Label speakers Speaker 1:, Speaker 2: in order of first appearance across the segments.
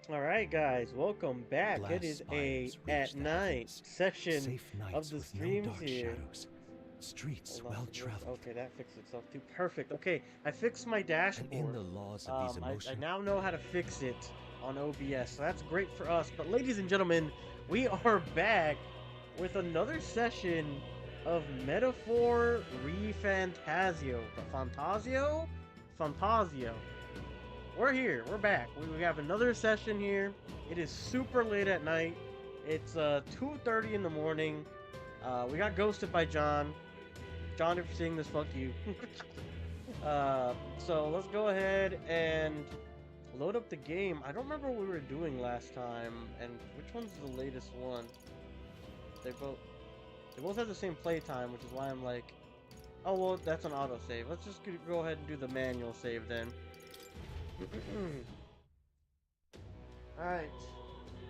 Speaker 1: Alright guys, welcome back. It
Speaker 2: Glass
Speaker 1: is a
Speaker 2: spires
Speaker 1: at
Speaker 2: reach the
Speaker 1: night
Speaker 2: heavens.
Speaker 1: session
Speaker 2: Safe
Speaker 1: of
Speaker 2: nights
Speaker 1: the
Speaker 2: with no
Speaker 1: streams
Speaker 2: dark
Speaker 1: here.
Speaker 2: shadows. Streets
Speaker 1: Hold on,
Speaker 2: well
Speaker 1: so
Speaker 2: traveled.
Speaker 1: okay, that fixed itself too. Perfect. Okay, I fixed my
Speaker 2: And in
Speaker 1: dashboard.
Speaker 2: the laws of these
Speaker 1: I
Speaker 2: emotions.
Speaker 1: now know how to fix it on OBS, so that's great for us. But ladies and gentlemen, we are back with another session of Metaphor Refantazio. Refantazio? Fantazio. We're here. We're back. We have another session here. It is super late at night. It's 2:30 in the morning. We got ghosted by John. John, if you're seeing this, fuck you. So let's go ahead and load up the game. I don't remember what we were doing last time, and which one's the latest one? They both have the same playtime, which is why I'm like, oh well, that's an autosave. Let's just go ahead and do the manual save then. Alright.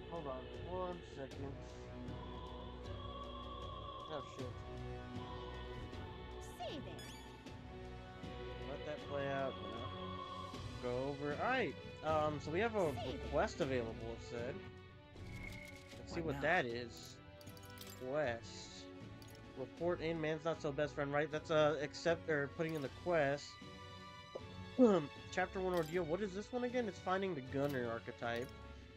Speaker 1: Hold on 1 second. Oh shit.
Speaker 3: Say there.
Speaker 1: Let that play out. No. Go over. Alright. So we have a request available, it said. Let's see what that is. Quest. Report in, man's not so best friend, right? That's accept or putting in the quest. Chapter 1 ordeal. What is this one again? It's finding the gunner archetype.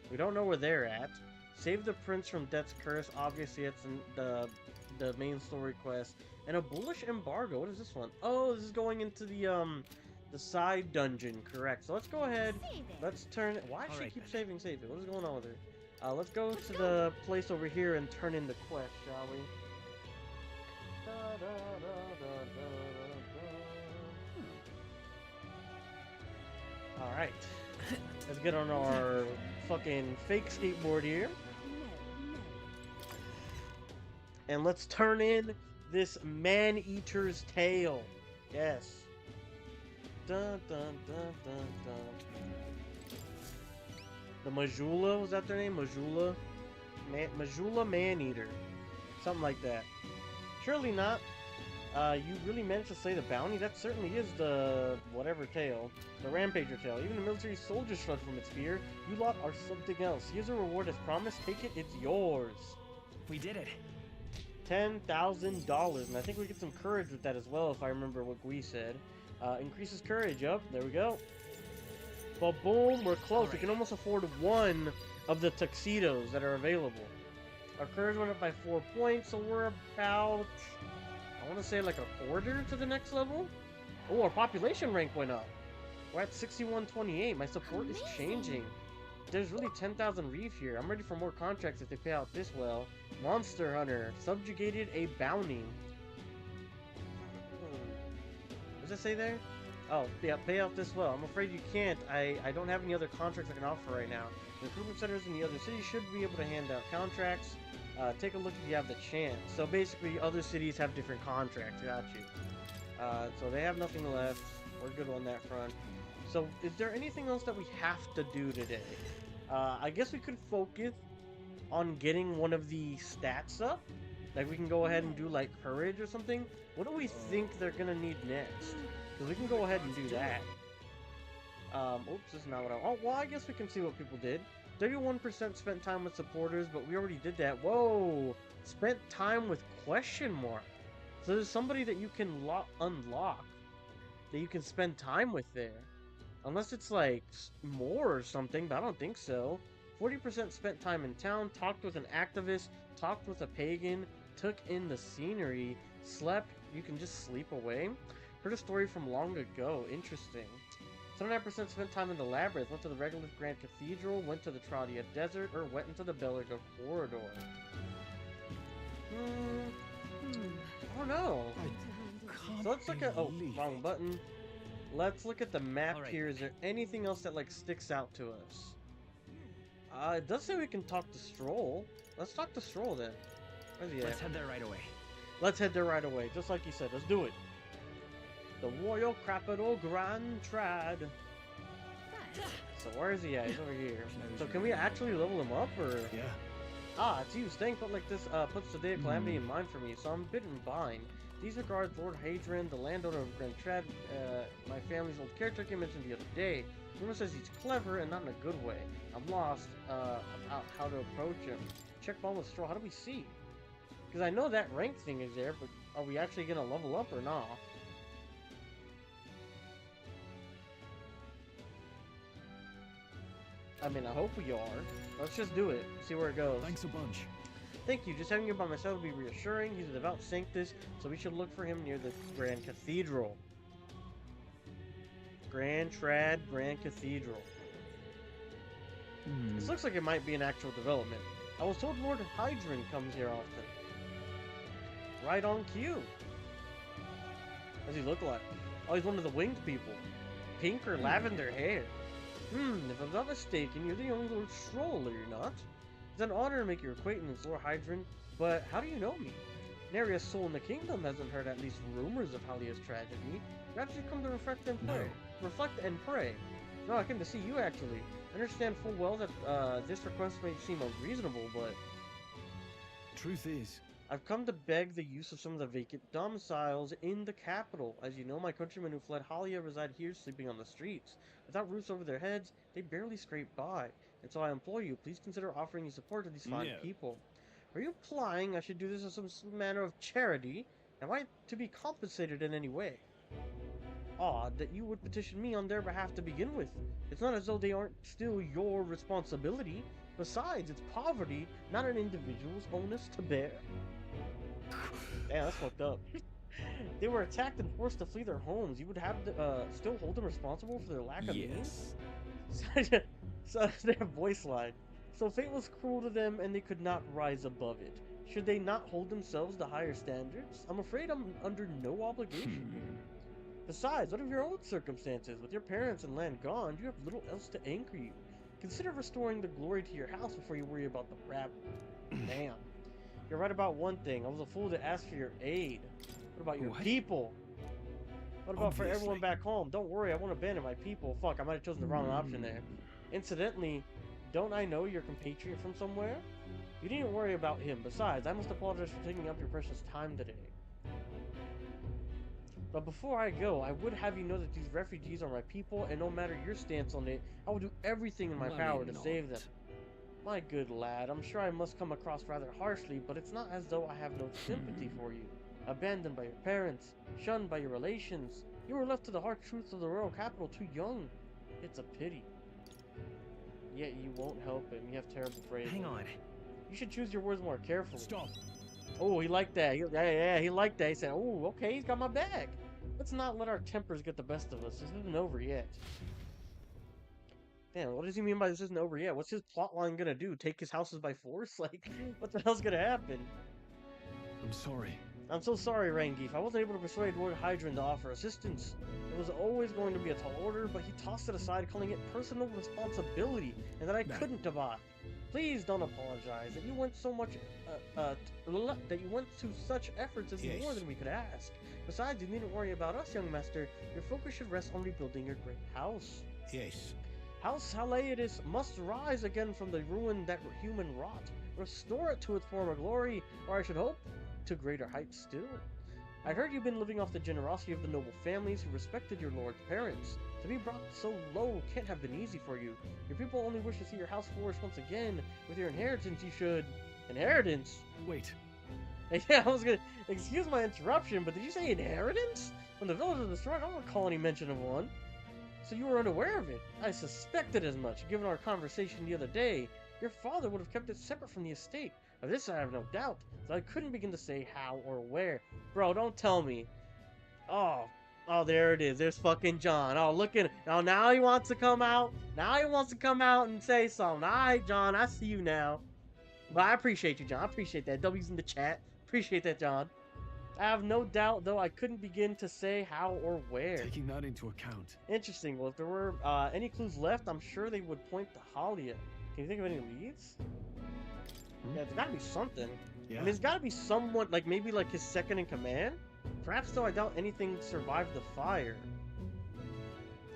Speaker 1: We don't know where they're at. Save the prince from death's curse. Obviously, it's in the main story quest. And a bullish embargo. What is this one? Oh, this is going into the side dungeon. Correct. So let's go ahead. Let's turn. Why does she keep saving? Save it. What is going on with her? Let's go to the place over here and turn in the quest, shall we? Da, da, da, da, da, da. All right. Let's get on our fucking fake skateboard here. And let's turn in this man-eater's tail. Yes. Dun, dun, dun, dun, dun. The Majula, was that their name? Majula? Majula Man-Eater. Something like that. Surely not. You really managed to slay the bounty? That certainly is the whatever tail. The Rampager tail. Even the military soldier shrugged from its fear. You lot are something else. Here's a reward as promised. Take it, it's yours.
Speaker 4: We did it.
Speaker 1: $10,000. And I think we get some courage with that as well, if I remember what Gui said. Increases courage. Yup, there we go. But boom, we're close. We can almost afford one of the tuxedos that are available. Our courage went up by 4 points, so we're about, I want to say like a quarter to the next level. Oh, our population rank went up. We're at 6128. My support is changing. There's really 10,000 reef here. I'm ready for more contracts if they pay out this well. Monster Hunter. Subjugated a bounty. What does it say there? Oh, yeah, pay out this well. I'm afraid you can't. I don't have any other contracts I can offer right now. The recruitment centers in the other cities should be able to hand out contracts. Take a look if you have the chance. So basically, other cities have different contracts. Got you. So they have nothing left. We're good on that front. So is there anything else that we have to do today? I guess we could focus on getting one of the stats up. Like we can go ahead and do like courage or something. What do we think they're gonna need next? Because we can go ahead and do that. Oops, this is not what I... Oh, well, I guess we can see what people did. 31% spent time with supporters, but we already did that. Whoa! Spent time with question mark. So there's somebody that you can unlock that you can spend time with there. Unless it's like more or something, but I don't think so. 40% spent time in town, talked with an activist, talked with a pagan, took in the scenery, slept. You can just sleep away. Heard a story from long ago. Interesting. 79% spent time in the labyrinth, went to the Regolith Grand Cathedral, went to the Trodia Desert, or went into the Belaga Corridor. I don't know. So let's look at... Oh, wrong button. Let's look at the map here. Is there anything else that, like, sticks out to us? It does say we can talk to Strohl. Let's talk to Strohl, then. Where's he at?
Speaker 4: Let's head there right away.
Speaker 1: Let's head there right away, just like you said. Let's do it. The Royal Capital Grand Trad. So where is he at? He's over here. So can we actually level him up, or?
Speaker 2: Yeah.
Speaker 1: Ah, it's you. Staying put like this puts the day of calamity in mind for me, so I'm a bit in bind. These regards, Lord Hadrian, the landowner of Grand Trad, my family's old caretaker mentioned the other day. Rumor says he's clever and not in a good way. I'm lost about how to approach him. Check ball with Strohl. How do we see? Because I know that rank thing is there, but are we actually going to level up or not? I mean, I hope we are. Let's just do it. See where it goes.
Speaker 2: Thanks a bunch.
Speaker 1: Thank you. Just having you by my side will be reassuring. He's a devout sanctus, so we should look for him near the Grand Cathedral. Grand Cathedral. This looks like it might be an actual development. I was told Lord Hydron comes here often. Right on cue. What does he look like? Oh, he's one of the winged people. Pink or lavender hair. If I'm not mistaken, you're the young Lord Strohl, are you not? It's an honor to make your acquaintance, Lord Hydron, but how do you know me? Nary a soul in the kingdom hasn't heard at least rumors of Halia's tragedy. Perhaps you come to reflect and pray.
Speaker 2: No.
Speaker 1: Reflect and pray. No, I came to see you, actually. I understand full well that this request may seem unreasonable, but...
Speaker 2: Truth is,
Speaker 1: I've come to beg the use of some of the vacant domiciles in the capital. As you know, my countrymen who fled Halia reside here, sleeping on the streets. Without roofs over their heads, they barely scrape by. And so I implore you, please consider offering your support to these fine people. Are you implying I should do this as some manner of charity? Am I to be compensated in any way? Odd that you would petition me on their behalf to begin with. It's not as though they aren't still your responsibility. Besides, it's poverty, not an individual's onus to bear. Damn, that's fucked up. They were attacked and forced to flee their homes. You would have to still hold them responsible for their lack of means? So their voice line. So fate was cruel to them and they could not rise above it. Should they not hold themselves to higher standards? I'm afraid I'm under no obligation here. Besides, what of your own circumstances? With your parents and land gone, you have little else to anchor you. Consider restoring the glory to your house before you worry about the rabble. Damn. You're right about one thing. I was a fool to ask for your aid. What about your people? What about for everyone back home? Don't worry, I won't abandon my people. Fuck, I might have chosen the wrong option there. Incidentally, don't I know your compatriot from somewhere? You needn't worry about him. Besides, I must apologize for taking up your precious time today. But before I go, I would have you know that these refugees are my people, and no matter your stance on it, I will do everything in my power to save them. My good lad, I'm sure I must come across rather harshly, but it's not as though I have no sympathy for you. Abandoned by your parents, shunned by your relations, you were left to the hard truths of the royal capital too young. It's a pity. Yet you won't help him. You have terrible phrasing.
Speaker 4: Hang on.
Speaker 1: You should choose your words more carefully.
Speaker 2: stop.
Speaker 1: Oh, he liked that. He liked that. He said, oh, okay, he's got my back. Let's not let our tempers get the best of us. This isn't over yet. Damn, what does he mean by this isn't over yet? What's his plotline gonna do? Take his houses by force? Like, what the hell's gonna happen?
Speaker 2: I'm sorry.
Speaker 1: I'm so sorry, Rangeef. I wasn't able to persuade Lord Hydron to offer assistance. It was always going to be a tall order, but he tossed it aside, calling it personal responsibility, and that I couldn't abide. Please don't apologize. That you went so much, that you went to such efforts is more than we could ask. Besides, you needn't worry about us, young master. Your focus should rest on rebuilding your great house.
Speaker 2: Yes.
Speaker 1: House Haliadis must rise again from the ruin that human wrought. Restore it to its former glory, or I should hope, to greater heights still. I heard you've been living off the generosity of the noble families who respected your lord's parents. To be brought so low can't have been easy for you. Your people only wish to see your house flourish once again. With your inheritance, you should... Inheritance?
Speaker 2: Wait.
Speaker 1: Yeah, I was gonna... Excuse my interruption, but did you say inheritance? When the village was destroyed, I don't recall any mention of one. So you were unaware of it. I suspected as much, given our conversation the other day. Your father would have kept it separate from the estate. Of this I have no doubt, so I couldn't begin to say how or where. Bro, don't tell me. Oh, there it is. There's fucking John. Oh, look at it. Oh, now he wants to come out. Now he wants to come out and say something. All right, John, I see you now. But I appreciate you, John. I appreciate that. W's in the chat. Appreciate that, John. I have no doubt, though, I couldn't begin to say how or where.
Speaker 2: Taking that into account.
Speaker 1: Interesting. Well, if there were any clues left, I'm sure they would point to Halia. Can you think of any leads? Yeah, there's gotta be something.
Speaker 2: Yeah.
Speaker 1: I mean, it's gotta be someone, like, maybe, like, his second in command? Perhaps, though, I doubt anything survived the fire.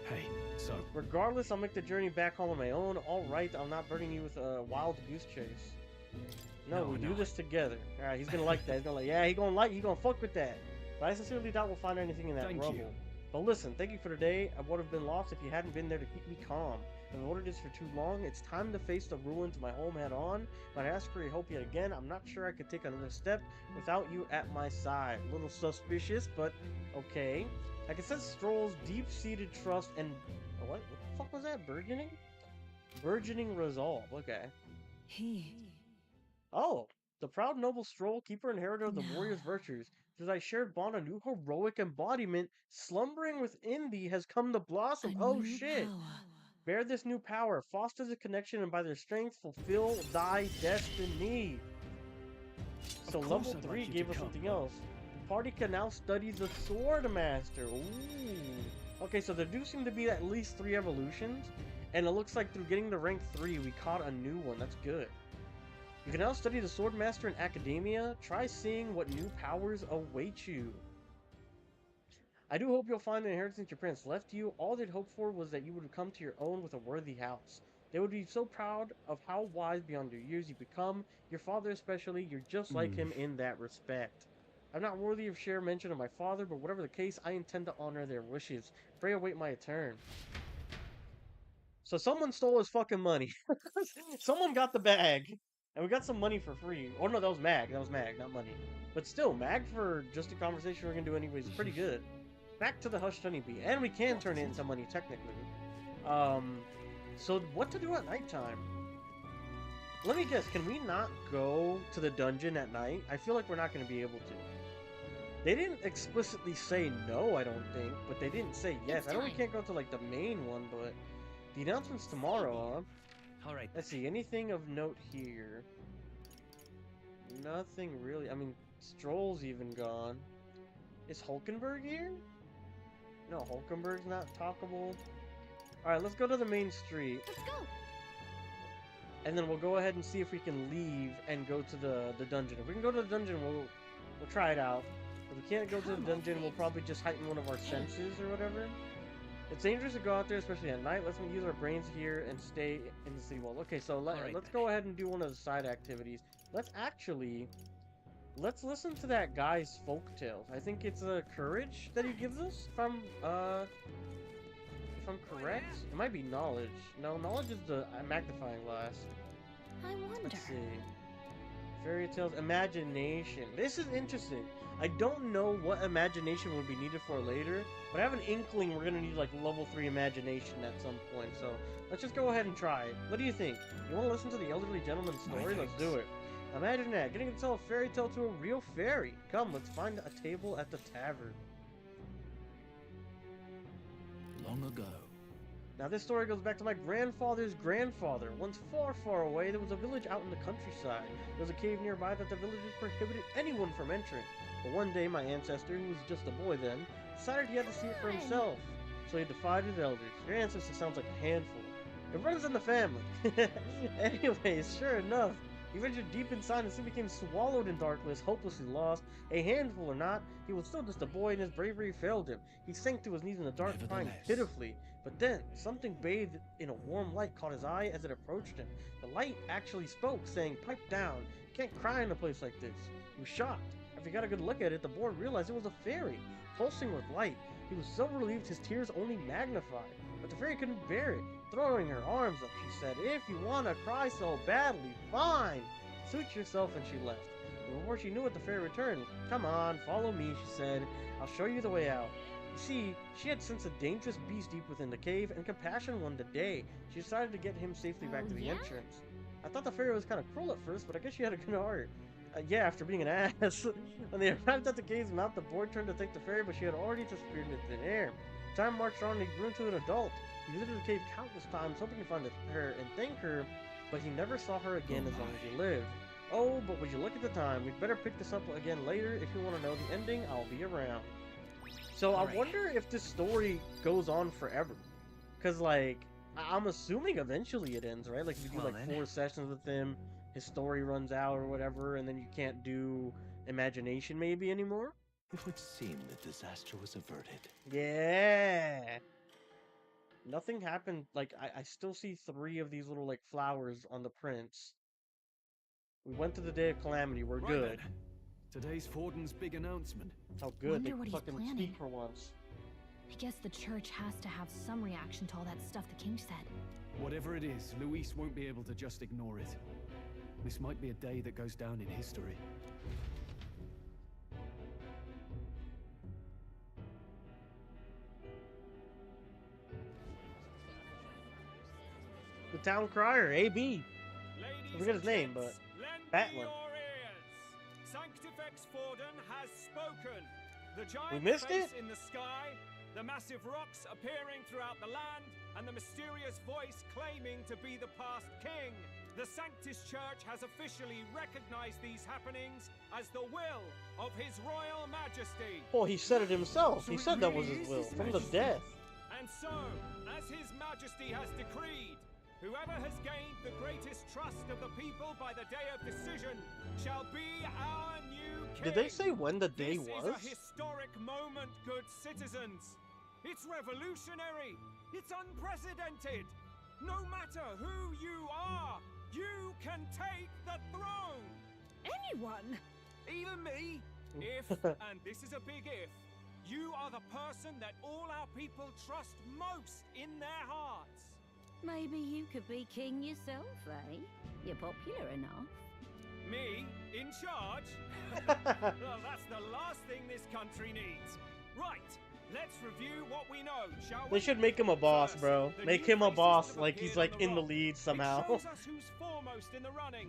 Speaker 2: Hey, so...
Speaker 1: Regardless, I'll make the journey back home on my own. All right, I'm not burning you with a wild goose chase. No, we do this together. All right, he's gonna like that. He's gonna like, yeah, he gonna fuck with that. But I sincerely doubt we'll find anything in that rubble. But listen, thank you for today. I would have been lost if you hadn't been there to keep me calm. I've avoided this for too long. It's time to face the ruins of my home head on. But I ask for your help yet again. I'm not sure I could take another step without you at my side. A little suspicious, but okay. I can sense Strohl's deep-seated trust and... What the fuck was that? Burgeoning? Burgeoning resolve. Okay. Oh, the proud noble Strohl, keeper and inheritor of the warrior's virtues. Through thy shared bond, a new heroic embodiment slumbering within thee has come to blossom. Oh shit! Bear this new power, foster the connection, and by their strength fulfill thy destiny. So
Speaker 2: Of
Speaker 1: level
Speaker 2: course I'd
Speaker 1: 3
Speaker 2: like you
Speaker 1: gave
Speaker 2: to
Speaker 1: us
Speaker 2: come.
Speaker 1: something else. The party can now study the sword master. Ooh. Okay, so there do seem to be at least 3 evolutions, and it looks like through getting to rank 3, we caught a new one. That's good. You can now study the sword master in academia. Try seeing what new powers await you. I do hope you'll find the inheritance your parents left you. All they'd hoped for was that you would come to your own with a worthy house. They would be so proud of how wise beyond your years you become. Your father especially, you're just like him in that respect. I'm not worthy of share mention of my father, but whatever the case, I intend to honor their wishes. Pray await my turn. So someone stole his fucking money. Someone got the bag. And we got some money for free. Oh no, that was Mag. That was Mag, not money. But still, Mag for just a conversation we're gonna do anyways is pretty good. Back to the Hushed Honeybee. And we can turn it into money, technically. So what to do at nighttime? Let me guess, can we not go to the dungeon at night? I feel like we're not gonna be able to. They didn't explicitly say no, I don't think, but they didn't say yes. I know we can't go to like the main one, but the announcement's tomorrow, huh?
Speaker 4: Alright.
Speaker 1: Let's see, anything of note here? Nothing really. I mean, Strohl's even gone. Is Hulkenberg here? No, Hulkenberg's not talkable. Alright, let's go to the main street.
Speaker 3: Let's go.
Speaker 1: And then we'll go ahead and see if we can leave and go to the dungeon. If we can go to the dungeon, we'll try it out. If we can't go to the dungeon, we'll probably just heighten one of our senses or whatever. It's dangerous to go out there, especially at night. Let's use our brains here and stay in the city wall. Okay, so let's go ahead and do one of the side activities. Let's listen to that guy's folk tales. I think it's courage that he gives us, if I'm correct. It might be knowledge. No, knowledge is the magnifying glass.
Speaker 3: I wonder.
Speaker 1: Let's see. Fairy tales, imagination. This is interesting. I don't know what imagination will be needed for later, but I have an inkling we're gonna need like level 3 imagination at some point. So let's just go ahead and try it. What do you think? You want to listen to the elderly gentleman's story? Let's do it. Imagine that, getting to tell a fairy tale to a real fairy. Come, let's find a table at the tavern.
Speaker 2: Long ago.
Speaker 1: Now this story goes back to my grandfather's grandfather. Once far, far away, there was a village out in the countryside. There was a cave nearby that the villagers prohibited anyone from entering. But one day, my ancestor, who was just a boy then, decided he had to see it for himself. So he defied his elders. Your ancestor sounds like a handful. It runs in the family. Anyways, sure enough, he ventured deep inside and soon became swallowed in darkness, hopelessly lost. A handful or not, he was still just a boy and his bravery failed him. He sank to his knees in the dark, crying pitifully. But then, something bathed in a warm light caught his eye as it approached him. The light actually spoke, saying, "Pipe down. You can't cry in a place like this." He was shocked. After he got a good look at it, the boy realized it was a fairy, pulsing with light. He was so relieved his tears only magnified. But the fairy couldn't bear it. Throwing her arms up, she said, "If you want to cry so badly, fine. Suit yourself," and she left. But before she knew it, the fairy returned. "Come on, follow me," she said. "I'll show you the way out." You see, she had sensed a dangerous beast deep within the cave, and compassion won the day. She decided to get him safely back to the entrance. I thought the fairy was kind of cruel at first, but I guess she had a good heart. Yeah, after being an ass. When they arrived at the cave's mouth, the boy turned to thank the fairy, but she had already disappeared into thin air. Time marched on and he grew into an adult. He visited the cave countless times, hoping to find her and thank her, but he never saw her again as long as he lived. Oh, but would you look at the time? We'd better pick this up again later. If you want to know the ending, I'll be around. So I wonder if this story goes on forever. Because, like, I'm assuming eventually it ends, right? Like, if you do, like, 4 sessions with him, his story runs out or whatever, and then you can't do imagination maybe anymore?
Speaker 2: It would seem that disaster was averted.
Speaker 1: Yeah! Nothing happened. Like, I still see 3 of these little, like, flowers on the prints. We went to the Day of Calamity. We're good.
Speaker 2: Then. Today's Forden's big announcement.
Speaker 1: Oh, good. They
Speaker 3: Wonder what he's
Speaker 1: fucking
Speaker 3: planning.
Speaker 1: speak for once.
Speaker 3: I guess the church has to have some reaction to all that stuff the king said.
Speaker 5: Whatever it is, Luis won't be able to just ignore it. This might be a day that goes down in history.
Speaker 1: The town crier, AB. I forget his name, but that one.
Speaker 6: Sanctifex Forden has spoken. The giant
Speaker 1: We missed
Speaker 6: face
Speaker 1: it?
Speaker 6: in the sky, the massive rocks appearing throughout the land, and the mysterious voice claiming to be the past king. The Sanctus Church has officially recognized these happenings as the will of His Royal Majesty.
Speaker 1: Oh, he said it himself.
Speaker 6: So
Speaker 1: He
Speaker 6: it
Speaker 1: said that
Speaker 6: really
Speaker 1: was his
Speaker 6: is
Speaker 1: will
Speaker 6: His
Speaker 1: from the
Speaker 6: Majesty.
Speaker 1: death.
Speaker 6: And so, as His Majesty has decreed, whoever has gained the greatest trust of the people by the day of decision shall be our new king.
Speaker 1: Did they say when the day
Speaker 6: This
Speaker 1: was?
Speaker 6: is a historic moment, good citizens. It's revolutionary. It's unprecedented. No matter who you are, you can take the throne.
Speaker 3: Anyone?
Speaker 6: Even me. If, and this is a big if, you are the person that all our people trust most in their hearts.
Speaker 7: Maybe you could be king yourself, eh? You're popular enough.
Speaker 6: Me? In charge? Well, that's the last thing this country needs. Right, let's review what we know, shall we?
Speaker 1: They should make him a boss,
Speaker 6: First,
Speaker 1: bro.
Speaker 6: the
Speaker 1: Make
Speaker 6: new
Speaker 1: him a
Speaker 6: faces
Speaker 1: boss,
Speaker 6: that have
Speaker 1: like he's
Speaker 6: appeared
Speaker 1: like
Speaker 6: on
Speaker 1: in the
Speaker 6: rock.
Speaker 1: lead somehow.
Speaker 6: It shows us who's foremost in the running.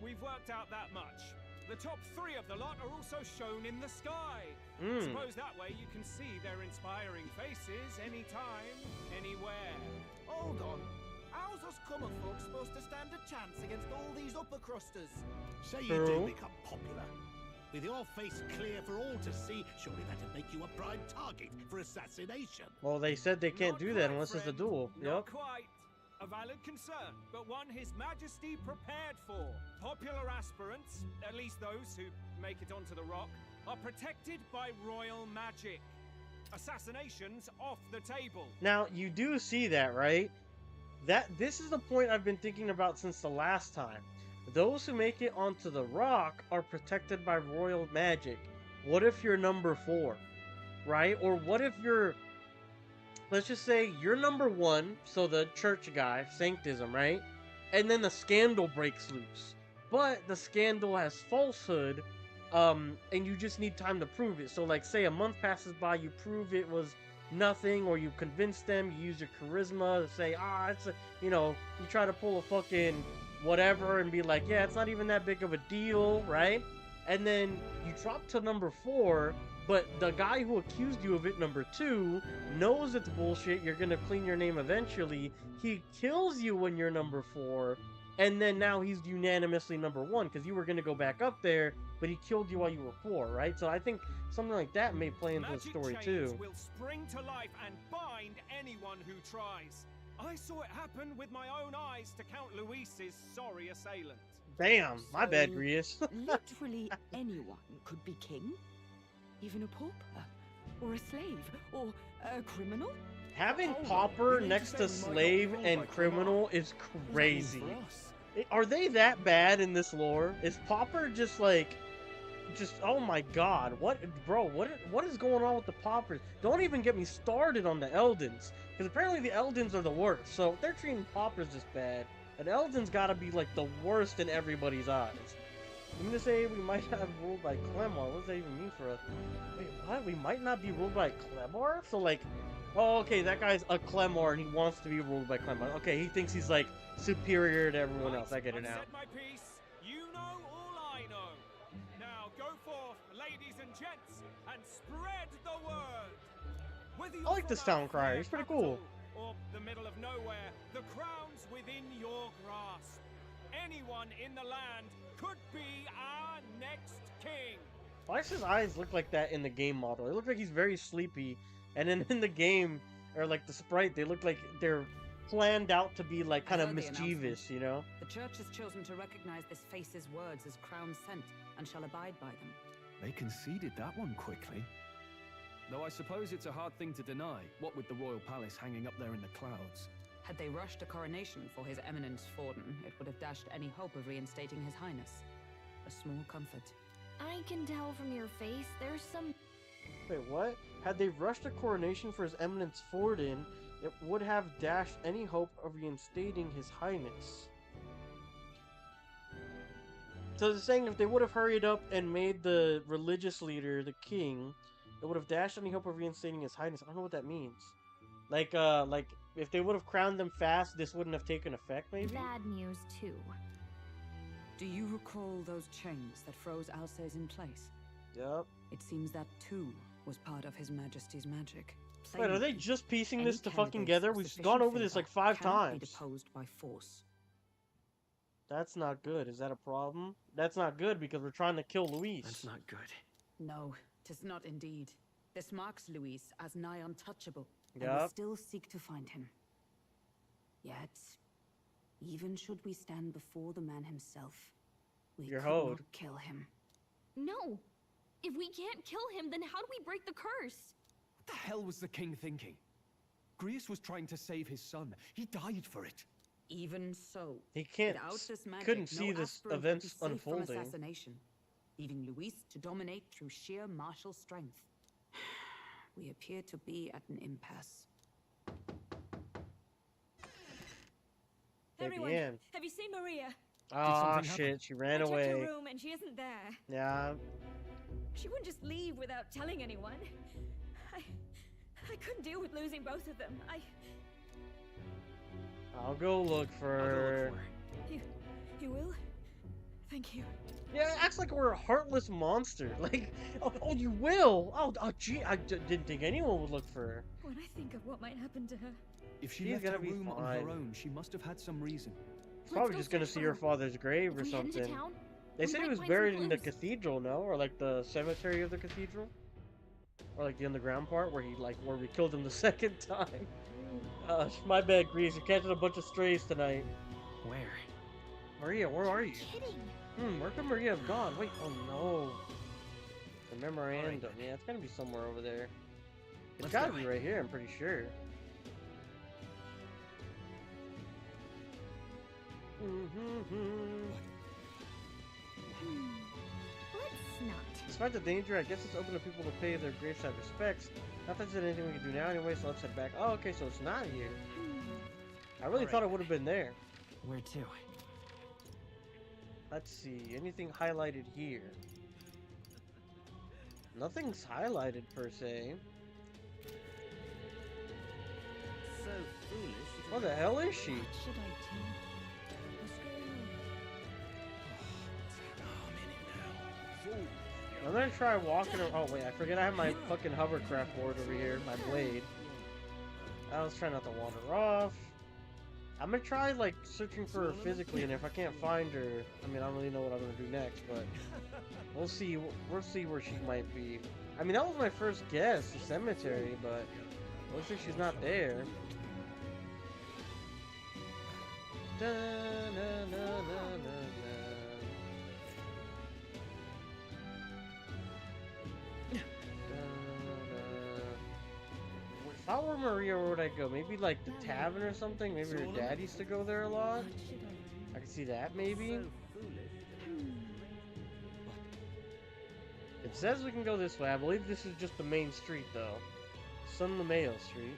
Speaker 6: We've worked out that much. The top 3 of the lot are also shown in the sky. Suppose that way you can see their inspiring faces anytime, anywhere.
Speaker 8: Hold on. How's us common folk supposed to stand a chance against all these upper crusters?
Speaker 9: Say you do
Speaker 1: True.
Speaker 9: become popular. With your face clear for all to see, surely that'd make you a prime target for assassination.
Speaker 1: Well, they said they can't
Speaker 6: Not
Speaker 1: do that
Speaker 6: quite,
Speaker 1: unless it's a
Speaker 6: friend.
Speaker 1: duel.
Speaker 6: Not
Speaker 1: Yep.
Speaker 6: quite. A valid concern, but one His Majesty prepared for. Popular aspirants, at least those who make it onto the rock, are protected by royal magic. Assassinations off the table.
Speaker 1: Now, you do see that, right? This is the point I've been thinking about since the last time. Those who make it onto the rock are protected by royal magic. What if you're number 4, right? Or what if you're, let's just say you're number 1, so the church guy, Sanctism, right? And then the scandal breaks loose. But the scandal has falsehood, and you just need time to prove it. So like say a month passes by, you prove it was nothing, or you convince them, you use your charisma to say, it's a, you try to pull a fucking whatever and be like, yeah, it's not even that big of a deal, right? And then you drop to number 4, but the guy who accused you of it, number 2, knows it's bullshit, you're gonna clean your name eventually, he kills you when you're number 4, and then now he's unanimously number 1, because you were gonna go back up there, but he killed you while you were 4, right? So I think something like that may play into the
Speaker 6: Magic
Speaker 1: story
Speaker 6: chains
Speaker 1: too.
Speaker 6: will spring to life and bind anyone who tries. I saw it happen with my own eyes to Count Luis's sorry assailant.
Speaker 1: Damn, my bad,
Speaker 10: So-
Speaker 1: Grius.
Speaker 10: Literally anyone could be king? Even a pauper? Or a slave? Or a criminal?
Speaker 1: Having
Speaker 5: Hold on,
Speaker 1: pauper
Speaker 5: you mean
Speaker 1: next
Speaker 5: to
Speaker 1: to
Speaker 5: say we might not
Speaker 1: slave
Speaker 5: be ruled
Speaker 1: and
Speaker 5: by
Speaker 1: criminal is
Speaker 5: What does that mean
Speaker 1: crazy.
Speaker 5: for us?
Speaker 1: Are they that bad in this lore? Is pauper just like, oh my god, what is going on with the paupers? Don't even get me started on the Eldens, because apparently the Eldens are the worst. So if they're treating paupers this bad, an Elden's gotta be like the worst in everybody's eyes. I'm gonna say we might not have ruled by Clemar. What does that even mean for us? Wait, what? We might not be ruled by Clemar? So like, oh, okay, that guy's a Clemar and he wants to be ruled by Clemar. Okay, he thinks he's like superior to everyone else. I get it
Speaker 6: I've
Speaker 1: now.
Speaker 6: said my piece. You know all I know. Now go forth, ladies and gents, and spread the word. Whether you're
Speaker 1: I like this
Speaker 6: from our
Speaker 1: town crier.
Speaker 6: fair
Speaker 1: He's pretty cool.
Speaker 6: capital Or the middle of nowhere, the crown's within your grasp. Anyone in the land could be our next king.
Speaker 1: Why does his eyes look like that in the game model? It looks like he's very sleepy, and then in the game, or like the sprite, they look like they're planned out to be like kind of
Speaker 11: heard the
Speaker 1: mischievous, you know?
Speaker 11: The church has chosen to recognize this face's words as crown sent and shall abide by them.
Speaker 5: They conceded that one quickly. Though I suppose it's a hard thing to deny, what with the royal palace hanging up there in the clouds.
Speaker 11: Had they rushed a coronation for His Eminence Forden, it would have dashed any hope of reinstating His Highness. A small comfort.
Speaker 3: I can tell from your face there's some...
Speaker 1: Wait, what? Had they rushed a coronation for His Eminence Forden, it would have dashed any hope of reinstating His Highness. So they're saying if they would have hurried up and made the religious leader the king, it would have dashed any hope of reinstating His Highness. I don't know what that means. Like if they would have crowned them fast, this wouldn't have taken effect, maybe?
Speaker 3: Bad news, too.
Speaker 11: Do you recall those chains that froze Alsace in place?
Speaker 1: Yep.
Speaker 11: It seems that too was part of His Majesty's magic.
Speaker 1: Wait, are they just piecing
Speaker 11: Any
Speaker 1: this to fucking
Speaker 11: candidates
Speaker 1: together?
Speaker 11: of
Speaker 1: We've
Speaker 11: sufficient
Speaker 1: gone over this
Speaker 11: favor
Speaker 1: like 5
Speaker 11: cannot be
Speaker 1: times.
Speaker 11: deposed by force.
Speaker 1: That's not good. Is that a problem? That's not good because we're trying to kill Luis.
Speaker 5: That's not good.
Speaker 11: No, 'tis not indeed. This marks Luis as nigh untouchable. I
Speaker 1: Yup.
Speaker 11: will still seek to find him. Yet, even should we stand before the man himself, we
Speaker 1: You're
Speaker 11: could
Speaker 1: hoed.
Speaker 11: not kill him.
Speaker 3: No! If we can't kill him, then how do we break the curse?
Speaker 5: What the hell was the king thinking? Grius was trying to save his son. He died for it.
Speaker 11: Even so,
Speaker 1: He can't,
Speaker 11: without this magic,
Speaker 1: couldn't see
Speaker 11: no
Speaker 1: this
Speaker 11: aspirant would
Speaker 1: events
Speaker 11: be safe from
Speaker 1: unfolding.
Speaker 11: assassination, leaving Luis to dominate through sheer martial strength. We appear to be at an impasse.
Speaker 1: Everyone,
Speaker 12: have you seen Maria?
Speaker 1: Ah,
Speaker 5: something
Speaker 1: shit, she ran
Speaker 12: I checked
Speaker 1: away.
Speaker 12: her room and she isn't there.
Speaker 1: Yeah,
Speaker 12: She wouldn't just leave without telling anyone. I couldn't deal with losing both of them.
Speaker 1: I'll go look for her.
Speaker 12: You will? Thank you.
Speaker 1: Yeah, it acts like we're a heartless monster. Like, oh, you will? Oh, gee, I didn't think anyone would look for her.
Speaker 12: When I think of what might happen to her.
Speaker 5: If she
Speaker 1: She's
Speaker 5: left
Speaker 1: gonna
Speaker 5: her
Speaker 1: be
Speaker 5: room on
Speaker 1: fine.
Speaker 5: her own, she must have had some reason.
Speaker 1: Probably
Speaker 3: go
Speaker 1: just gonna
Speaker 3: search
Speaker 1: see
Speaker 3: for
Speaker 1: her
Speaker 3: her.
Speaker 1: father's grave
Speaker 3: If
Speaker 1: or
Speaker 3: we head into
Speaker 1: something.
Speaker 3: town,
Speaker 1: They
Speaker 3: we
Speaker 1: said he
Speaker 3: might
Speaker 1: was
Speaker 3: find some
Speaker 1: buried in the
Speaker 3: clues.
Speaker 1: cathedral, no? Or like the cemetery of the cathedral? Or like the underground part where where we killed him the second time. My bad, Grease. You're catching a bunch of strays tonight.
Speaker 4: Where?
Speaker 1: Maria, where are you?
Speaker 3: Kidding.
Speaker 1: Where could Maria have gone? Wait, oh no. The memorandum. Yeah, it's gotta be somewhere over there. It's
Speaker 4: Let's
Speaker 1: gotta
Speaker 4: go.
Speaker 1: be right here, I'm pretty sure.
Speaker 3: Let's not.
Speaker 1: Despite the danger, I guess it's open to people to pay their graveside respects. Not that there's anything we can do now anyway, so let's head back. Oh, okay, so it's not here. I really thought it would have been there.
Speaker 4: Where to?
Speaker 1: Let's see, anything highlighted here? Nothing's highlighted per se.
Speaker 8: So foolish.
Speaker 1: What the hell is she?
Speaker 3: What should I do?
Speaker 1: I'm gonna try walking around. Oh wait, I forget I have my fucking hovercraft board over here, my blade. I was trying not to wander off. I'm gonna try like searching for her physically, and if I can't find her, I mean I don't really know what I'm gonna do next, but we'll see. We'll see where she might be. I mean that was my first guess, the cemetery, but looks like she's not there. Da, na, na, na, na, na. If I were Maria, where would I go? Maybe like the tavern or something? Maybe her dad used to go there a lot? I can see that maybe? It says we can go this way. I believe this is just the main street though. San Romeo Street.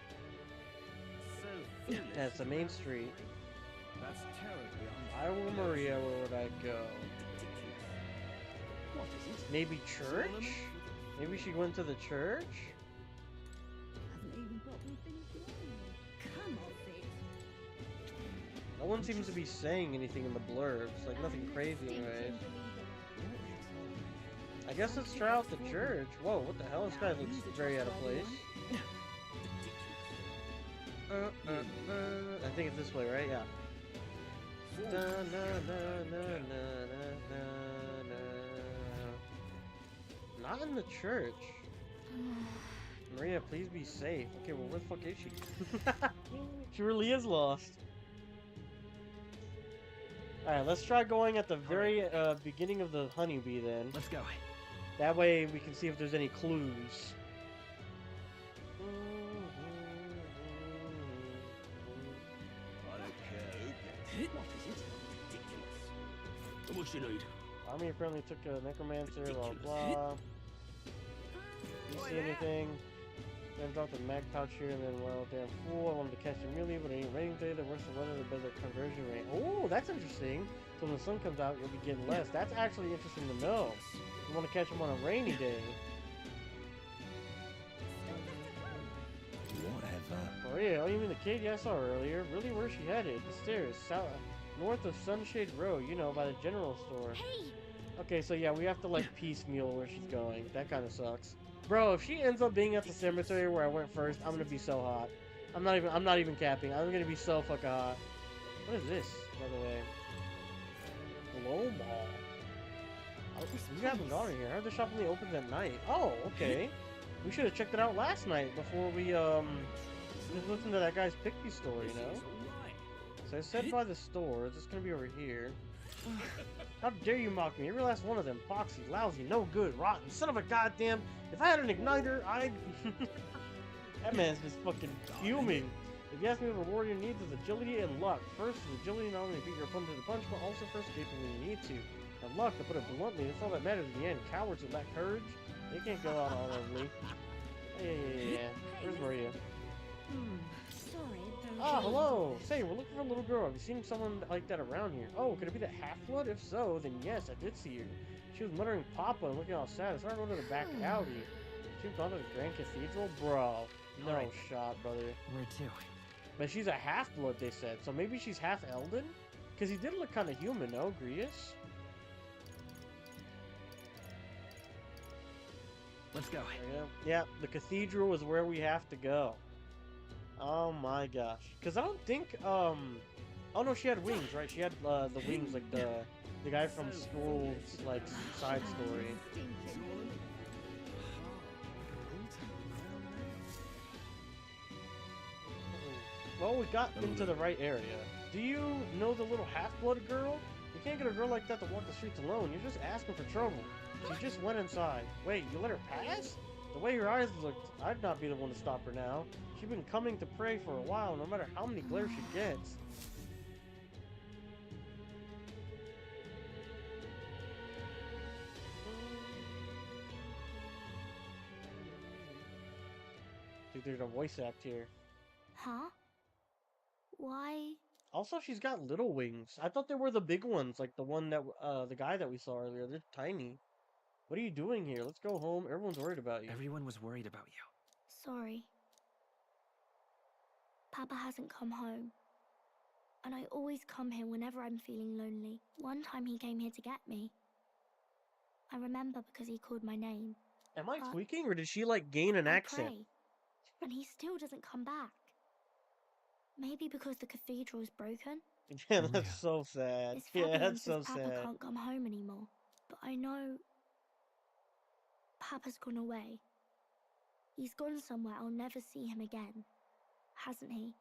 Speaker 1: Yeah, it's the main street.
Speaker 6: That's terribly
Speaker 1: If I were Maria, where would I go? Maybe church? Maybe she went to the church?
Speaker 7: Come off it.
Speaker 1: No one seems to be saying anything in the blurbs, like nothing crazy anyways. I guess let's try out the church. Whoa, what the hell? This guy looks very out of place. I think it's this way, right? Yeah. Da, na, na, na, na, na, na. Not in the church. Maria, please be safe. Okay, well, where the fuck is she? She really is lost. Alright, let's try going at the very beginning of the honeybee then.
Speaker 4: Let's go.
Speaker 1: That way we can see if there's any clues.
Speaker 9: I don't care who gets it. What is it? Ridiculous. What you need?
Speaker 1: Army apparently took a necromancer, blah blah. You see anything? Then dropped the mag pouch here, and then, well, damn fool, I wanted to catch him really, but it ain't raining today. The worse the weather, the better conversion rate. Oh, that's interesting. So when the sun comes out, you'll be getting less. That's actually interesting to know. You want to catch him on a rainy day.
Speaker 2: Whatever.
Speaker 1: Oh yeah, oh you mean the kid? Yeah, I saw her earlier. Really, where's she headed? The stairs, south, north of Sunshade Road, you know, by the general store.
Speaker 3: Hey!
Speaker 1: Okay, so yeah, we have to like piecemeal where she's going. That kind of sucks. Bro, if she ends up being at the cemetery where I went first, I'm gonna be so hot. I'm not even capping. I'm gonna be so fucking hot. What is this, by the way? Glow Mall. Oh, we haven't gone in here. I heard the shop only opens at night. Oh, okay. We should have checked it out last night before we listened to that guy's Picnic store, you know? So I said by the store, it's gonna be over here. How dare you mock me? Every last one of them. Poxy, lousy, no good, rotten, son of a goddamn. If I had an igniter, I'd... That man's just fucking fuming. If you ask me what a warrior needs is agility and luck. First is agility not only to beat your opponent to the punch, but also for escaping when you need to. And luck, to put it bluntly, that's all that matters in the end. Cowards who lack courage, they can't go out honorably. Yeah. Where's Maria?
Speaker 12: Sorry, though.
Speaker 1: Ah, hello! Say, we're looking for a little girl. Have you seen someone like that around here? Oh, could it be that half-blood? If so, then yes, I did see her. She was muttering Papa and looking all sad. So I rode to the back alley. She was gone to the Grand Cathedral? Bro. No
Speaker 4: Alright.
Speaker 1: shot, brother.
Speaker 4: Where to?
Speaker 1: But she's a half-blood, they said. So maybe she's half-Elden? Because he did look kind of human, no? Grius?
Speaker 4: Let's go.
Speaker 1: Yeah, the cathedral is where we have to go. Oh my gosh. Because I don't think, oh no, she had wings, right? She had the wings, like the guy from Strohl's, like, side story. Well, we got into the right area. Do you know the little half-blood girl? You can't get a girl like that to walk the streets alone. You're just asking for trouble. She just went inside. Wait, you let her pass? The way her eyes looked, I'd not be the one to stop her now. She's been coming to pray for a while, no matter how many glares she gets. Dude, there's a voice act here.
Speaker 3: Huh? Why?
Speaker 1: Also, she's got little wings. I thought they were the big ones, like the one that, the guy that we saw earlier. They're tiny. What are you doing here? Let's go home. Everyone's worried about you.
Speaker 4: Everyone was worried about you.
Speaker 3: Sorry. Papa hasn't come home. And I always come here whenever I'm feeling lonely. One time he came here to get me. I remember because he called my name.
Speaker 1: Am I tweaking, or did she, like, gain an accent?
Speaker 3: Pray, and he still doesn't come back. Maybe because the cathedral's broken?
Speaker 1: Yeah, that's so sad.
Speaker 3: It's
Speaker 1: Yeah,
Speaker 3: Fabian
Speaker 1: that's so
Speaker 3: says Papa
Speaker 1: sad.
Speaker 3: can't come home anymore. But I know... Papa's gone away. He's gone somewhere I'll never see him again. Hasn't he?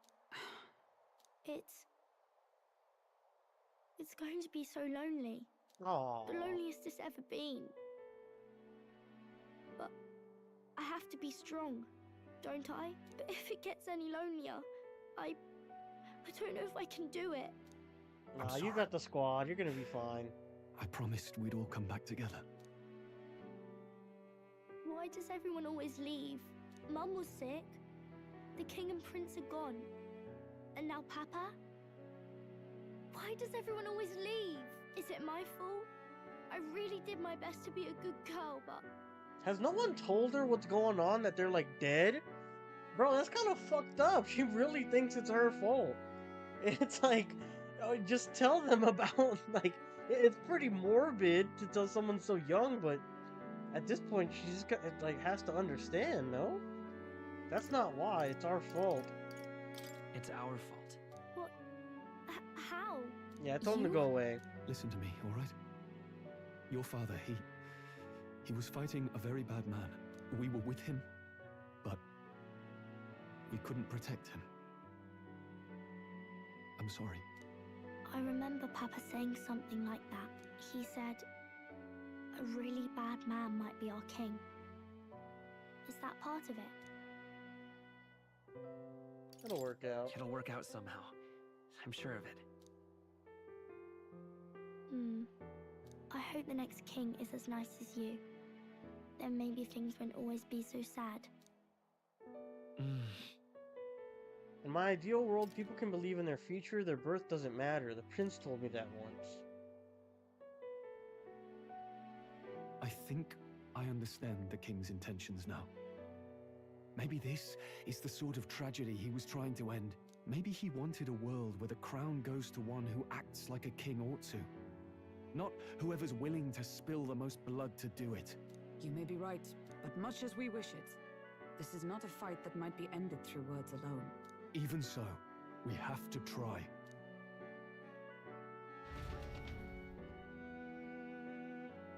Speaker 3: It's going to be so lonely.
Speaker 1: Aww.
Speaker 3: The loneliest it's ever been. But I have to be strong, don't I? But if it gets any lonelier, I don't know if I can do it.
Speaker 1: Nah, you got the squad. You're gonna be fine.
Speaker 5: I promised we'd all come back together.
Speaker 3: Why does everyone always leave? Mum was sick. The king and prince are gone. And now Papa? Why does everyone always leave? Is it my fault? I really did my best to be a good girl, but...
Speaker 1: Has no one told her what's going on, that they're, like, dead? Bro, that's kind of fucked up. She really thinks it's her fault. It's like, just tell them about, like, it's pretty morbid to tell someone so young, but at this point, she just got, like, has to understand, no? That's not why. It's our fault.
Speaker 4: It's our fault.
Speaker 3: What? How?
Speaker 1: Yeah, I told him to go away.
Speaker 5: Listen to me, all right? Your father, he was fighting a very bad man. We were with him, but we couldn't protect him. I'm sorry.
Speaker 3: I remember Papa saying something like that. He said, a really bad man might be our king. Is that part of it?
Speaker 1: It'll work out.
Speaker 4: It'll work out somehow. I'm sure of it.
Speaker 3: I hope the next king is as nice as you. Then maybe things won't always be so sad.
Speaker 1: In my ideal world, people can believe in their future. Their birth doesn't matter. The prince told me that once.
Speaker 5: I think I understand the king's intentions now. Maybe this is the sort of tragedy he was trying to end. Maybe he wanted a world where the crown goes to one who acts like a king ought to. Not whoever's willing to spill the most blood to do it.
Speaker 11: You may be right, but much as we wish it, this is not a fight that might be ended through words alone.
Speaker 5: Even so, we have to try.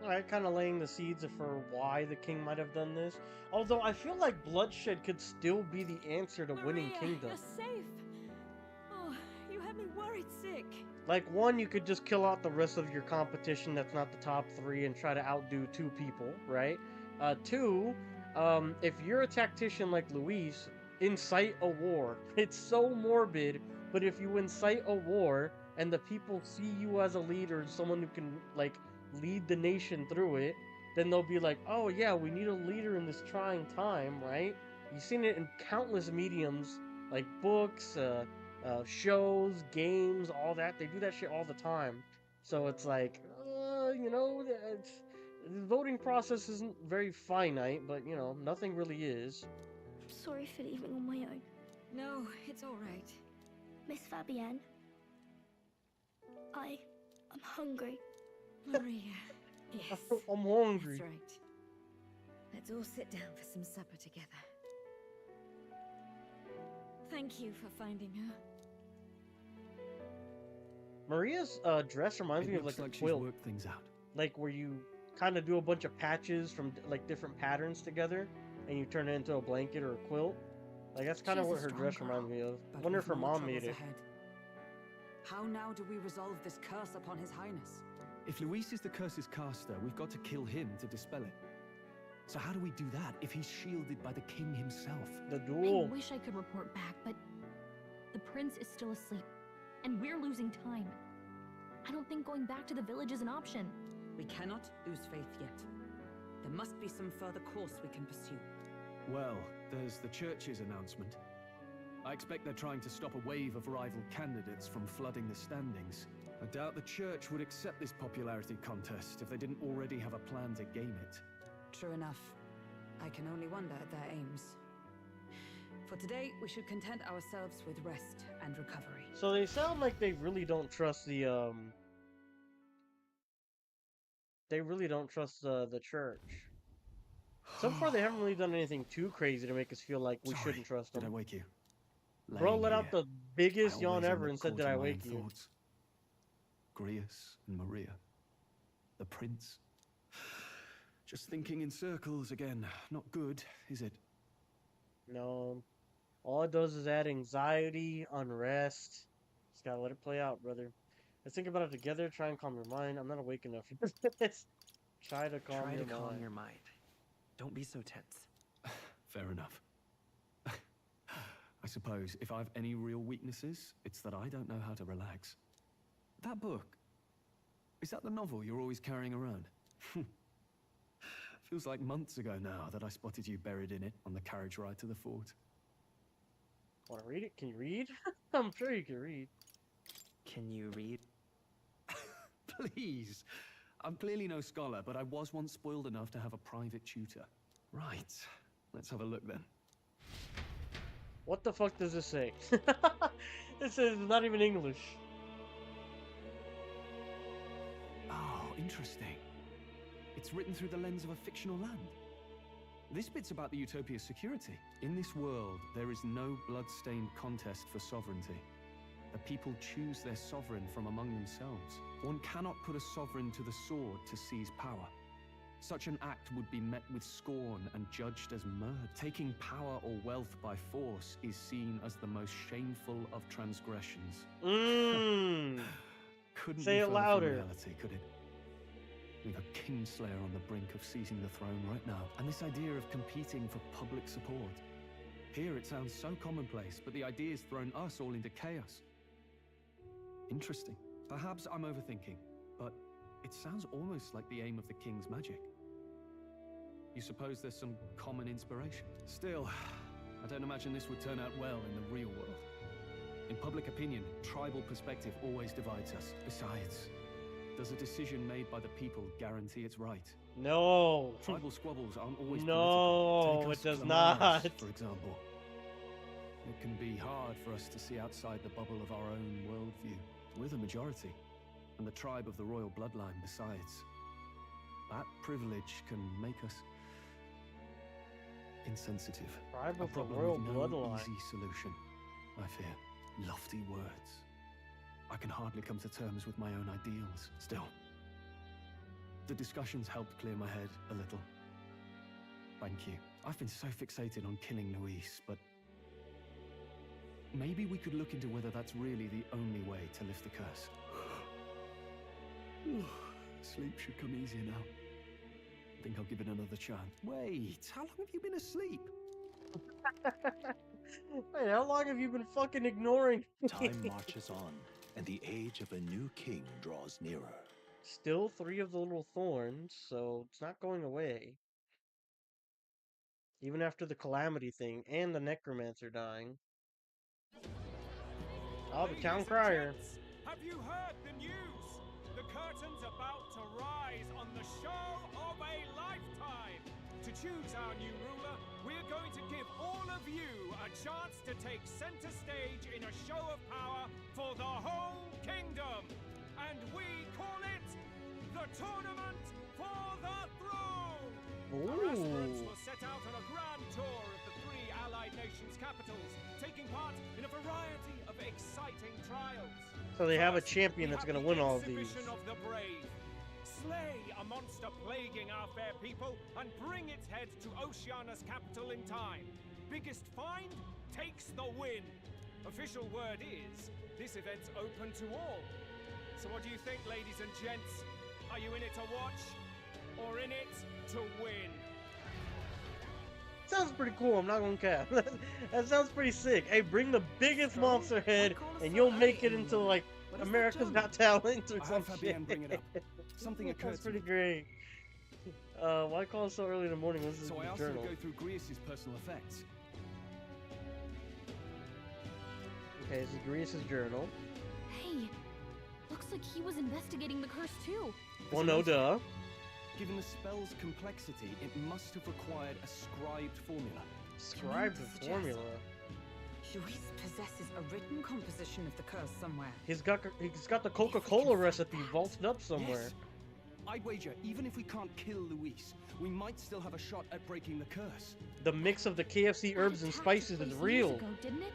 Speaker 1: Alright, kind of laying the seeds for why the king might have done this. Although I feel like bloodshed could still be the answer to winning kingdom.
Speaker 12: You're safe. Oh, you had me worried sick.
Speaker 1: Like, one, you could just kill out the rest of your competition that's not the top 3 and try to outdo 2 people, right? 2, if you're a tactician like Luis, incite a war. It's so morbid, but if you incite a war and the people see you as a leader, someone who can, like, lead the nation through it, then they'll be like, oh yeah, we need a leader in this trying time, right? You've seen it in countless mediums, like books, shows, games, all that. They do that shit all the time. So it's like, you know, the voting process isn't very finite, but, you know, nothing really is.
Speaker 3: Sorry for leaving on my own.
Speaker 12: No, it's all right.
Speaker 3: Miss Fabienne, I'm hungry.
Speaker 12: Maria, yes.
Speaker 1: I'm hungry.
Speaker 12: That's right. Let's all sit down for some supper together. Thank you for finding her.
Speaker 1: Maria's dress reminds me of like a quilt.
Speaker 5: She's worked things out.
Speaker 1: Like where you kind of do a bunch of patches from like different patterns together, and you turn it into a blanket or a quilt. Like that's kind of what her dress reminds me of. I wonder if her mom made it.
Speaker 11: How now do we resolve this curse upon His Highness?
Speaker 5: If Luis is the curse's caster, we've got to kill him to dispel it. So how do we do that if he's shielded by the king himself?
Speaker 1: The duel.
Speaker 13: I wish I could report back, but the prince is still asleep, and we're losing time. I don't think going back to the village is an option.
Speaker 11: We cannot lose faith yet. There must be some further course we can pursue.
Speaker 5: Well, there's the church's announcement. I expect they're trying to stop a wave of rival candidates from flooding the standings. I doubt the church would accept this popularity contest if they didn't already have a plan to game it.
Speaker 11: True enough. I can only wonder at their aims. For today, we should content ourselves with rest and recovery.
Speaker 1: So they sound like they really don't trust the They really don't trust the church. So far, they haven't really done anything too crazy to make us feel like we shouldn't trust them.
Speaker 5: Did I wake you?
Speaker 1: Bro let out the biggest yawn ever and said, "Did I wake you?"
Speaker 5: Thoughts. Grius and Maria. The prince. Just thinking in circles again. Not good, is it?
Speaker 1: No. All it does is add anxiety, unrest. Just gotta let it play out, brother. Let's think about it together. Try and calm your mind. I'm not awake enough for this. Try to calm your mind.
Speaker 4: Don't be so tense.
Speaker 5: Fair enough. I suppose if I have any real weaknesses, it's that I don't know how to relax. That book, is that the novel you're always carrying around? Feels like months ago now that I spotted you buried in it on the carriage ride to the fort.
Speaker 1: Want to read it? Can you read? I'm sure you can read.
Speaker 4: Can you read?
Speaker 5: Please. I'm clearly no scholar, but I was once spoiled enough to have a private tutor. Right. Let's have a look then.
Speaker 1: What the fuck does this say? This is not even English.
Speaker 5: Oh, interesting. It's written through the lens of a fictional land. This bit's about the Utopia's security. In this world, there is no blood-stained contest for sovereignty. The people choose their sovereign from among themselves. One cannot put a sovereign to the sword to seize power. Such an act would be met with scorn and judged as murder. Taking power or wealth by force is seen as the most shameful of transgressions. Couldn't
Speaker 1: say it louder.
Speaker 5: Reality, could it? We've a kingslayer on the brink of seizing the throne right now, and this idea of competing for public support. Here it sounds so commonplace, but the idea's thrown us all into chaos. Interesting. Perhaps I'm overthinking, but it sounds almost like the aim of the king's magic. You suppose there's some common inspiration? Still, I don't imagine this would turn out well in the real world. In public opinion, tribal perspective always divides us. Besides, does a decision made by the people guarantee it's right?
Speaker 1: No.
Speaker 5: Tribal squabbles aren't always
Speaker 1: No,
Speaker 5: political.
Speaker 1: it does
Speaker 5: Clamaris,
Speaker 1: not.
Speaker 5: For example. It can be hard for us to see outside the bubble of our own worldview. We're the majority, and the tribe of the royal bloodline besides. That privilege can make us insensitive.
Speaker 1: Tribe
Speaker 5: A
Speaker 1: of the
Speaker 5: problem
Speaker 1: royal
Speaker 5: with no
Speaker 1: bloodline.
Speaker 5: easy solution, I fear. Lofty words. I can hardly come to terms with my own ideals. Still, the discussions helped clear my head a little. Thank you. I've been so fixated on killing Luis, but maybe we could look into whether that's really the only way to lift the curse. Sleep should come easier now. I think I'll give it another chance. Wait, how long have you been asleep?
Speaker 1: Wait, how long have you been fucking ignoring me?
Speaker 2: Time marches on, and the age of a new king draws nearer.
Speaker 1: Still 3 of the little thorns, so it's not going away. Even after the calamity thing and the necromancer dying. Oh, the town crier.
Speaker 6: Have you heard the news? The curtain's about to rise on the show of a lifetime. To choose our new ruler, we're going to give all of you a chance to take center stage in a show of power for the whole kingdom. And we call it the Tournament for the Throne. Our aspirants will set out on a grand tour of the 3 allied nations' capitals, taking part in a variety of exciting trials.
Speaker 1: So they have a champion that's going to win all of these.
Speaker 6: Of the brave. Slay a monster plaguing our fair people and bring its head to Oceania's capital in time. Biggest find takes the win. Official word is, this event's open to all. So what do you think, ladies and gents? Are you in it to watch or in it to win?
Speaker 1: Sounds pretty cool, I'm not gonna cap. That sounds pretty sick. Hey, bring the biggest monster head and you'll make it into like America's Got Talent or some shit.
Speaker 5: Bring it up. Something occurred.
Speaker 1: That's pretty great. Why call it so early in the morning? This is
Speaker 5: So I asked
Speaker 1: journal.
Speaker 5: you to go through Grius's personal effects.
Speaker 1: Okay, this is Grius's journal.
Speaker 13: Hey, looks like he was investigating the curse too.
Speaker 1: Well, no duh.
Speaker 5: Given the spell's complexity, it must have required a scribed formula.
Speaker 1: Scribed formula?
Speaker 11: Luis possesses a written composition of the curse somewhere.
Speaker 1: He's got the Coca-Cola recipe vaulted up somewhere.
Speaker 5: Yes. I'd wager, even if we can't kill Luis, we might still have a shot at breaking the curse.
Speaker 1: The mix of the KFC herbs and spices is real.
Speaker 13: Ago, didn't it?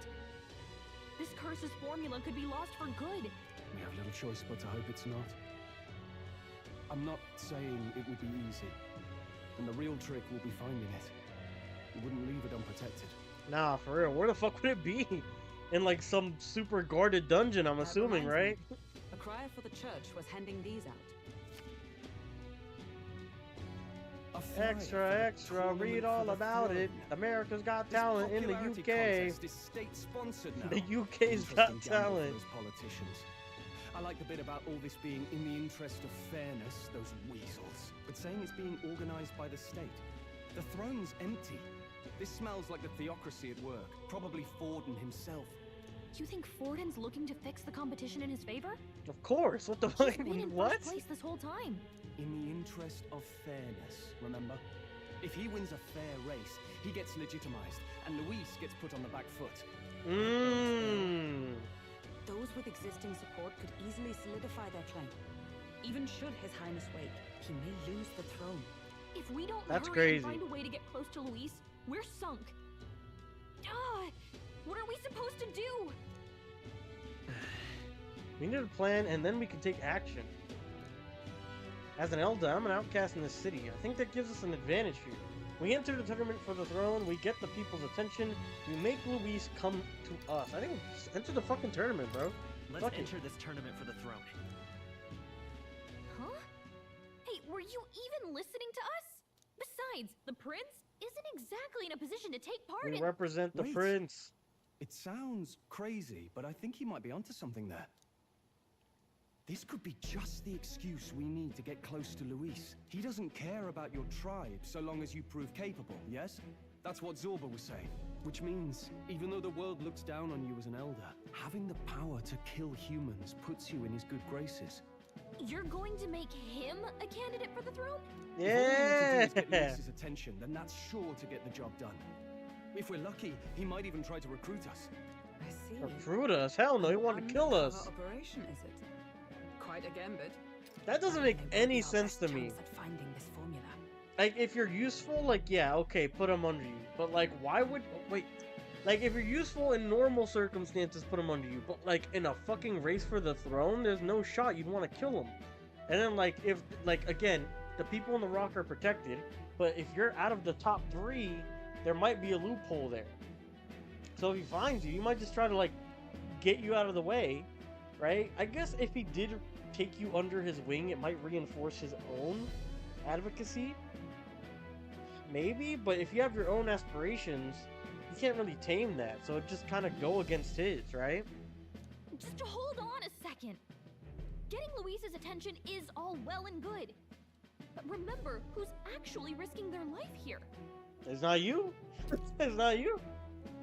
Speaker 13: This curse's formula could be lost for good.
Speaker 5: We have little choice but to hope it's not. I'm not saying it would be easy, and the real trick will be finding it. We wouldn't leave it unprotected.
Speaker 1: Nah, for real. Where the fuck would it be? In like some super guarded dungeon, I'm assuming, right?
Speaker 11: A crier for the church was handing these out.
Speaker 1: Extra, extra, read all about it. America's Got Talent in the UK. The UK's Got Talent.
Speaker 5: Politicians. I like the bit about all this being in the interest of fairness, those weasels. But saying it's being organized by the state. The throne's empty. This smells like the theocracy at work. Probably Forden himself.
Speaker 13: You think Forden's looking to fix the competition in his favor?
Speaker 1: Of course. What the fuck?
Speaker 13: He's been in
Speaker 1: What?
Speaker 13: first place this whole time.
Speaker 5: In the interest of fairness, remember? If he wins a fair race, he gets legitimized, and Luis gets put on the back foot.
Speaker 1: Mmm.
Speaker 11: Those with existing support could easily solidify their claim. Even should His Highness wait, he may lose the throne.
Speaker 13: If we don't
Speaker 1: That's
Speaker 13: hurry
Speaker 1: crazy.
Speaker 13: and find a way to get close to Luis, we're sunk. What are we supposed to do?
Speaker 1: We need a plan, and then we can take action. As an elder, I'm an outcast in this city. I think that gives us an advantage here. We enter the tournament for the throne, we get the people's attention, we make Luis come to us. I think just enter the fucking tournament, bro.
Speaker 4: Let's enter this tournament for the throne.
Speaker 13: Huh? Hey, were you even listening to us? Besides, the prince isn't exactly in a position to take part
Speaker 1: We
Speaker 13: in—
Speaker 1: represent the
Speaker 5: Wait.
Speaker 1: prince.
Speaker 5: It sounds crazy, but I think he might be onto something there. This could be just the excuse we need to get close to Luis. He doesn't care about your tribe so long as you prove capable, yes? That's what Zorba was saying. Which means, even though the world looks down on you as an elder, having the power to kill humans puts you in his good graces.
Speaker 13: You're going to make him a candidate for the throne?
Speaker 5: Yeah! If all we need to do is get Luis's attention, then that's sure to get the job done. If we're lucky, he might even try to recruit us.
Speaker 11: I see.
Speaker 1: Recruit us? Hell no, he wanted to kill us.
Speaker 11: Operation, is it? Quite a gambit.
Speaker 1: That doesn't make any sense to me.
Speaker 11: At finding this formula.
Speaker 1: Like, if you're useful, like, yeah, okay, put him under you. But, like, why would... Wait. Like, if you're useful in normal circumstances, put him under you. But, like, in a fucking race for the throne, there's no shot. You'd want to kill him. And then, like, if... Like, again, the people in the rock are protected. But if you're out of the top 3, there might be a loophole there. So if he finds you, he might just try to, like, get you out of the way. Right? I guess if he did take you under his wing, it might reinforce his own advocacy. Maybe, but if you have your own aspirations, you can't really tame that, so it just kind of go against his, right?
Speaker 13: Just hold on a second. Getting Luis's attention is all well and good. But remember, who's actually risking their life here?
Speaker 1: It's not you. It's not you.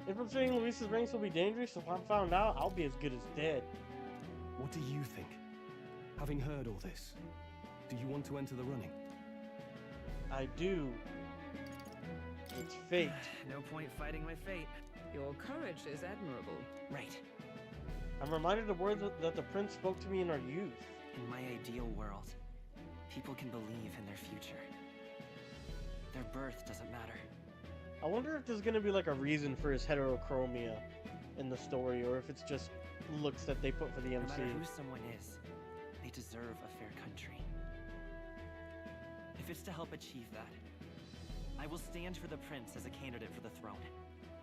Speaker 1: Infiltrating Luis's ranks will be dangerous. If I'm found out, I'll be as good as dead.
Speaker 5: What do you think? Having heard all this, do you want to enter the running?
Speaker 1: I do. It's fate.
Speaker 4: No point fighting my fate.
Speaker 11: Your courage is admirable.
Speaker 4: Right.
Speaker 1: I'm reminded of words that the prince spoke to me in our youth.
Speaker 4: In my ideal world, people can believe in their future. Their birth doesn't matter.
Speaker 1: I wonder if there's gonna be like a reason for his heterochromia in the story, or if it's just looks that they put for the MC.
Speaker 4: No matter who someone is, they deserve a fair country. If it's to help achieve that, I will stand for the prince as a candidate for the throne.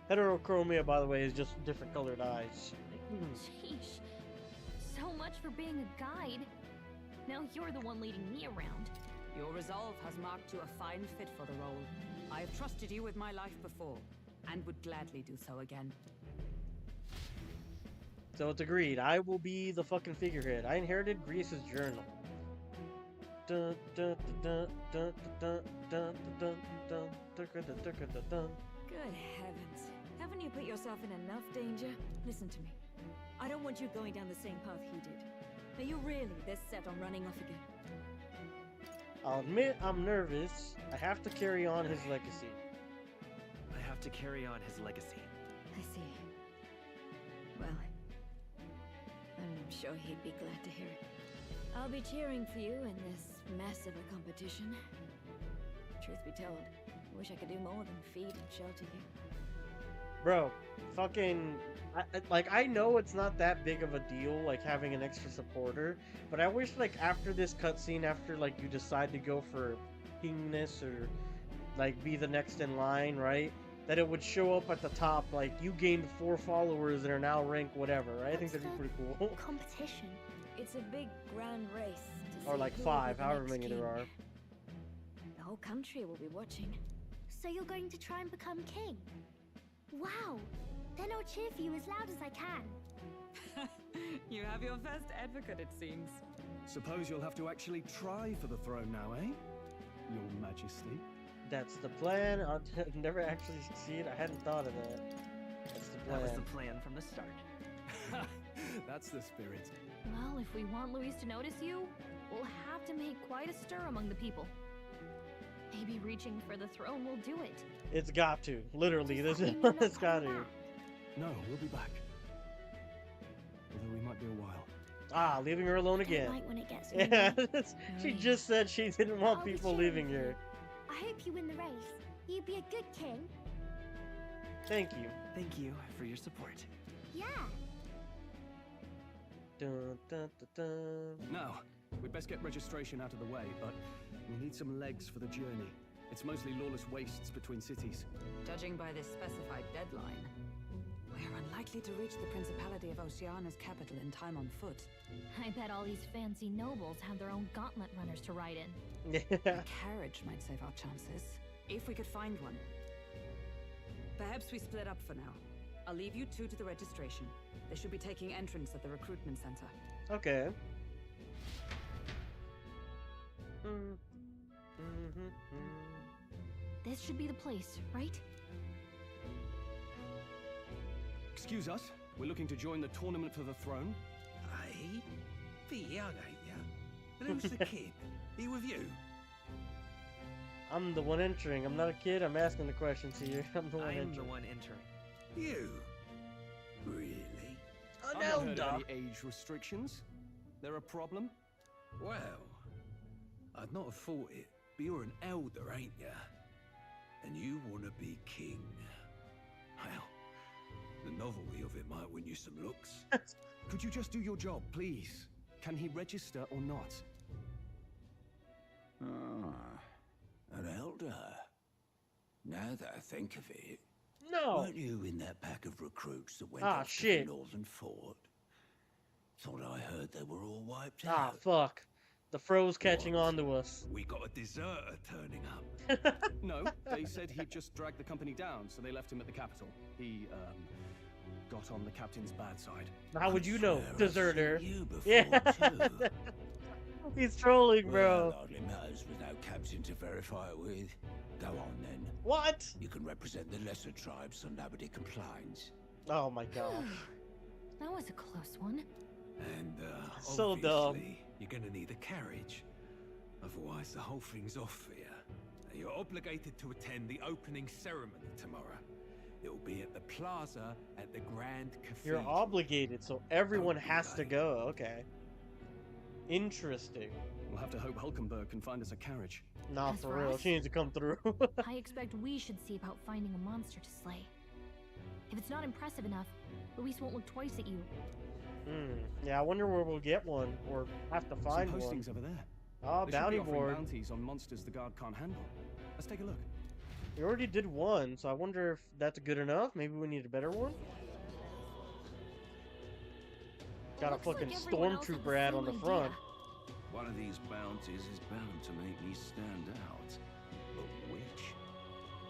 Speaker 1: Heterochromia, by the way, is just different colored eyes.
Speaker 13: Sheesh. So much for being a guide. Now you're the one leading me around.
Speaker 11: Your resolve has marked you a fine fit for the role. I have trusted you with my life before, and would gladly do so again.
Speaker 1: So it's agreed. I will be the fucking figurehead. I inherited Grius's journal. Dun, dun, dun, dun, dun, dun, dun, dun, dun, dun, dun, dun.
Speaker 12: Good heavens. Haven't you put yourself in enough danger? Listen to me. I don't want you going down the same path he did. Are you really this set on running off again?
Speaker 1: I'll admit I'm nervous. I have to carry on his legacy.
Speaker 4: I have to carry on his legacy.
Speaker 12: I see. Well, I'm sure he'd be glad to hear it. I'll be cheering for you in this mess of a competition. Truth be told, I wish I could do more than feed and shelter you.
Speaker 1: Bro, fucking... I know it's not that big of a deal, like, having an extra supporter, but I wish, like, after this cutscene, after, like, you decide to go for kingness or, like, be the next in line, right? That it would show up at the top, like, you gained 4 followers and are now ranked whatever, right? I think that'd be pretty cool.
Speaker 3: Competition.
Speaker 12: It's a big grand race.
Speaker 1: Or like 5, however many there are.
Speaker 12: The whole country will be watching.
Speaker 3: So you're going to try and become king? Wow! Then I'll cheer for you as loud as I can.
Speaker 11: You have your first advocate, it seems.
Speaker 5: Suppose you'll have to actually try for the throne now, eh? Your Majesty.
Speaker 1: That's the plan. I'll never actually succeed. I hadn't thought of that. That's the plan.
Speaker 4: That was the plan from the start.
Speaker 5: That's the spirit.
Speaker 13: Well, if we want Luis to notice you, we'll have to make quite a stir among the people. Maybe reaching for the throne will do it.
Speaker 1: It's got to. Literally, it's got to.
Speaker 5: No, we'll be back. Although we might be a while.
Speaker 1: Ah, leaving her alone again.
Speaker 3: I like when it gets
Speaker 1: Yeah, she just said she didn't want people leaving her.
Speaker 3: I hope you win the race. You'd be a good king.
Speaker 1: Thank you.
Speaker 4: Thank you for your support.
Speaker 3: Yeah.
Speaker 1: Dun, dun, dun, dun.
Speaker 5: Now, we'd best get registration out of the way, but we need some legs for the journey. It's mostly lawless wastes between cities.
Speaker 11: Judging by this specified deadline, we're unlikely to reach the Principality of Oceana's capital in time on foot.
Speaker 13: I bet all these fancy nobles have their own gauntlet runners to ride in.
Speaker 11: A carriage might save our chances, if we could find one. Perhaps we split up for now. I'll leave you 2 to the registration. They should be taking entrance at the recruitment center.
Speaker 1: Okay.
Speaker 13: This should be the place, right?
Speaker 5: Excuse us, we're looking to join the tournament for the throne.
Speaker 14: Hey, pretty young, ain't ya? But who's the kid? He with you?
Speaker 1: I'm the one entering. I'm not a kid. I'm asking the questions here. I'm the one entering.
Speaker 4: I'm the one entering.
Speaker 14: You? Really?
Speaker 5: I've not heard of any age restrictions. There a problem?
Speaker 14: Well, I'd not have thought it, but you're an elder, ain't ya? And you want to be king. Well, the novelty of it might win you some looks.
Speaker 5: Could you just do your job, please? Can he register or not?
Speaker 14: Ah, an elder. Now that I think of it,
Speaker 1: no.
Speaker 14: Weren't you in that pack of recruits that went
Speaker 1: Ah,
Speaker 14: off to
Speaker 1: shit.
Speaker 14: the Northern Fort? Thought I heard they were all wiped
Speaker 1: Ah,
Speaker 14: out.
Speaker 1: fuck. The fro's catching on to us.
Speaker 14: We got a deserter turning up.
Speaker 5: No, they said he'd just dragged the company down, so they left him at the capital. He, got on the captain's bad side.
Speaker 1: How would you know,
Speaker 14: I've
Speaker 1: deserter?
Speaker 14: seen you before,
Speaker 1: Yeah.
Speaker 14: too.
Speaker 1: He's trolling, bro.
Speaker 14: Well, hardly matters with no captain to verify it with. Go on, then.
Speaker 1: What?
Speaker 14: You can represent the lesser tribes so nobody complains.
Speaker 1: Oh my gosh.
Speaker 13: That was a close one.
Speaker 14: And,
Speaker 1: So
Speaker 14: obviously,
Speaker 1: dumb.
Speaker 14: you're gonna need a carriage. Otherwise, the whole thing's off for you. And you're obligated to attend the opening ceremony tomorrow. It'll be at the plaza at the Grand Cathedral.
Speaker 1: You're obligated, so everyone has to go. Okay. Interesting.
Speaker 5: We'll have to hope Hulkenberg can find us a carriage.
Speaker 1: Nah,
Speaker 13: As
Speaker 1: for
Speaker 13: for
Speaker 1: real.
Speaker 13: us?
Speaker 1: She needs to come through.
Speaker 13: I expect we should see about finding a monster to slay. If it's not impressive enough, Luis won't look twice at you.
Speaker 1: Yeah, I wonder where we'll get one, or have to find
Speaker 5: Some
Speaker 1: one.
Speaker 5: postings over there.
Speaker 1: Oh,
Speaker 5: They should
Speaker 1: bounty
Speaker 5: be offering
Speaker 1: board.
Speaker 5: bounties on monsters the guard can't handle. Let's take a look.
Speaker 1: We already did one, so I wonder if that's good enough. Maybe we need a better one. Got a
Speaker 13: Looks like
Speaker 1: fucking
Speaker 13: everyone else had the
Speaker 1: stormtrooper ad on the
Speaker 13: same
Speaker 1: front.
Speaker 13: idea.
Speaker 14: One of these bounties is bound to make me stand out. But which?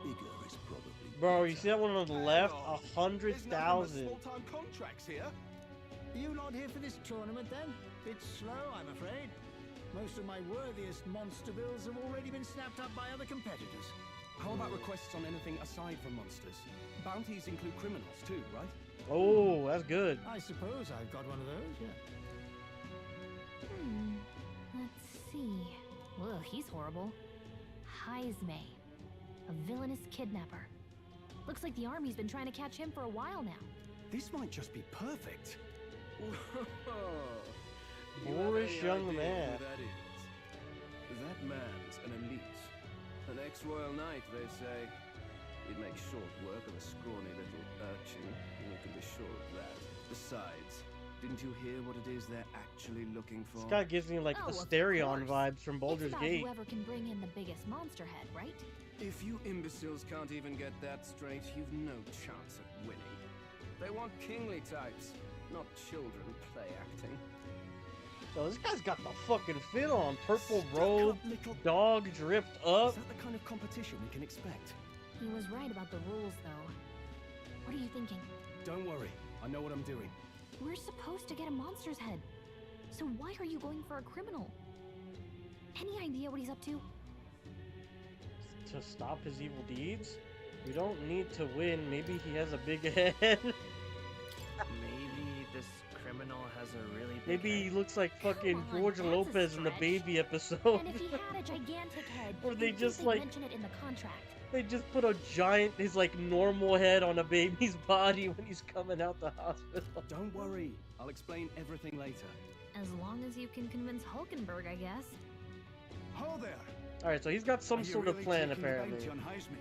Speaker 14: Bigger is probably
Speaker 1: Bro, you see that one on the left?
Speaker 9: There's nothing but
Speaker 1: 100,000.
Speaker 9: small-time contracts here. You not here for this tournament then? Bit slow, I'm afraid. Most of my worthiest monster bills have already been snapped up by other competitors.
Speaker 5: How about requests on anything aside from monsters? Bounties include criminals too, right?
Speaker 1: Oh, that's good.
Speaker 9: I suppose I've got one of those, yeah.
Speaker 13: Let's see. Ugh, he's horrible. Heisme. A villainous kidnapper. Looks like the army's been trying to catch him for a while now.
Speaker 5: This might just be perfect.
Speaker 1: Boorish young man.
Speaker 15: That is. That man's an elite. An ex-royal knight, they say. He'd make short work of a scrawny little urchin. You can be sure of that. Besides, didn't you hear what it is they're actually looking for?
Speaker 1: This guy gives me like
Speaker 13: Oh, of
Speaker 1: Asterion
Speaker 13: course.
Speaker 1: vibes from Baldur's
Speaker 13: it's about
Speaker 1: Gate.
Speaker 13: whoever can bring in the biggest monster head, right?
Speaker 15: If you imbeciles can't even get that straight, you've no chance at winning. They want kingly types, not children play acting.
Speaker 1: Yo, this guy's got the fucking fit on. Purple robe, dog dripped up.
Speaker 5: Is that the kind of competition we can expect?
Speaker 13: He was right about the rules, though. What are you thinking?
Speaker 5: Don't worry, I know what I'm doing.
Speaker 13: We're supposed to get a monster's head. So why are you going for a criminal? Any idea what he's up to?
Speaker 1: To stop his evil deeds? We don't need to win. Maybe he has a big head.
Speaker 4: Maybe this criminal has a really big
Speaker 1: Maybe he
Speaker 4: head.
Speaker 1: looks like fucking
Speaker 13: on,
Speaker 1: George
Speaker 13: that's a
Speaker 1: Lopez in the
Speaker 13: stretch.
Speaker 1: Baby episode.
Speaker 13: And if he had a gigantic head,
Speaker 1: Or they
Speaker 13: you'd think
Speaker 1: just,
Speaker 13: they'd
Speaker 1: like-
Speaker 13: mention it in the contract.
Speaker 1: They just put a giant, his like normal head on a baby's body when he's coming out the hospital.
Speaker 5: Don't worry, I'll explain everything later.
Speaker 13: As long as you can convince Hulkenberg, I guess.
Speaker 9: Ho there!
Speaker 1: Alright, so he's got some
Speaker 9: Are you
Speaker 1: sort of
Speaker 9: really
Speaker 1: plan
Speaker 9: taking the
Speaker 1: apparently.
Speaker 9: bounty on Heisme?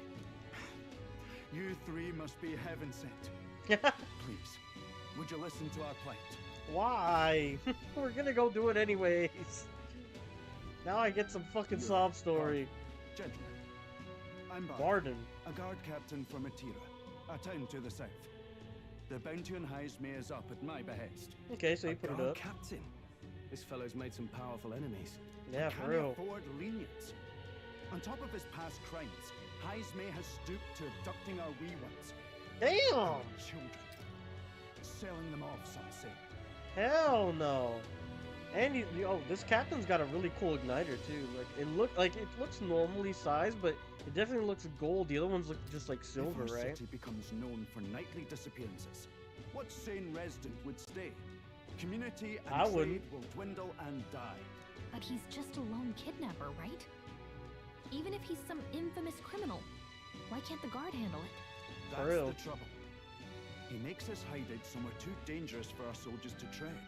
Speaker 9: You three must be heaven sent. Please, would you listen to our plight?
Speaker 1: Why? We're gonna go do it anyways. Now I get some fucking sob story.
Speaker 9: Gentlemen, I'm
Speaker 1: Barden.
Speaker 9: a guard captain from Atira, a town to the south. The bounty on Heisme is up at my behest.
Speaker 1: Okay, so you
Speaker 5: A
Speaker 1: put it
Speaker 5: guard
Speaker 1: up.
Speaker 5: captain. This fellow's made some powerful enemies.
Speaker 1: Yeah,
Speaker 9: Can
Speaker 1: for
Speaker 9: he
Speaker 1: real.
Speaker 9: afford lenience? On top of his past crimes, Heisme has stooped to abducting our wee ones.
Speaker 1: Damn!
Speaker 9: Our children. Selling them off, some say.
Speaker 1: Hell no. And oh, this captain's got a really cool igniter too. Like it looks normally sized, but it definitely looks gold. The other ones look just like silver,
Speaker 9: if our
Speaker 1: right?
Speaker 9: city becomes known for nightly disappearances,
Speaker 16: what sane resident would stay? Community and
Speaker 1: I
Speaker 16: trade
Speaker 1: wouldn't.
Speaker 16: will dwindle and die.
Speaker 13: But he's just a lone kidnapper, right? Even if he's some infamous criminal, why can't the guard handle it?
Speaker 16: That's
Speaker 1: For real.
Speaker 16: the trouble. He makes his hideout somewhere too dangerous for our soldiers to tread.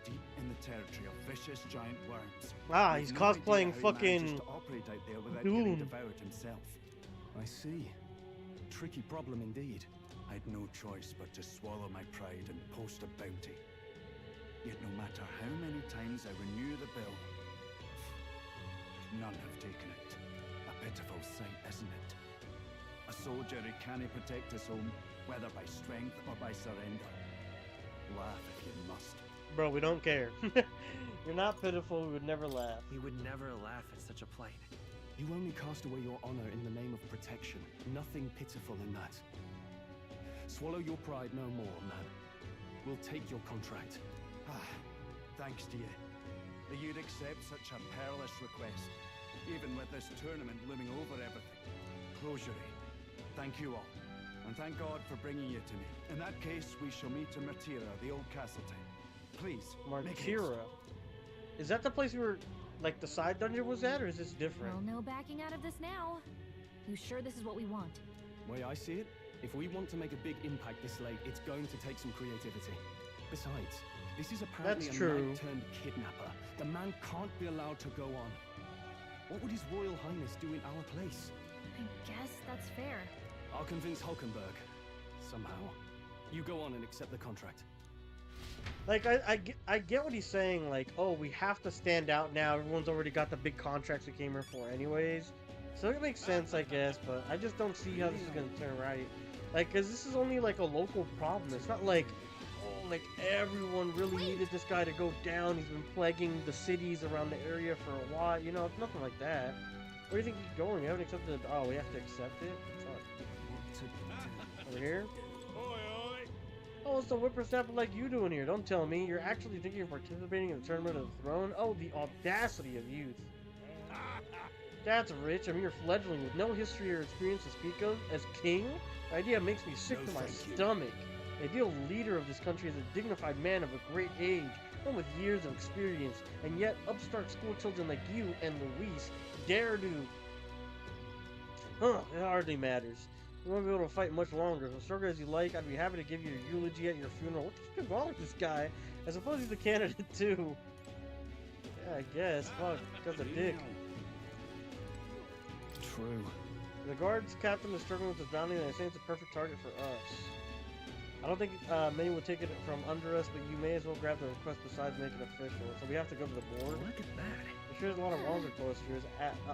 Speaker 16: Deep in the territory of vicious giant worms.
Speaker 1: Ah,
Speaker 16: We
Speaker 1: he's
Speaker 16: have no idea
Speaker 1: cosplaying
Speaker 16: how he
Speaker 1: fucking
Speaker 16: manages to operate out there without getting
Speaker 1: Doom.
Speaker 16: devoured himself.
Speaker 5: I see. Tricky problem indeed.
Speaker 16: I'd no choice but to swallow my pride and post a bounty. Yet no matter how many times I renew the bill, none have taken it. A pitiful sight, isn't it? A soldier who can't protect his home, whether by strength or by surrender. Laugh if you must.
Speaker 1: Bro, we don't care. You're not pitiful, we would never laugh.
Speaker 4: We would never laugh at such a plight.
Speaker 5: You only cast away your honor in the name of protection. Nothing pitiful in that. Swallow your pride no more, man. We'll take your contract.
Speaker 16: Thanks to you. That you'd accept such a perilous request, even with this tournament looming over everything. Closure. Thank you all. And thank God for bringing you to me. In that case, we shall meet in Martira, the old castle town. Please, make haste.
Speaker 1: Martira. Is that the place we were, like, the side dungeon was at, or is this different?
Speaker 13: Well, no backing out of this now. You sure this is what we want?
Speaker 5: Way I see it, if we want to make a big impact this late, it's going to take some creativity. Besides, this is apparently
Speaker 1: That's
Speaker 5: a
Speaker 1: true.
Speaker 5: knight-turned-kidnapper. The man can't be allowed to go on. What would His Royal Highness do in our place?
Speaker 13: I guess that's fair.
Speaker 5: I'll convince Hulkenberg. Somehow. You go on and accept the contract.
Speaker 1: Like, I get what he's saying, like, oh, we have to stand out now. Everyone's already got the big contracts we came here for anyways. So it makes sense, I guess, but I just don't see how this is going to turn right. Like, because this is only, like, a local problem. It's not like, oh, like, everyone really needed this guy to go down. He's been plaguing the cities around the area for a while. You know, it's nothing like that. Where do you think he's going? You haven't accepted it. Oh, we have to accept it? Over here? Oh, it's the whippersnapper like you doing here. Don't tell me. You're actually thinking of participating in the Tournament of the Throne? Oh, the audacity of youth. That's rich. I mean, you're fledgling with no history or experience to speak of. As king? The idea makes me sick to my stomach. The ideal leader of this country is a dignified man of a great age, one with years of experience, and yet upstart school children like you and Luis dare to... Huh, it hardly matters. You won't be able to fight much longer. So stroke as you like, I'd be happy to give you a eulogy at your funeral. What's wrong with this guy? I suppose he's a candidate too. Yeah, I guess. Fuck, because a dick.
Speaker 5: True.
Speaker 1: The guard's captain is struggling with his bounty, and I think it's a perfect target for us. I don't think many would take it from under us, but you may as well grab the request besides make it official. So we have to go to the board.
Speaker 4: Look at that.
Speaker 1: There sure is a lot of longer posters.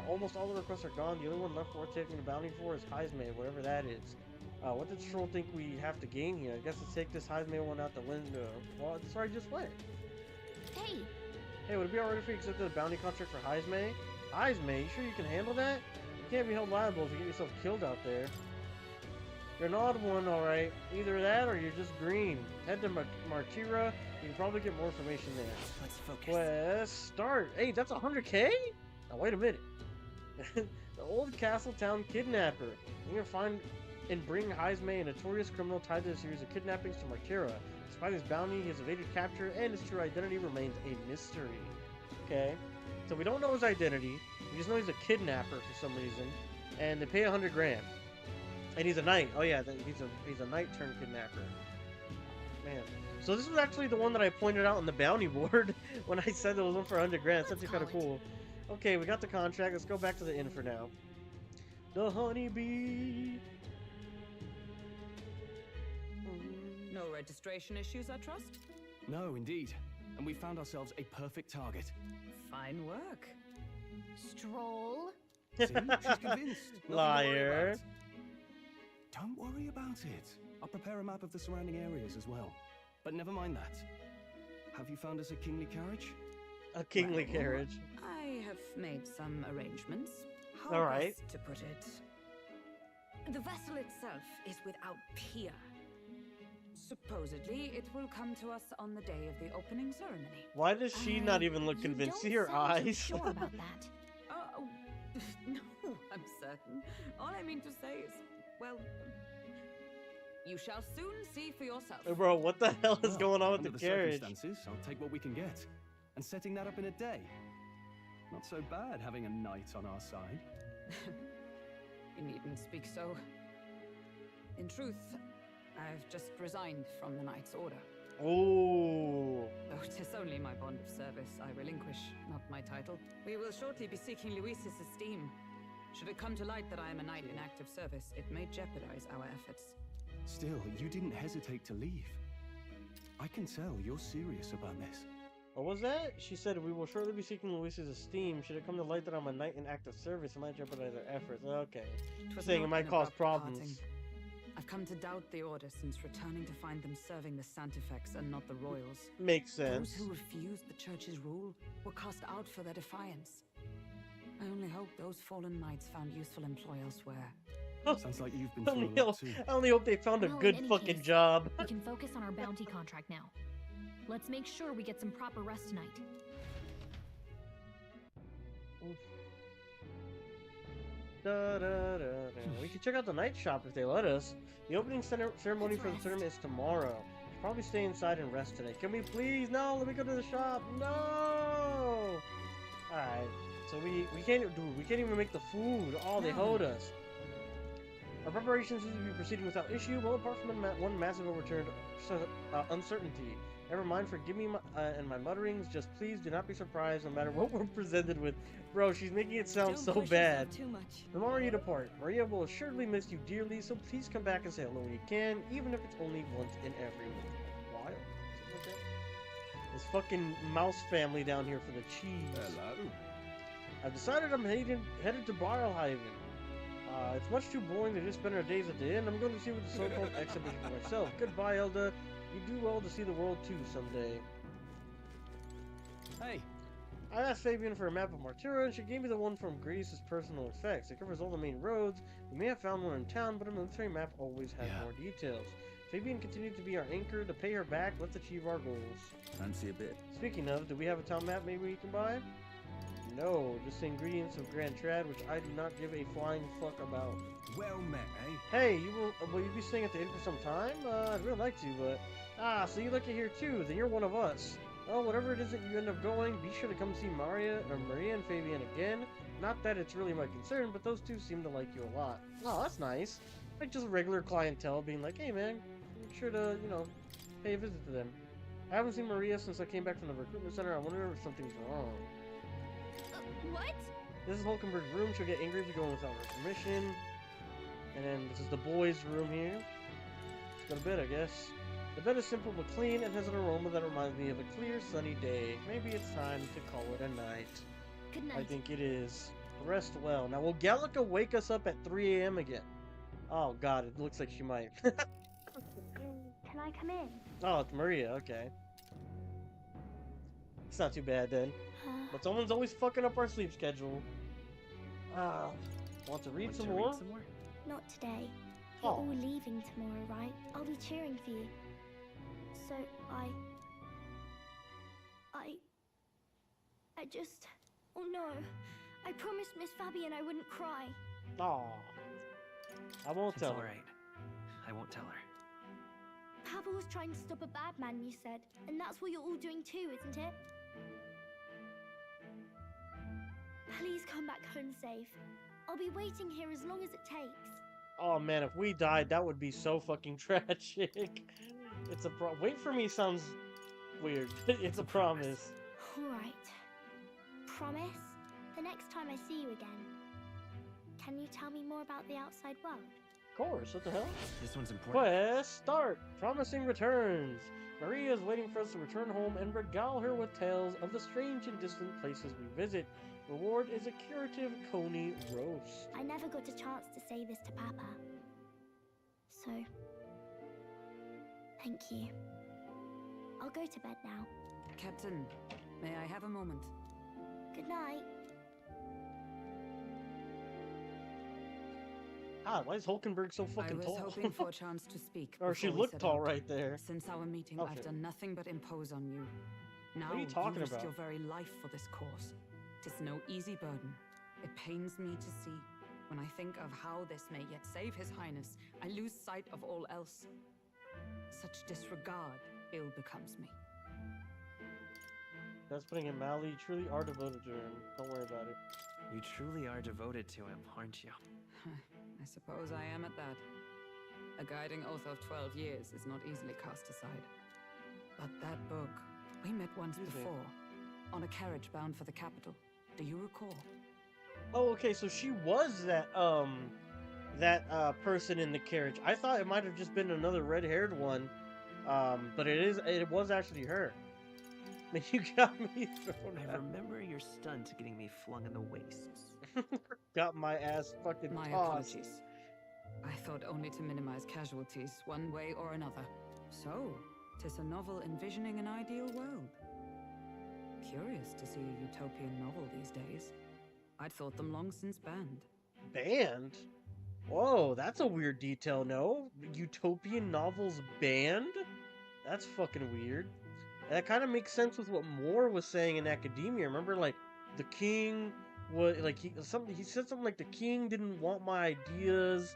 Speaker 1: Almost all the requests are gone. The only one left worth taking the bounty for is Heismay, whatever that is. What did Strohl think we have to gain here? I guess let's take this Heismay one out the window. Well, that's where I just went.
Speaker 13: Hey!
Speaker 1: Hey, would it be alright if we accepted a bounty contract for Heismay? Heismay? You sure you can handle that? You can't be held liable if you get yourself killed out there. You're an odd one, alright. Either that or you're just green. Head to Martira. You can probably get more information there.
Speaker 4: Let's focus.
Speaker 1: Quest start. Hey, that's 100k? Now wait a minute. The old castle town kidnapper. You're gonna find and bring Heismay, a notorious criminal tied to a series of kidnappings to Martira. Despite his bounty, he has evaded capture, and his true identity remains a mystery. Okay, so we don't know his identity. We just know he's a kidnapper for some reason, and they pay 100 grand. And he's a knight. Oh yeah, he's a knight turned kidnapper. Man. So this was actually the one that I pointed out on the bounty board when I said it was one for 100 grand. It's actually kind of cool. Okay, we got the contract. Let's go back to the inn for now. The honeybee.
Speaker 11: No registration issues, I trust?
Speaker 5: No, indeed. And we found ourselves a perfect target.
Speaker 11: Fine work.
Speaker 13: Strohl?
Speaker 5: See? She's convinced. Nothing to
Speaker 1: Liar.
Speaker 5: worry about. Don't worry about it. I'll prepare a map of the surrounding areas as well. But never mind that. Have you found us a kingly carriage?
Speaker 1: A kingly
Speaker 11: Well,
Speaker 1: carriage.
Speaker 11: I have made some arrangements. How
Speaker 1: All right.
Speaker 11: best to put it? The vessel itself is without peer. Supposedly, it will come to us on the day of the opening ceremony.
Speaker 1: Why does she not even look convinced? See her eyes.
Speaker 13: Sure about that.
Speaker 11: Oh, no, I'm certain. All I mean to say is, well, You shall soon see for yourself.
Speaker 1: Hey, bro, what the hell is going on with
Speaker 5: under
Speaker 1: the carriage?
Speaker 5: Circumstances, I'll take what we can get. And setting that up in a day. Not so bad having a knight on our side.
Speaker 11: You needn't speak so. In truth, I've just resigned from the Knight's Order.
Speaker 1: Oh.
Speaker 11: Though 'tis only my bond of service I relinquish, not my title. We will shortly be seeking Luis's esteem. Should it come to light that I am a knight in active service, it may jeopardize our efforts.
Speaker 5: Still, you didn't hesitate to leave. I can tell you're serious about this.
Speaker 1: What was that? She said, we will shortly be seeking Luis's esteem. Should it come to light that I'm a knight in active service, it might jeopardize our efforts. Okay. Saying it might cause problems.
Speaker 11: Parting. I've come to doubt the Order since returning to find them serving the Santifex and not the Royals.
Speaker 1: Makes sense.
Speaker 11: Those who refused the Church's rule were cast out for their defiance. I only hope those fallen knights found useful employ elsewhere.
Speaker 5: Sounds like you've been through a lot too.
Speaker 1: I only hope they found a good fucking job.
Speaker 13: We can focus on our bounty contract now. Let's make sure we get some proper rest tonight.
Speaker 1: Da, da, da, da. We can check out the night shop if they let us. The opening ceremony for the tournament is tomorrow. Should probably stay inside and rest today. Can we please? No, let me go to the shop. No. All right. So we can't even make the food. Oh, they hold us. Our preparations seem to be proceeding without issue. Well, apart from one massive overturned uncertainty. Never mind, forgive me and my mutterings. Just please do not be surprised no matter what we're presented with. Bro, she's making it sound so bad.
Speaker 12: Too much.
Speaker 1: The moment you depart, Maria will assuredly miss you dearly, so please come back and say hello when you can, even if it's only once in every while. This fucking mouse family down here for the cheese.
Speaker 14: Hello.
Speaker 1: I've decided I'm headed to Barlhaven. It's much too boring to just spend our days at the inn. I'm going to see what the so-called exhibition for myself. Goodbye, Elda. You do well to see the world too someday.
Speaker 5: Hey.
Speaker 1: I asked Fabian for a map of Martura, and she gave me the one from Grius' personal effects. It covers all the main roads. We may have found one in town, but a military map always has more details. Fabian continued to be our anchor. To pay her back, let's achieve our goals.
Speaker 14: Fancy a bit.
Speaker 1: Speaking of, do we have a town map maybe we can buy? No, just the ingredients of Grand Trad, which I do not give a flying fuck about.
Speaker 14: Well met, eh?
Speaker 1: Hey, will you be staying at the inn for some time? I'd really like to, but... Ah, so you like it here too, then you're one of us. Well, whatever it is that you end up going, be sure to come see Maria and Fabian again. Not that it's really my concern, but those two seem to like you a lot. Oh, that's nice. Like just regular clientele being like, hey man, make sure to, you know, pay a visit to them. I haven't seen Maria since I came back from the recruitment center. I wonder if something's wrong.
Speaker 13: What?
Speaker 1: This is Hulkenberg's room. She'll get angry if you go in without her permission. And then this is the boys' room here. Let's go to bed, I guess. The bed is simple but clean and has an aroma that reminds me of a clear, sunny day. Maybe it's time to call it a night.
Speaker 13: Good night.
Speaker 1: I think it is. Rest well. Now, will Gallica wake us up at 3 a.m. again? Oh, God, it looks like she might.
Speaker 3: Can I come in?
Speaker 1: Oh, it's Maria. Okay. It's not too bad, then. But someone's always fucking up our sleep schedule. Want to read some more?
Speaker 3: Not today. You're all leaving tomorrow, right? I'll be cheering for you. So, I just... Oh no. I promised Miss Fabian I wouldn't cry.
Speaker 1: Aw. I won't tell her.
Speaker 4: It's alright. I won't tell her.
Speaker 3: Papa was trying to stop a bad man, you said. And that's what you're all doing too, isn't it? Please come back home safe. I'll be waiting here as long as it takes.
Speaker 1: Oh man, if we died, that would be so fucking tragic. It's a wait for me sounds weird. It's a promise.
Speaker 3: Alright. Promise? The next time I see you again. Can you tell me more about the outside world?
Speaker 1: Of course, what the hell?
Speaker 4: This one's important.
Speaker 1: Quest start! Promising returns! Maria is waiting for us to return home and regale her with tales of the strange and distant places we visit. Reward is a curative coney roast.
Speaker 3: I never got a chance to say this to Papa. So, thank you. I'll go to bed now.
Speaker 11: Captain, may I have a moment?
Speaker 3: Good night.
Speaker 1: Why is Hulkenberg so fucking tall?
Speaker 11: I was hoping for a chance to speak.
Speaker 1: Or she looked tall right there.
Speaker 11: Since our meeting, I've done nothing but impose on you. Now
Speaker 1: what are you talking
Speaker 11: risk
Speaker 1: about?
Speaker 11: your very life for this cause. 'Tis no easy burden. It pains me to see. When I think of how this may yet save His Highness, I lose sight of all else. Such disregard ill becomes me.
Speaker 1: That's putting it mildly. You truly are devoted to him. Don't worry about it.
Speaker 4: You truly are devoted to him, aren't you?
Speaker 11: I suppose I am at that. A guiding oath of 12 years is not easily cast aside. But that book, we met once before, on a carriage bound for the capital. Do you recall?
Speaker 1: Oh, okay, so she was that person in the carriage. I thought it might have just been another red-haired one, but it was actually her. You got me thrown
Speaker 4: I
Speaker 1: out.
Speaker 4: remember your stunt getting me flung in the waist.
Speaker 1: Got my ass fucking
Speaker 11: My
Speaker 1: tossed.
Speaker 11: apologies. I thought only to minimize casualties, one way or another. So, 'tis a novel envisioning an ideal world. Curious to see a utopian novel these days. I'd thought them long since banned.
Speaker 1: Banned? Whoa, that's a weird detail, no? Utopian novels banned? That's fucking weird. That kind of makes sense with what Moore was saying in academia. Remember, like, the king was, like, he said something like the king didn't want my ideas,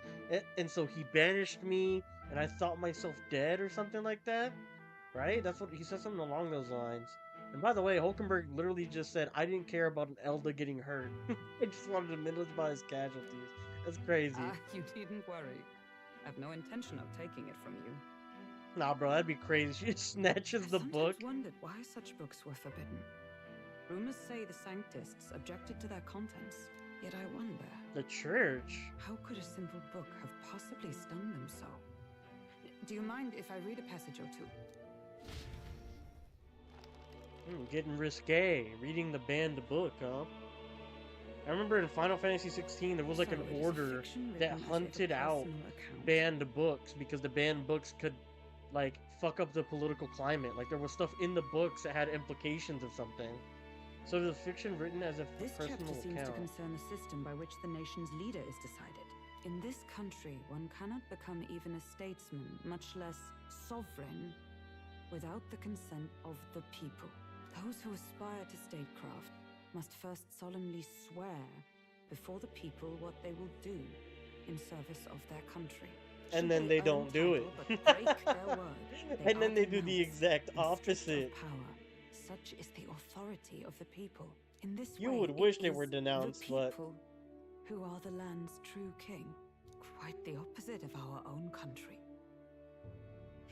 Speaker 1: and so he banished me, and I thought myself dead or something like that? Right? That's what he said, something along those lines. And by the way, Hulkenberg literally just said, I didn't care about an Elder getting hurt. I just wanted to minimize casualties. That's crazy.
Speaker 11: You needn't worry. I've no intention of taking it from you.
Speaker 1: Nah, bro, that'd be crazy. She just snatches the book.
Speaker 11: I wondered why such books were forbidden. Rumors say the Sanctists objected to their contents, yet I wonder...
Speaker 1: The church?
Speaker 11: How could a simple book have possibly stung them so? Do you mind if I read a passage or two?
Speaker 1: Getting risque. Reading the banned book, huh? I remember in Final Fantasy 16 there was like an order that hunted out banned books because the banned books could like fuck up the political climate. Like there was stuff in the books that had implications of something. So the fiction written as a
Speaker 11: This
Speaker 1: personal
Speaker 11: chapter seems
Speaker 1: account.
Speaker 11: to concern the system by which the nation's leader is decided. In this country, one cannot become even a statesman, much less sovereign, without the consent of the people. Those who aspire to statecraft must first solemnly swear before the people what they will do in service of their country.
Speaker 1: And then they don't do it. And then they do the exact opposite.
Speaker 11: Such is the authority of the people. In this
Speaker 1: You
Speaker 11: way,
Speaker 1: would wish
Speaker 11: it
Speaker 1: they
Speaker 11: is
Speaker 1: were denounced,
Speaker 11: the
Speaker 1: but
Speaker 11: people who are the land's true king. Quite the opposite of our own country.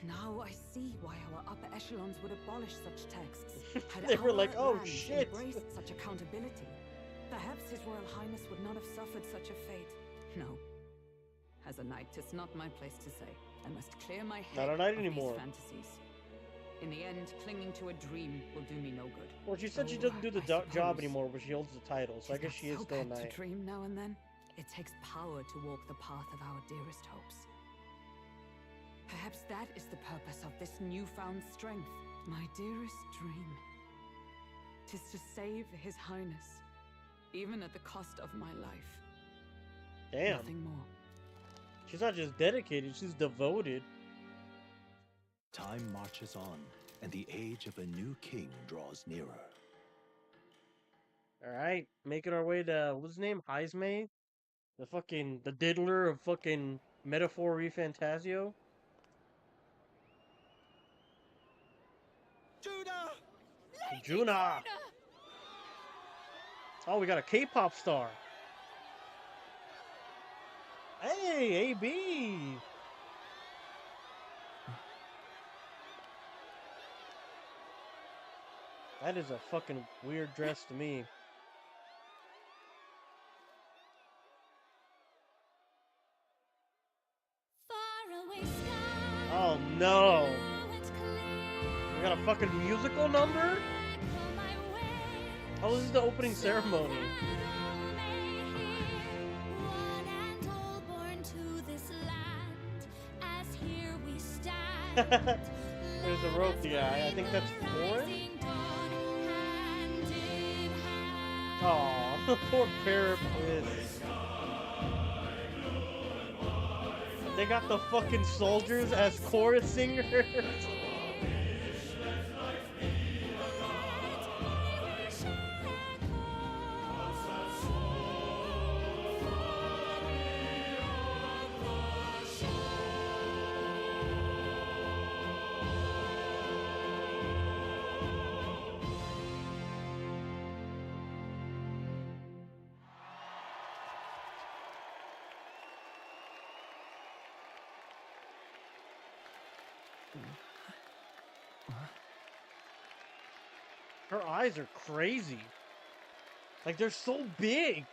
Speaker 11: Now I see why our upper echelons would abolish such texts. Had
Speaker 1: They were
Speaker 11: our
Speaker 1: like, "Oh,
Speaker 11: land
Speaker 1: shit."
Speaker 11: embraced such accountability, perhaps His Royal Highness would not have suffered such a fate. No. As a knight, it's not my place to say. I must clear my head
Speaker 1: Not a knight
Speaker 11: of
Speaker 1: anymore.
Speaker 11: these fantasies. In the end, clinging to a dream will do me no good.
Speaker 1: Well, she said she
Speaker 11: So,
Speaker 1: doesn't do the
Speaker 11: I
Speaker 1: job
Speaker 11: suppose
Speaker 1: anymore, but she holds the title, so I guess she is
Speaker 11: so
Speaker 1: still a
Speaker 11: bad
Speaker 1: knight.
Speaker 11: to dream now and then. It takes power to walk the path of our dearest hopes. Perhaps that is the purpose of this newfound strength. My dearest dream. 'Tis to save His Highness, even at the cost of my life.
Speaker 1: Damn.
Speaker 11: Nothing more.
Speaker 1: She's not just dedicated, she's devoted.
Speaker 2: Time marches on, and the age of a new king draws nearer.
Speaker 1: Alright, making our way to, what's his name? Heisme? The diddler of fucking Metaphor Refantazio? Juna! Oh, we got a K-pop star. Hey, AB! That is a fucking weird dress to me. Oh no! We got a fucking musical number? Oh, this is the opening ceremony. There's a rope guy. I think that's four. Aw, poor Paraplis. They got the fucking soldiers as chorus singers. Her eyes are crazy. Like, they're so big.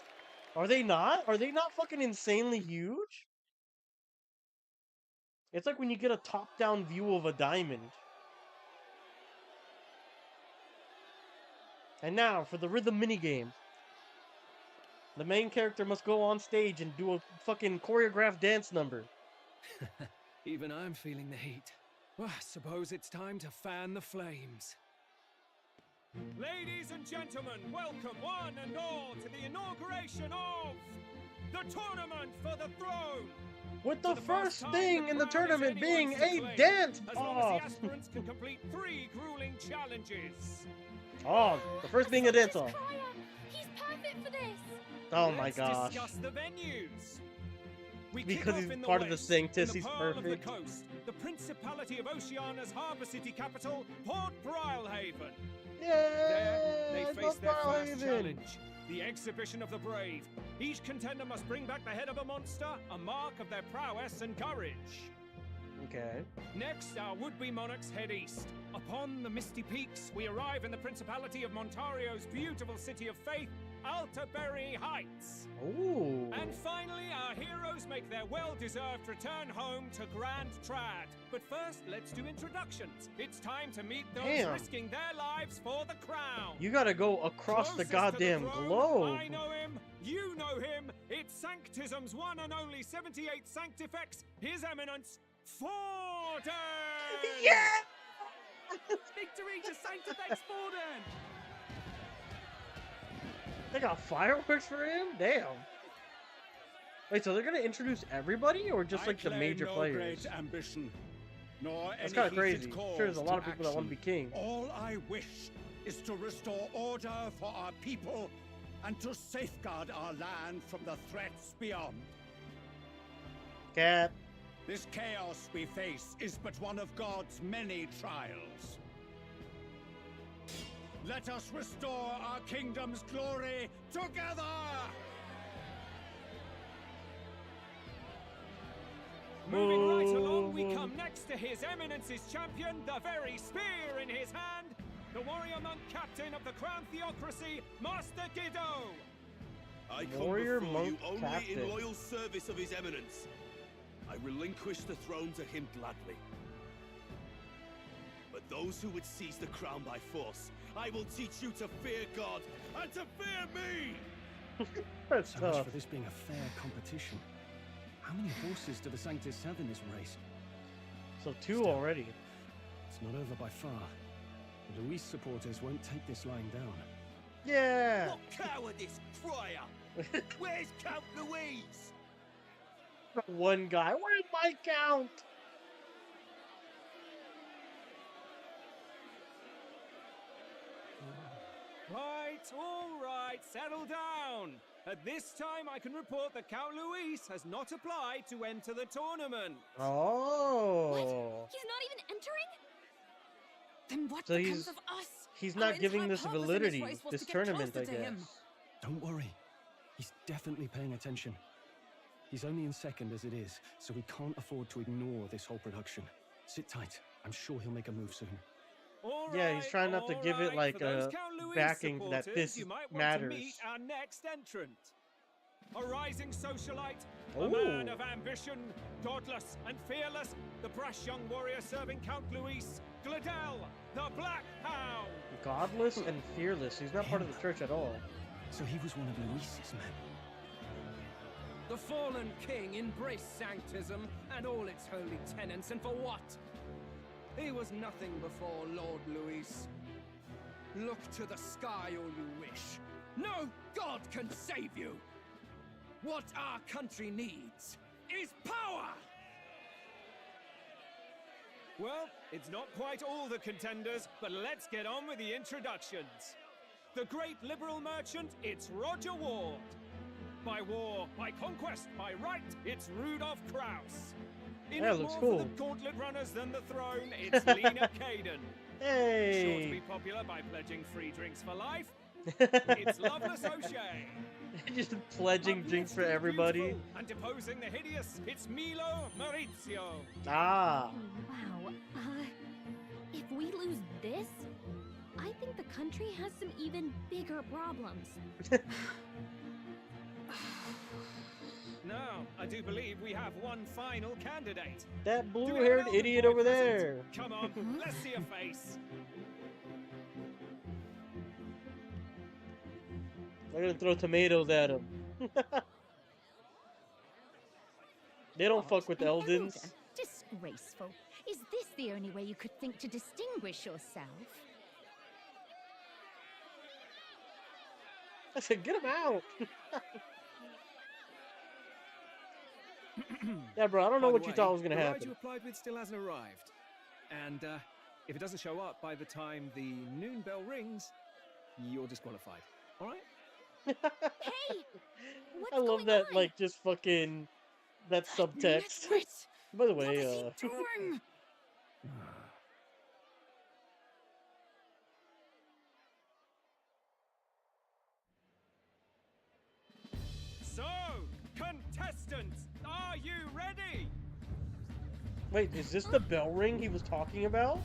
Speaker 1: Are they not? Are they not fucking insanely huge? It's like when you get a top-down view of a diamond. And now, for the rhythm minigame. The main character must go on stage and do a fucking choreographed dance number.
Speaker 6: Even I'm feeling the heat. Well, I suppose it's time to fan the flames. Ladies and gentlemen, welcome one and all to the inauguration of the Tournament for the Throne!
Speaker 1: With the first thing in the tournament being a dance
Speaker 6: as long as
Speaker 1: off!
Speaker 6: the aspirants can complete 3 grueling challenges.
Speaker 1: Oh, the first being a dance off.
Speaker 13: He's perfect for this!
Speaker 1: Oh my gosh.
Speaker 6: Let's discuss the venues. We
Speaker 1: Because
Speaker 6: kick
Speaker 1: he's
Speaker 6: off in
Speaker 1: part of the
Speaker 6: west,
Speaker 1: Sanctus,
Speaker 6: in
Speaker 1: he's
Speaker 6: the pearl
Speaker 1: perfect.
Speaker 6: Of the coast, the Principality of Oceania's harbour city capital, Port Brilehaven. There, they face their first challenge, the Exhibition of the Brave. Each contender must bring back the head of a monster, a mark of their prowess and courage.
Speaker 1: Okay.
Speaker 6: Next, our would-be monarchs head east. Upon the misty peaks, we arrive in the Principality of Montario's beautiful city of faith, Alterbury Heights.
Speaker 1: Ooh.
Speaker 6: And finally, our heroes make their well-deserved return home to Grand Trad. But first, let's do introductions. It's time to meet those
Speaker 1: Damn.
Speaker 6: risking their lives for the crown.
Speaker 1: You gotta go across the
Speaker 6: Closest
Speaker 1: goddamn
Speaker 6: to the throne,
Speaker 1: globe.
Speaker 6: I know him, you know him. It's Sanctism's one and only 78 Sanctifex, His Eminence, Forden!
Speaker 1: Yeah!
Speaker 5: Victory to Sanctifex Forden!
Speaker 1: They got fireworks for him? Damn. Wait, so they're gonna introduce everybody, or just like the major players?
Speaker 17: Great ambition, nor
Speaker 1: That's
Speaker 17: any
Speaker 1: kind of crazy.
Speaker 17: heated cause
Speaker 1: Sure, there's a lot of
Speaker 17: to
Speaker 1: people that want to be king.
Speaker 17: All I wish is to restore order for our people and to safeguard our land from the threats beyond.
Speaker 1: Cat.
Speaker 17: This chaos we face is but one of God's many trials. Let us restore our kingdom's glory together!
Speaker 6: Moving right along, we come next to His Eminence's champion, the very spear in his hand, the warrior monk captain of the Crown Theocracy, Master Giddo.
Speaker 18: I come
Speaker 1: Warrior
Speaker 18: before you
Speaker 1: monk
Speaker 18: only
Speaker 1: captain.
Speaker 18: in loyal service of His Eminence. I relinquish the throne to him gladly. But those who would seize the crown by force, I will teach you to fear God and to fear me!
Speaker 1: That's
Speaker 5: So much
Speaker 1: tough.
Speaker 5: for this being a fair competition. How many horses do the Sanctus have in this race?
Speaker 1: So 2 already.
Speaker 5: It's not over by far. The Luis supporters won't take this lying down.
Speaker 1: Yeah!
Speaker 18: What cowardice, crier! Where's Count Louise?
Speaker 1: One guy. Where's my count?
Speaker 6: All right, settle down. At this time, I can report that Count Luis has not applied to enter the tournament.
Speaker 1: Oh.
Speaker 13: He's not even entering?
Speaker 10: Then what
Speaker 1: So
Speaker 10: becomes
Speaker 1: he's
Speaker 10: of us?
Speaker 1: he's
Speaker 10: Our
Speaker 1: not giving
Speaker 10: entire
Speaker 1: this
Speaker 10: purpose in
Speaker 1: validity,
Speaker 10: race was
Speaker 1: this
Speaker 10: to get
Speaker 1: tournament, I
Speaker 10: closer to
Speaker 1: guess.
Speaker 10: him.
Speaker 5: Don't worry. He's definitely paying attention. He's only in second as it is, so we can't afford to ignore this whole production. Sit tight. I'm sure he'll make a move soon.
Speaker 1: Yeah, he's trying not to give it like a backing that this
Speaker 6: you might want
Speaker 1: matters.
Speaker 6: to meet our next entrant. A rising socialite,
Speaker 1: Ooh.
Speaker 6: a man of ambition, godless and fearless, the brash young warrior serving Count Luis, Gladel, the Black Hound.
Speaker 1: Godless and fearless. He's not part of the church at all.
Speaker 5: So he was one of Luis's men.
Speaker 19: The fallen king embraced Sanctism and all its holy tenets, and for what? He was nothing before Lord Luis. Look to the sky all you wish. No god can save you! What our country needs is power!
Speaker 6: Well, it's not quite all the contenders, but let's get on with the introductions. The great liberal merchant, it's Roger Ward. By war, by conquest, by right, it's Rudolph Kraus. In
Speaker 1: Yeah,
Speaker 6: it
Speaker 1: looks
Speaker 6: more
Speaker 1: cool.
Speaker 6: for the gauntlet runners than the throne, it's Lena Caden.
Speaker 1: Hey!
Speaker 6: Sure to be popular by pledging free drinks for life. It's Loveless O'Shea.
Speaker 1: Just pledging drinks for everybody.
Speaker 6: And deposing the hideous, it's Milo Maurizio.
Speaker 1: Ah.
Speaker 13: Wow. If we lose this, I think the country has some even bigger problems.
Speaker 6: Now, I do believe we have one final candidate.
Speaker 1: That
Speaker 6: Do we have
Speaker 1: blue-haired
Speaker 6: an elder
Speaker 1: idiot
Speaker 6: boy
Speaker 1: over
Speaker 6: present?
Speaker 1: there.
Speaker 6: Come on, let's see a face.
Speaker 1: They're gonna throw tomatoes at him. They don't fuck with
Speaker 7: An
Speaker 1: Eldons.
Speaker 7: elder? Disgraceful. Is this the only way you could think to distinguish yourself?
Speaker 1: I said, get him out. Yeah, bro, I don't know
Speaker 6: By
Speaker 1: what
Speaker 6: the
Speaker 1: you
Speaker 6: way,
Speaker 1: thought was gonna
Speaker 6: the ride
Speaker 1: happen.
Speaker 6: you applied with still hasn't arrived. And if it doesn't show up by the time the noon bell rings, you're disqualified. All right?
Speaker 13: Hey!
Speaker 1: I love that, like, just fucking that subtext. By the way,
Speaker 7: Doing?
Speaker 6: So, contestants, are you ready?
Speaker 1: wait, is this the bell ring he was talking about?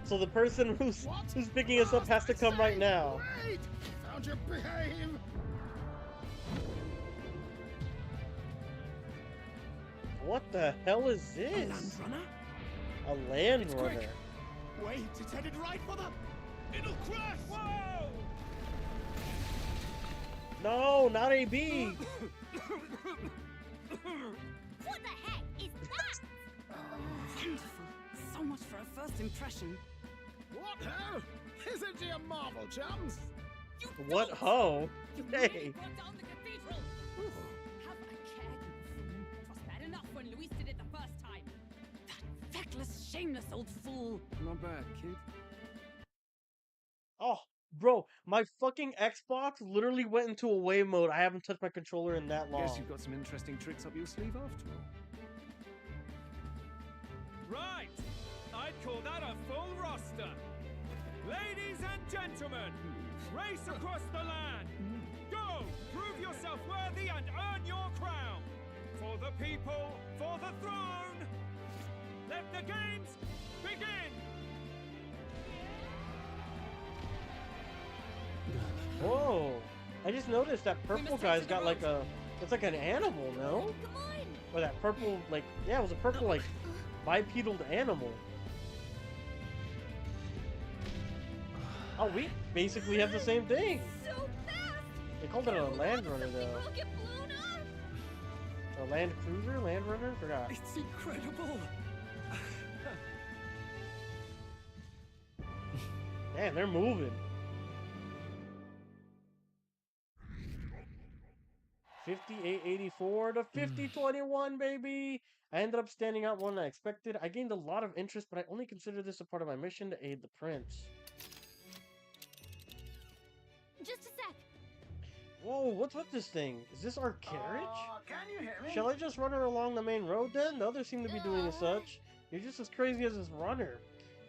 Speaker 1: So the person who's picking us up has to come right now.
Speaker 17: Wait! Don't you behave!
Speaker 1: What the hell is this? A land runner.
Speaker 17: Wait, it's headed right for the... It'll crash!
Speaker 6: Whoa!
Speaker 1: No, not AB.
Speaker 13: What the heck is that?
Speaker 10: Wonderful. So much for a first impression.
Speaker 17: What ho? Isn't he a marvel, chums?
Speaker 1: What ho? Hey.
Speaker 10: Have a care. It was bad enough when Luis did it the first time. That feckless, shameless old fool.
Speaker 6: Not bad, kid.
Speaker 1: Oh, bro, my fucking Xbox literally went into away mode. I haven't touched my controller in that long.
Speaker 6: Guess you've got some interesting tricks up your sleeve after all. Right! I'd call that a full roster. Ladies and gentlemen, race across the land. Go! Prove yourself worthy and earn your crown. For the people, for the throne. Let the games begin!
Speaker 1: Whoa! I just noticed that purple guy's got like a... It's like an animal, no? Or that purple, like... Yeah, it was a purple, like, bipedal animal. Oh, we basically have the same thing.
Speaker 13: So fast!
Speaker 1: They called it a land runner, though.
Speaker 13: We'll get blown up!
Speaker 1: A land cruiser? Land runner? Forgot.
Speaker 19: It's incredible!
Speaker 1: Man, they're moving. 5884 to 5021, baby. I ended up standing out more than I expected. I gained a lot of interest, but I only consider this a part of my mission to aid the prince.
Speaker 13: Just a sec.
Speaker 1: Whoa, what's with this thing? Is this our carriage?
Speaker 17: Can you hear me?
Speaker 1: Shall I just run her along the main road then? The others seem to be doing as such. You're just as crazy as this runner.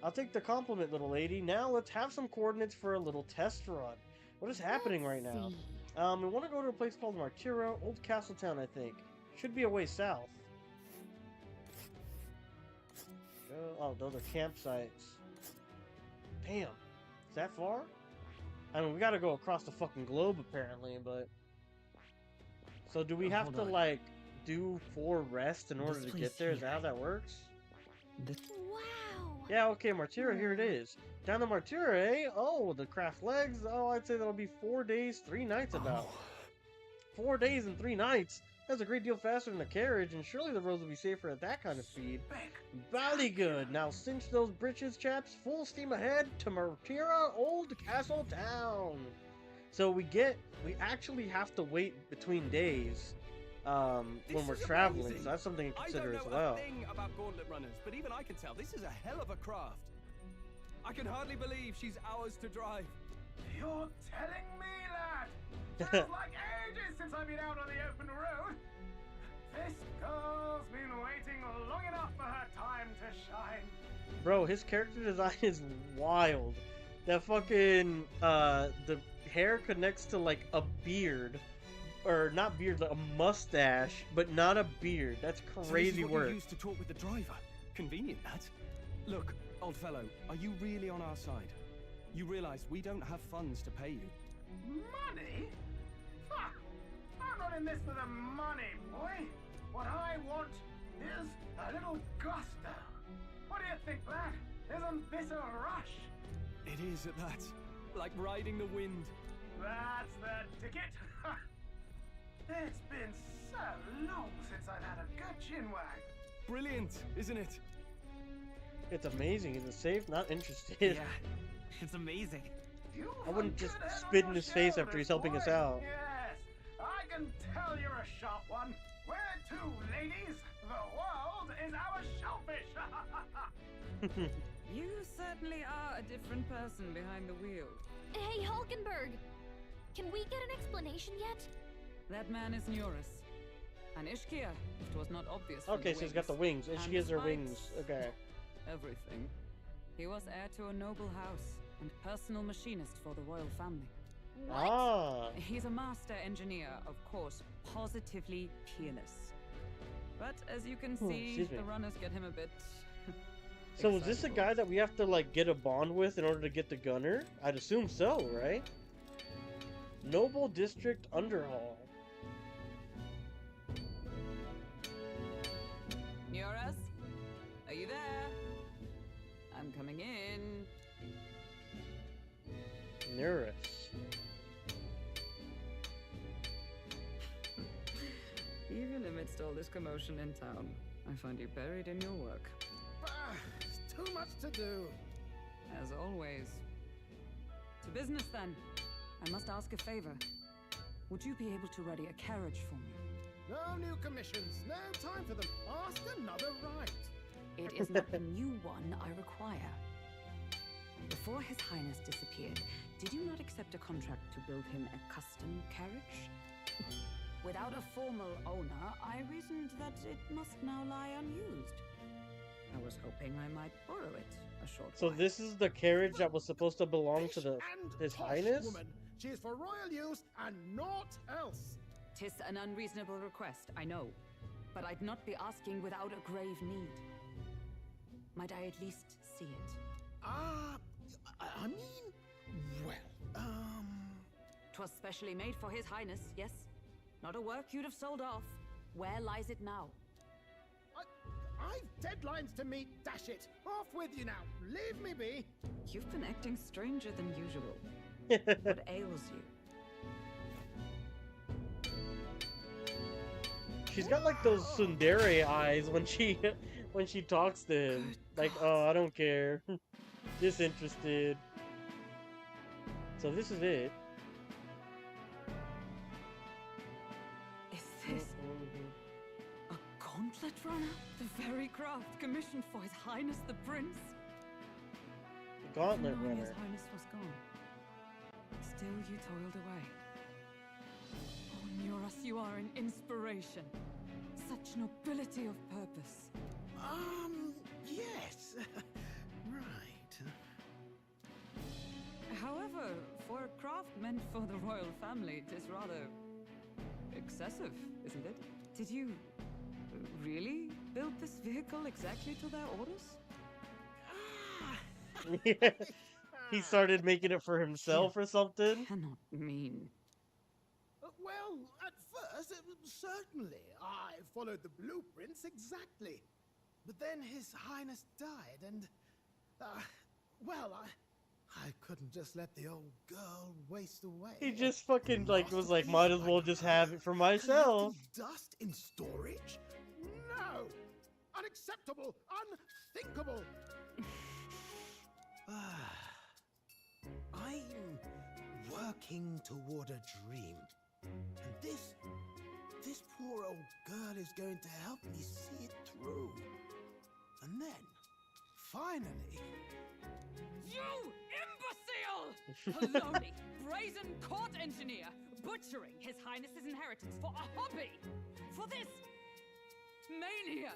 Speaker 1: I'll take the compliment, little lady. Now let's have some coordinates for a little test run. What is happening right now? We want to go to a place called Martiro, Old Castletown, I think. Should be a way south. Oh, those are campsites. Damn. Is that far? I mean, we gotta go across the fucking globe, apparently, but... So do we have to, like, do 4 rests in order to get there? Is that how that works?
Speaker 13: Wow!
Speaker 1: Yeah, okay, Martira, here it is. Down to Martira, eh? Oh, the craft legs. Oh, I'd say that'll be 4 days, 3 nights about. 4 days and 3 nights? That's a great deal faster than a carriage, and surely the roads will be safer at that kind of speed. Bally good. Now cinch those britches, chaps. Full steam ahead to Martira, Old Castle Town. So we actually have to wait between days when we're traveling, so that's something to consider as well.
Speaker 19: I don't know a thing about gauntlet runners, but even I can tell this is a hell of a craft. I can hardly believe she's ours to drive.
Speaker 8: You're telling me, lad? Sounds like ages since I've been out on the open road. This girl's been waiting long enough for her time to shine.
Speaker 1: Bro, his character design is wild. That fucking, the hair connects to, like, a beard. Or, not beard, like a mustache, but not a beard. That's crazy
Speaker 5: so this is what
Speaker 1: work.
Speaker 5: you used to talk with the driver. Convenient, that. Look, old fellow, are you really on our side? You realize we don't have funds to pay you.
Speaker 8: Money? Ha! I'm not in this for the money, boy. What I want is a little gusto. What do you think, lad? Isn't this a rush?
Speaker 5: It is at that. Like riding the wind.
Speaker 8: That's the ticket. It's been so long since I've had a good chinwag.
Speaker 5: Brilliant, isn't it?
Speaker 1: It's amazing. Is it safe? Not interested.
Speaker 4: Yeah, it's amazing.
Speaker 1: I wouldn't just spit in his face after he's helping us out.
Speaker 8: Yes, I can tell you're a sharp one. Where to, ladies? The world is our shellfish.
Speaker 11: You certainly are a different person behind the wheel.
Speaker 13: Hey, Hulkenberg! Can we get an explanation yet?
Speaker 11: That man is Neurus. And Ishkia, if it was not obvious from
Speaker 1: Okay,
Speaker 11: the
Speaker 1: so he's got the wings.
Speaker 11: And
Speaker 1: Ishkias are
Speaker 11: despite
Speaker 1: wings. Okay.
Speaker 11: everything, he was heir to a noble house and personal machinist for the royal family.
Speaker 13: What?
Speaker 1: Ah.
Speaker 11: He's a master engineer, of course, positively peerless. But as you can see,
Speaker 1: excuse me.
Speaker 11: the runners get him a bit.
Speaker 1: So is this a guy that we have to like get a bond with in order to get the gunner? I'd assume so, right? Noble District Underhall.
Speaker 11: Neurus, are you there? I'm coming in.
Speaker 1: Neurus.
Speaker 11: Even amidst all this commotion in town, I find you buried in your work.
Speaker 8: Too much to do.
Speaker 11: As always. To business then. I must ask a favor. Would you be able to ready a carriage for me?
Speaker 8: No new commissions. No time for them. Ask another right.
Speaker 11: It is not the new one I require. Before His Highness disappeared, did you not accept a contract to build him a custom carriage? Without a formal owner, I reasoned that it must now lie unused. I was hoping I might borrow it a short
Speaker 1: So
Speaker 11: while.
Speaker 1: this is the carriage that was supposed to belong to the His
Speaker 8: Posh
Speaker 1: Highness?
Speaker 8: woman. She is for royal use and naught else.
Speaker 11: 'Tis an unreasonable request, I know. But I'd not be asking without a grave need. Might I at least see it?
Speaker 8: I mean, well,
Speaker 11: 'Twas specially made for His Highness, yes? Not a work you'd have sold off. Where lies it now?
Speaker 8: I've deadlines to meet, dash it. Off with you now. Leave me be.
Speaker 11: You've been acting stranger than usual. What ails you?
Speaker 1: She's got like those tsundere eyes when she talks to him. Like, oh, I don't care. Disinterested. So this is it.
Speaker 11: Is this a gauntlet runner? The very craft commissioned for His Highness the Prince?
Speaker 1: The Gauntlet
Speaker 11: Even knowing
Speaker 1: Runner.
Speaker 11: His Highness was gone. Still you toiled away. Oh, Neurus, you are an inspiration. Such nobility of purpose.
Speaker 8: Yes. Right.
Speaker 11: However, for a craft meant for the royal family, it is rather excessive, isn't it? Did you really build this vehicle exactly to their orders?
Speaker 1: He started making it for himself or something.
Speaker 11: Cannot mean.
Speaker 8: Well, at first, certainly. I followed the blueprints exactly. But then His Highness died, and, well, I couldn't just let the old girl waste away.
Speaker 1: He just fucking like was like, might as well just have it for myself.
Speaker 8: Dust in storage? No! Unacceptable! Unthinkable! I'm working toward a dream. And this poor old girl is going to help me see it through. And then, finally...
Speaker 11: You imbecile! Baloney! Brazen court engineer! Butchering His Highness's inheritance for a hobby! For this... mania!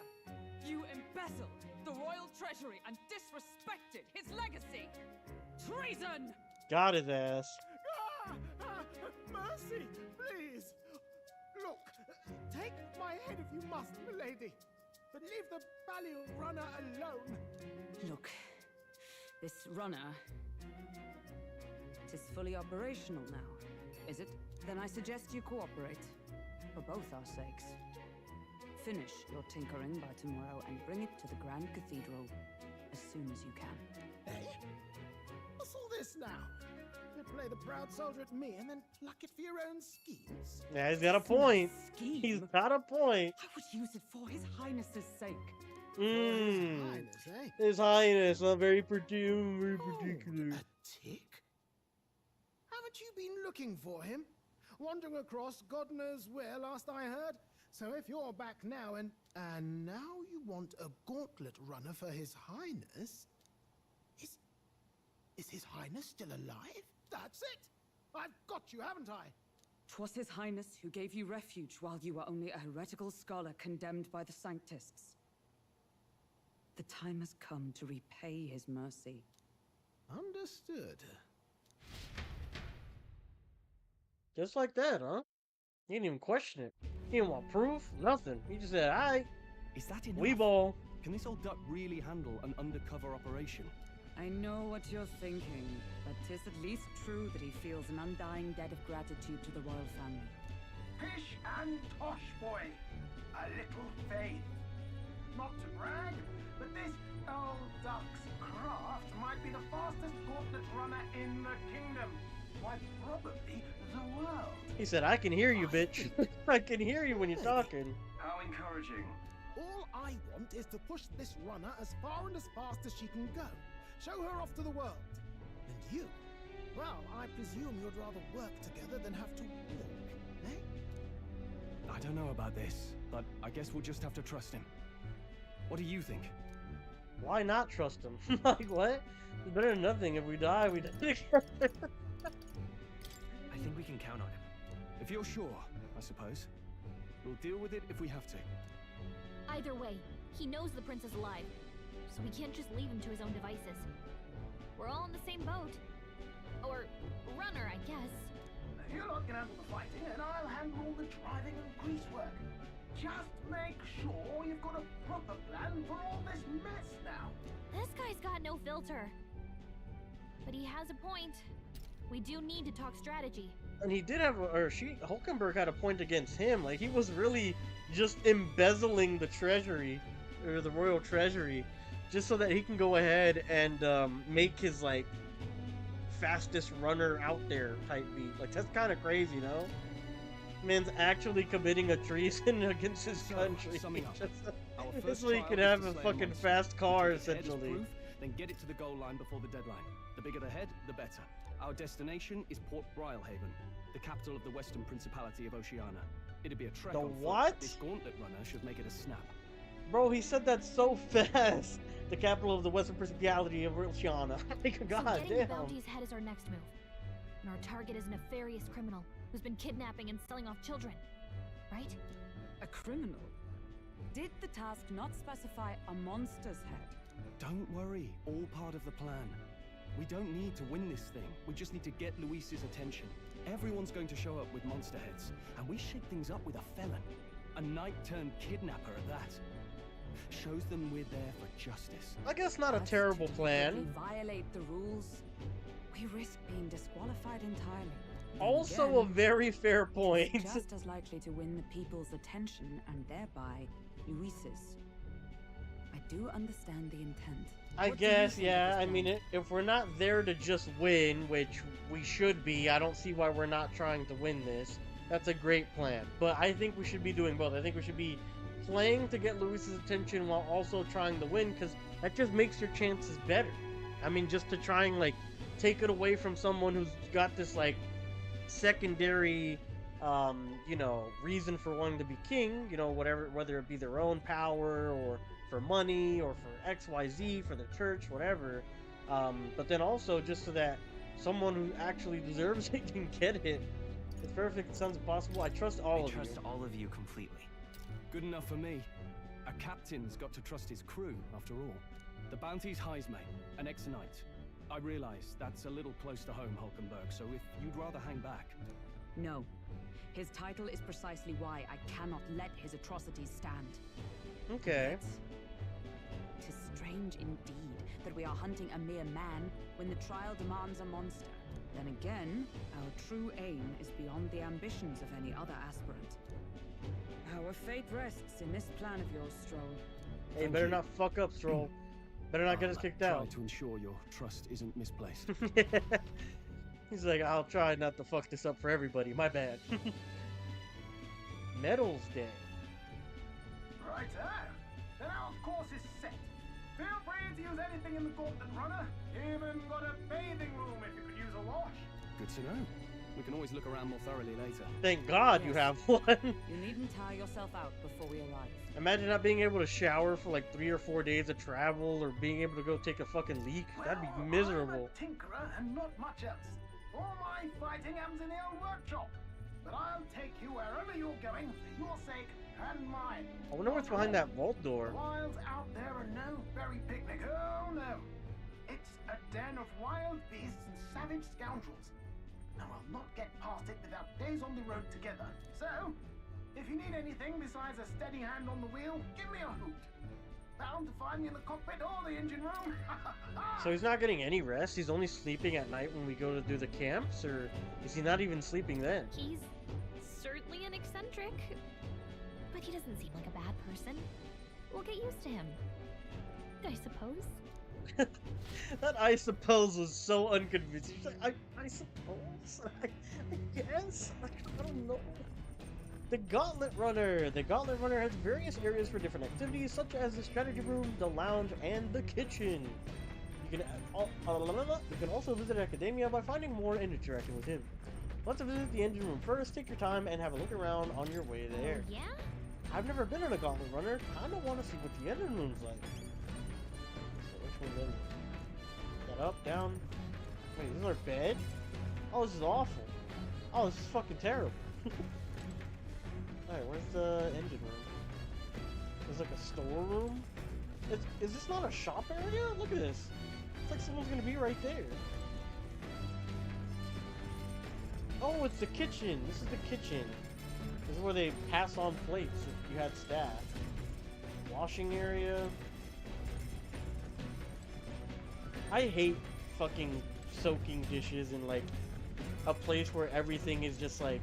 Speaker 11: You embezzled the royal treasury and disrespected his legacy! Treason!
Speaker 1: Got his ass.
Speaker 8: Mercy, please! Look, take my head if you must, milady. But leave the value runner alone.
Speaker 11: Look, this runner 'Tis fully operational now, is it? Then I suggest you cooperate, for both our sakes. Finish your tinkering by tomorrow and bring it to the Grand Cathedral as soon as you can.
Speaker 8: Hey? What's all this now? You play the proud soldier at me and then pluck it for your own schemes?
Speaker 1: Yeah, he's got a point.
Speaker 11: Scheme?
Speaker 1: He's got a point.
Speaker 11: I would use it for His Highness's sake.
Speaker 8: His Highness, eh?
Speaker 1: His Highness, not very particular.
Speaker 8: A tick? Haven't you been looking for him? Wandering across God knows where last I heard? So if you're back now and now you want a gauntlet runner for His Highness? Is His Highness still alive? That's it! I've got you, haven't I?
Speaker 11: 'Twas His Highness who gave you refuge while you were only a heretical scholar condemned by the Sanctists. The time has come to repay his mercy.
Speaker 8: Understood.
Speaker 1: Just like that, huh? He didn't even question it. He didn't want proof, nothing. He just said, "Alright,
Speaker 5: Is that enough?
Speaker 1: we ball."
Speaker 5: Can this old duck really handle an undercover operation?
Speaker 11: I know what you're thinking, but 'tis at least true that he feels an undying debt of gratitude to the royal family.
Speaker 20: Pish and tosh, boy. A little faith. Not to brag, but this old duck's craft might be the fastest gauntlet runner in the kingdom. Why, probably the world.
Speaker 1: He said, "I can hear you, bitch. I can hear you when you're talking."
Speaker 20: How encouraging.
Speaker 8: All I want is to push this runner as far and as fast as she can go. Show her off to the world. And you? Well, I presume you'd rather work together than have to walk, eh?
Speaker 5: I don't know about this, but I guess we'll just have to trust him. What do you think?
Speaker 1: Why not trust him? Like, what? It's better than nothing. If we die, we die together.
Speaker 5: I think we can count on him. If you're sure, I suppose. We'll deal with it if we have to.
Speaker 13: Either way, he knows the prince is alive, so we can't just leave him to his own devices. We're all in the same boat. Or runner, I guess.
Speaker 20: You lot can handle the fighting, and I'll handle all the driving and grease work. Just make sure you've got a proper plan for all this mess now.
Speaker 13: This guy's got no filter. But he has a point. We do need to talk strategy.
Speaker 1: And he did have, Hulkenberg had a point against him. Like, he was really just embezzling the treasury, or the royal treasury, just so that he can go ahead and make his, like, fastest runner out there type beat. Like, that's kind of crazy, you know? Man's actually committing a treason against his country.
Speaker 5: Summing up,
Speaker 1: Just so he can have a fucking fast car, essentially.
Speaker 5: Then get it to the goal line before the deadline. The bigger the head, the better. Our destination is Port Brilehaven, the capital of the Western Principality of Oceania. It'd be a trek on foot,
Speaker 1: what?
Speaker 5: but this gauntlet runner should make it a snap.
Speaker 1: Bro, he said that so fast. The capital of the Western Principality of Oceania. Like, god
Speaker 13: so getting
Speaker 1: damn.
Speaker 13: the bounty's head is our next move. And our target is a nefarious criminal who's been kidnapping and selling off children. Right?
Speaker 11: A criminal? Did the task not specify a monster's head?
Speaker 5: Don't worry, all part of the plan. We don't need to win this thing. We just need to get Luis's attention. Everyone's going to show up with monster heads, and we shake things up with a felon. A knight-turned-kidnapper at that. Shows them we're there for justice.
Speaker 1: I guess not a terrible plan.
Speaker 11: If we violate the rules, we risk being disqualified entirely. Then
Speaker 1: Also
Speaker 11: again,
Speaker 1: a very fair point.
Speaker 11: it's just as likely to win the people's attention and thereby Luis's. I do understand the intent.
Speaker 1: I
Speaker 11: What do you
Speaker 1: guess,
Speaker 11: think of
Speaker 1: yeah.
Speaker 11: this
Speaker 1: I
Speaker 11: plan?
Speaker 1: mean, if we're not there to just win, which we should be, I don't see why we're not trying to win this. That's a great plan. But I think we should be doing both. I think we should be playing to get Luis's attention while also trying to win, because that just makes your chances better. I mean, just to try and, like, take it away from someone who's got this, like, secondary, you know, reason for wanting to be king, you know, whether it be their own power or for money or for XYZ, for the church, whatever. But then also just so that someone who actually deserves it can get it. It's perfect. It sounds impossible. I trust all of you.
Speaker 4: I trust all of you completely.
Speaker 5: Good enough for me. A captain's got to trust his crew, after all. The bounty's Heismay, an ex-knight. I realize that's a little close to home, Hulkenberg, so if you'd rather hang back...
Speaker 11: No. His title is precisely why I cannot let his atrocities stand.
Speaker 1: Okay.
Speaker 11: Yet, 'tis strange indeed that we are hunting a mere man when the trial demands a monster. Then again, our true aim is beyond the ambitions of any other aspirant. Our fate rests in this plan of yours, Strohl.
Speaker 1: Hey, better not fuck up, Strohl. Better not get us kicked out.
Speaker 5: Try to ensure your trust isn't misplaced.
Speaker 1: He's like, I'll try not to fuck this up for everybody. My bad. Medals Day.
Speaker 20: Righto. Then our course is set. Feel free to use anything in the Gauntlet Runner. Even got a bathing room if you could use a wash.
Speaker 5: Good to know. We can always look around more thoroughly later.
Speaker 1: Thank God you have one.
Speaker 11: You needn't tire yourself out before we arrive.
Speaker 1: Imagine not being able to shower for like 3 or 4 days of travel, or being able to go take a fucking leak. That'd be miserable.
Speaker 20: I'm a tinkerer and not much else. All my fighting happens in the old workshop. But I'll take you wherever you're going for your sake and mine.
Speaker 1: I wonder what's behind that vault door.
Speaker 20: The wilds out there are no berry picnic. Oh no. It's a den of wild beasts and savage scoundrels. Now I'll not get past it without days on the road together. So, if you need anything besides a steady hand on the wheel, give me a hoot. Bound to find me in the cockpit or the engine room.
Speaker 1: So he's not getting any rest? He's only sleeping at night when we go to do the camps? Or is he not even sleeping then?
Speaker 13: He's certainly an eccentric, but he doesn't seem like a bad person. We'll get used to him, I suppose.
Speaker 1: That I suppose was so unconvincing. She's like, I suppose? I guess? I don't know. The Gauntlet Runner. The Gauntlet Runner has various areas for different activities, such as the strategy room, the lounge, and the kitchen. You can also visit Academia by finding more and interacting with him. Let's visit the engine room first. Take your time and have a look around on your way there.
Speaker 13: Yeah?
Speaker 1: I've never been in a Gauntlet Runner. Kinda want to see what the engine room's like. So which one's in? Is that up, down? Wait, this is our bed? Oh, this is awful. Oh, this is fucking terrible. Alright, where's the engine room? There's like a storeroom? Is this not a shop area? Look at this. It's like someone's gonna be right there. Oh, it's the kitchen. This is the kitchen. This is where they pass on plates if you had staff. Washing area. I hate fucking soaking dishes in like a place where everything is just like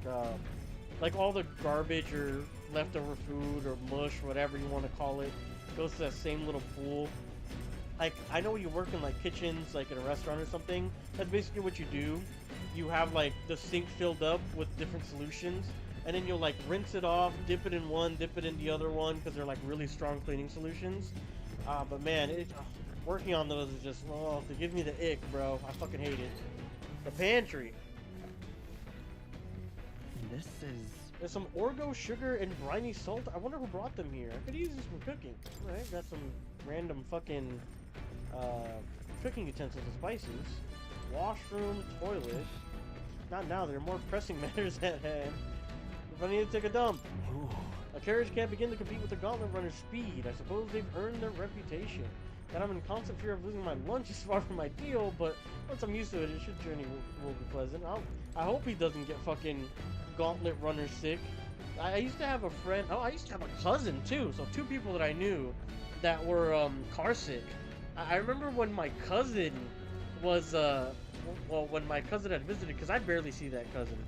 Speaker 1: all the garbage or leftover food or mush, whatever you want to call it, goes to that same little pool. Like, I know you work in like kitchens, like in a restaurant or something. That's basically what you do. You have like the sink filled up with different solutions, and then you'll like rinse it off, dip it in one, dip it in the other one, because they're like really strong cleaning solutions. But man, working on those is just, oh, they give me the ick, bro. I fucking hate it. The pantry.
Speaker 4: This is...
Speaker 1: There's some Orgo sugar and briny salt. I wonder who brought them here. I could use this for cooking. Alright, got some random fucking cooking utensils and spices. Washroom, toilet. Not now, there are more pressing matters at hand. If I need to take a dump. A carriage can't begin to compete with the Gauntlet Runner's speed. I suppose they've earned their reputation. That I'm in constant fear of losing my lunch is far from ideal, but once I'm used to it, should journey will be pleasant. I hope he doesn't get fucking Gauntlet Runner sick. I used to have a friend, I used to have a cousin too, so 2 people that I knew that were car sick. I remember when my cousin was, well, when my cousin had visited, because I barely see that cousin.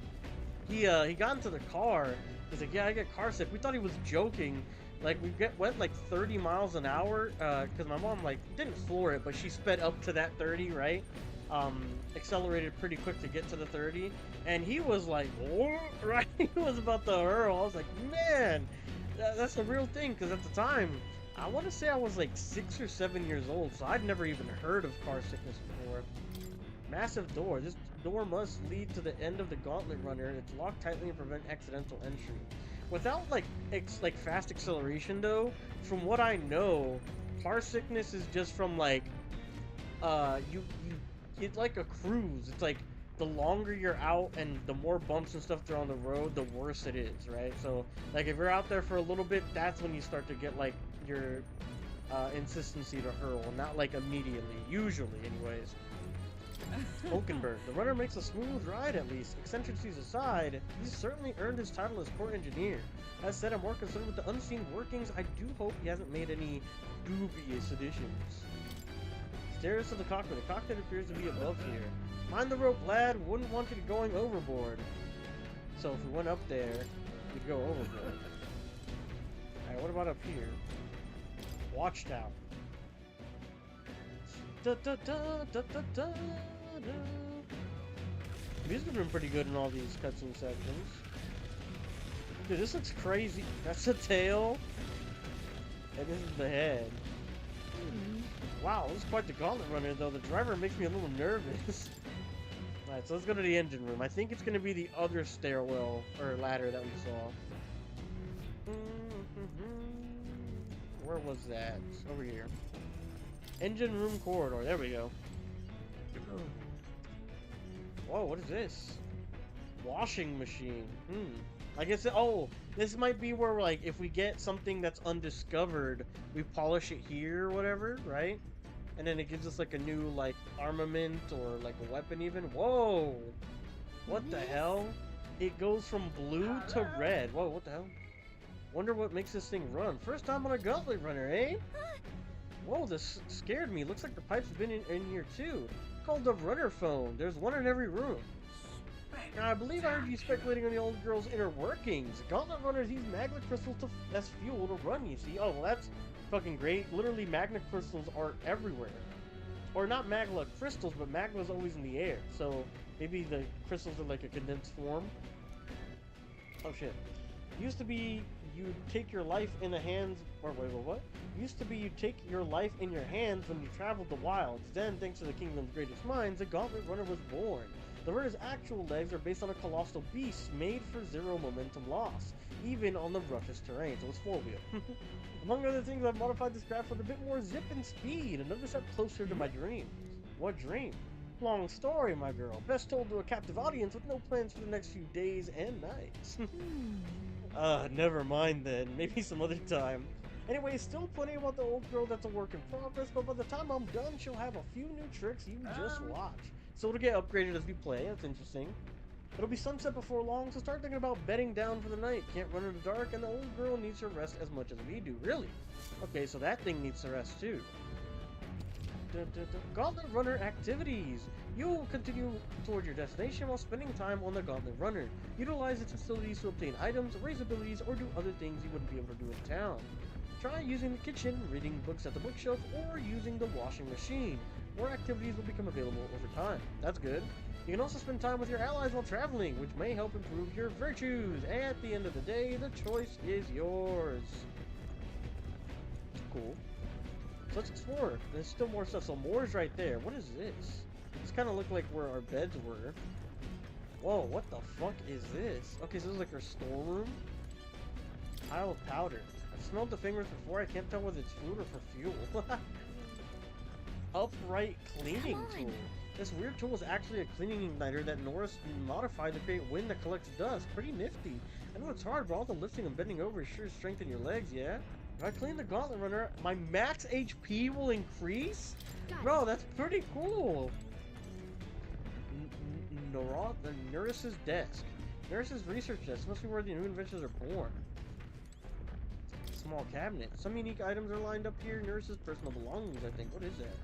Speaker 1: He got into the car. He's like, yeah, I get car sick. We thought he was joking. Like, went like 30 miles an hour, because my mom, like, didn't floor it, but she sped up to that 30, right? Accelerated pretty quick to get to the 30, and he was like, oh, right? He was about to hurl. I was like, man, that's a real thing, because at the time, I want to say I was like 6 or 7 years old, so I'd never even heard of car sickness before. Massive door. This door must lead to the end of the Gauntlet Runner. It's locked tightly and prevent accidental entry. Without like fast acceleration though, from what I know, car sickness is just from like it's like a cruise. It's like the longer you're out and the more bumps and stuff there on the road, the worse it is, right? So like if you're out there for a little bit, that's when you start to get like your insistency to hurl, not like immediately, usually anyways. Hulkenberg. The runner makes a smooth ride at least. Eccentricities aside, he's certainly earned his title as port engineer. As said, I'm more concerned with the unseen workings. I do hope he hasn't made any dubious additions. Stairs to the cockpit. The cockpit appears to be above here. Mind the rope, lad. Wouldn't want you going overboard. So if we went up there, we'd go overboard. Alright, what about up here? Watchtower. Da, da, da, da, da, da, da. Music has been pretty good in all these cutscene sections. Dude, this looks crazy. That's the tail. And this is the head. Wow, this is quite the gauntlet runner, though. The driver makes me a little nervous. Alright, so let's go to the engine room. I think it's going to be the other stairwell, or ladder that we saw. Where was that? Over here. Engine room corridor. There we go. Whoa, what is this? Washing machine. I guess, oh, this might be where, like, if we get something that's undiscovered, we polish it here or whatever, right? And then it gives us, like, a new, like, armament or, like, a weapon even. Whoa! What the hell? It goes from blue to red. Whoa, what the hell? Wonder what makes this thing run. First time on a gauntlet runner, eh? Whoa, this scared me. Looks like the pipe's been in here, too. Called the runner phone. There's one in every room. Now, I believe I heard you speculating on the old girl's inner workings. Gauntlet runners use magma crystals as fuel to run, you see. Oh, well, that's fucking great. Literally, magma crystals are everywhere. Or not magma crystals, but magma's always in the air. So, maybe the crystals are like a condensed form. Oh, shit. Used to be you take your life in the hands... Or wait, what? Used to be you take your life in your hands when you traveled the wilds. Then, thanks to the kingdom's greatest minds, the gauntlet runner was born. The runner's actual legs are based on a colossal beast made for zero momentum loss, even on the roughest terrain, so it's four-wheel. Among other things, I've modified this craft with a bit more zip and speed, another step closer to my dreams. What dream? Long story, my girl. Best told to a captive audience with no plans for the next few days and nights. Never mind then. Maybe some other time. Anyway, still plenty about the old girl that's a work in progress, but by the time I'm done, she'll have a few new tricks you just watch. So it'll get upgraded as we play. That's interesting. It'll be sunset before long, so start thinking about bedding down for the night. Can't run in the dark, and the old girl needs her rest as much as we do. Really? Okay, so that thing needs to rest too. Gauntlet Runner activities. You'll continue toward your destination while spending time on the Gauntlet Runner. Utilize its facilities to obtain items, raise abilities, or do other things you wouldn't be able to do in town. Try using the kitchen, reading books at the bookshelf, or using the washing machine. More activities will become available over time. That's good. You can also spend time with your allies while traveling, which may help improve your virtues. At the end of the day, the choice is yours. Cool. So let's explore. There's still more stuff. So more's right there. What is this? This kind of looked like where our beds were. Whoa, what the fuck is this? Okay, so this is like our storeroom. Pile of powder. I've smelled the fingers before. I can't tell whether it's food or for fuel. Upright cleaning tool. This weird tool is actually a cleaning igniter that Norris modified to create wind that collects dust. Pretty nifty. I know it's hard, but all the lifting and bending over sure strengthen your legs, yeah? If I clean the gauntlet runner, my max HP will increase? Bro, that's pretty cool. Nurse's desk. Nurse's research desk must be where the new inventions are born. Small cabinet. Some unique items are lined up here. Nurse's personal belongings, I think. What is that?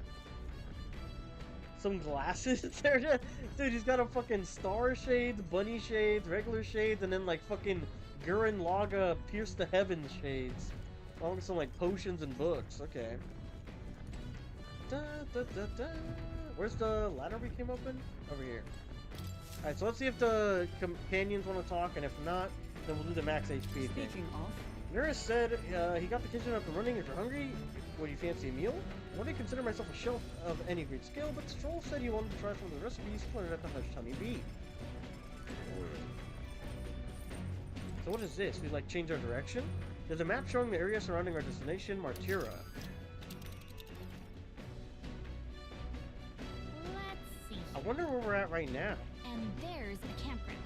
Speaker 1: Some glasses there. Dude, he's got a fucking star shades, bunny shades, regular shades, and then like fucking Gurren Laga Pierce the Heavens shades. Along with some like potions and books. Okay. Da, da, da, da. Where's the ladder we came up in? Over here. Alright, so let's see if the companions want to talk, and if not, then we'll do the max HP thing.
Speaker 11: Speaking of,
Speaker 1: Nurse said he got the kitchen up and running. If you're hungry, would you fancy a meal? I wouldn't consider myself a shelf of any great skill, but Strohl said he wanted to try some of the recipes learned at the Hush Tummy Bee. So what is this? We like change our direction? There's a map showing the area surrounding our destination, Martira.
Speaker 13: Let's see.
Speaker 1: I wonder where we're at right now.
Speaker 13: And there's a campground.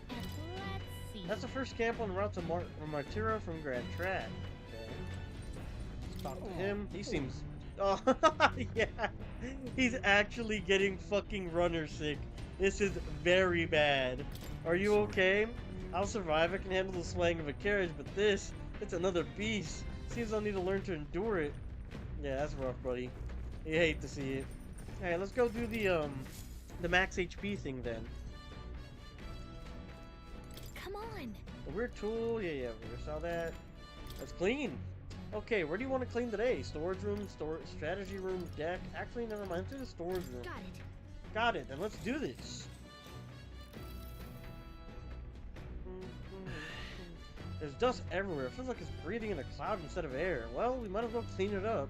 Speaker 13: And let's see.
Speaker 1: That's the first camp on the route to Martira from Grand Trad. Okay. Let's talk to him. He seems... Oh, yeah. He's actually getting fucking runner sick. This is very bad. Are you okay? I'll survive. I can handle the swaying of a carriage, but this, it's another beast. Seems I'll need to learn to endure it. Yeah, that's rough, buddy. You hate to see it. Alright, let's go do the max HP thing then.
Speaker 3: Come on.
Speaker 1: A weird tool, yeah, we saw that. Let's clean. Okay, where do you want to clean today? Storage room, strategy room, deck. Actually, never mind. Do the storage room.
Speaker 3: Got it.
Speaker 1: Got it. Then let's do this. There's dust everywhere. It feels like it's breathing in a cloud instead of air. Well, we might as well clean it up.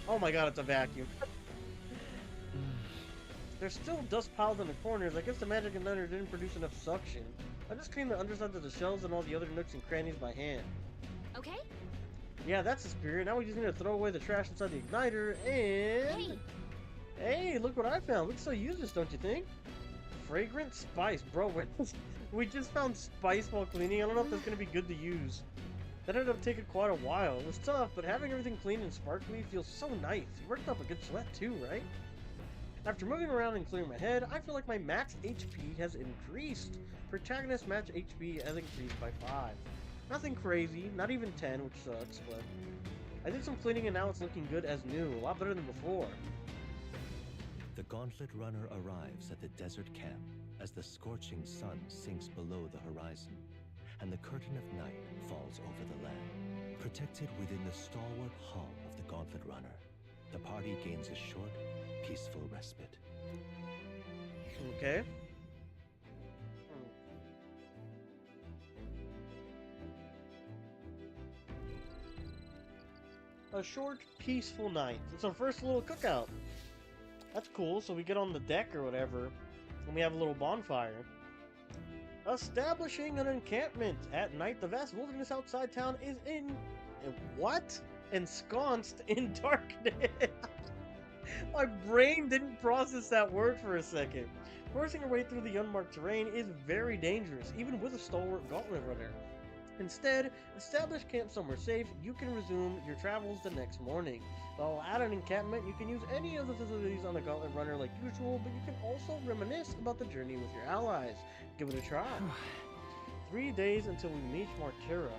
Speaker 1: Oh my god, it's a vacuum. There's still dust piled in the corners. I guess the magic igniter didn't produce enough suction. I just cleaned the undersides of the shelves and all the other nooks and crannies by hand.
Speaker 13: Okay?
Speaker 1: Yeah, that's the spirit. Now we just need to throw away the trash inside the igniter and... Hey, look what I found. We can still use this, don't you think? Fragrant spice. Bro, we just found spice while cleaning. I don't know if that's going to be good to use. That ended up taking quite a while. It was tough, but having everything clean and sparkly feels so nice. You worked up a good sweat too, right? After moving around and clearing my head, I feel like my max HP has increased. Protagonist max HP has increased by 5. Nothing crazy, not even 10, which sucks, but... I did some cleaning and now it's looking good as new, a lot better than before.
Speaker 2: The Gauntlet Runner arrives at the desert camp as the scorching sun sinks below the horizon, and the curtain of night falls over the land. Protected within the stalwart hull of the Gauntlet Runner, the party gains a short, peaceful respite.
Speaker 1: Okay. A short, peaceful night. It's our first little cookout. That's cool, so we get on the deck or whatever, and we have a little bonfire. Establishing an encampment. At night, the vast wilderness outside town is what? Ensconced in darkness. My brain didn't process that word for a second. Forcing our way through the unmarked terrain is very dangerous, even with a stalwart gauntlet runner. Instead, establish camp somewhere safe. You can resume your travels the next morning. While at an encampment, you can use any of the facilities on the Gauntlet Runner like usual, but you can also reminisce about the journey with your allies. Give it a try. 3 days until we meet Martira.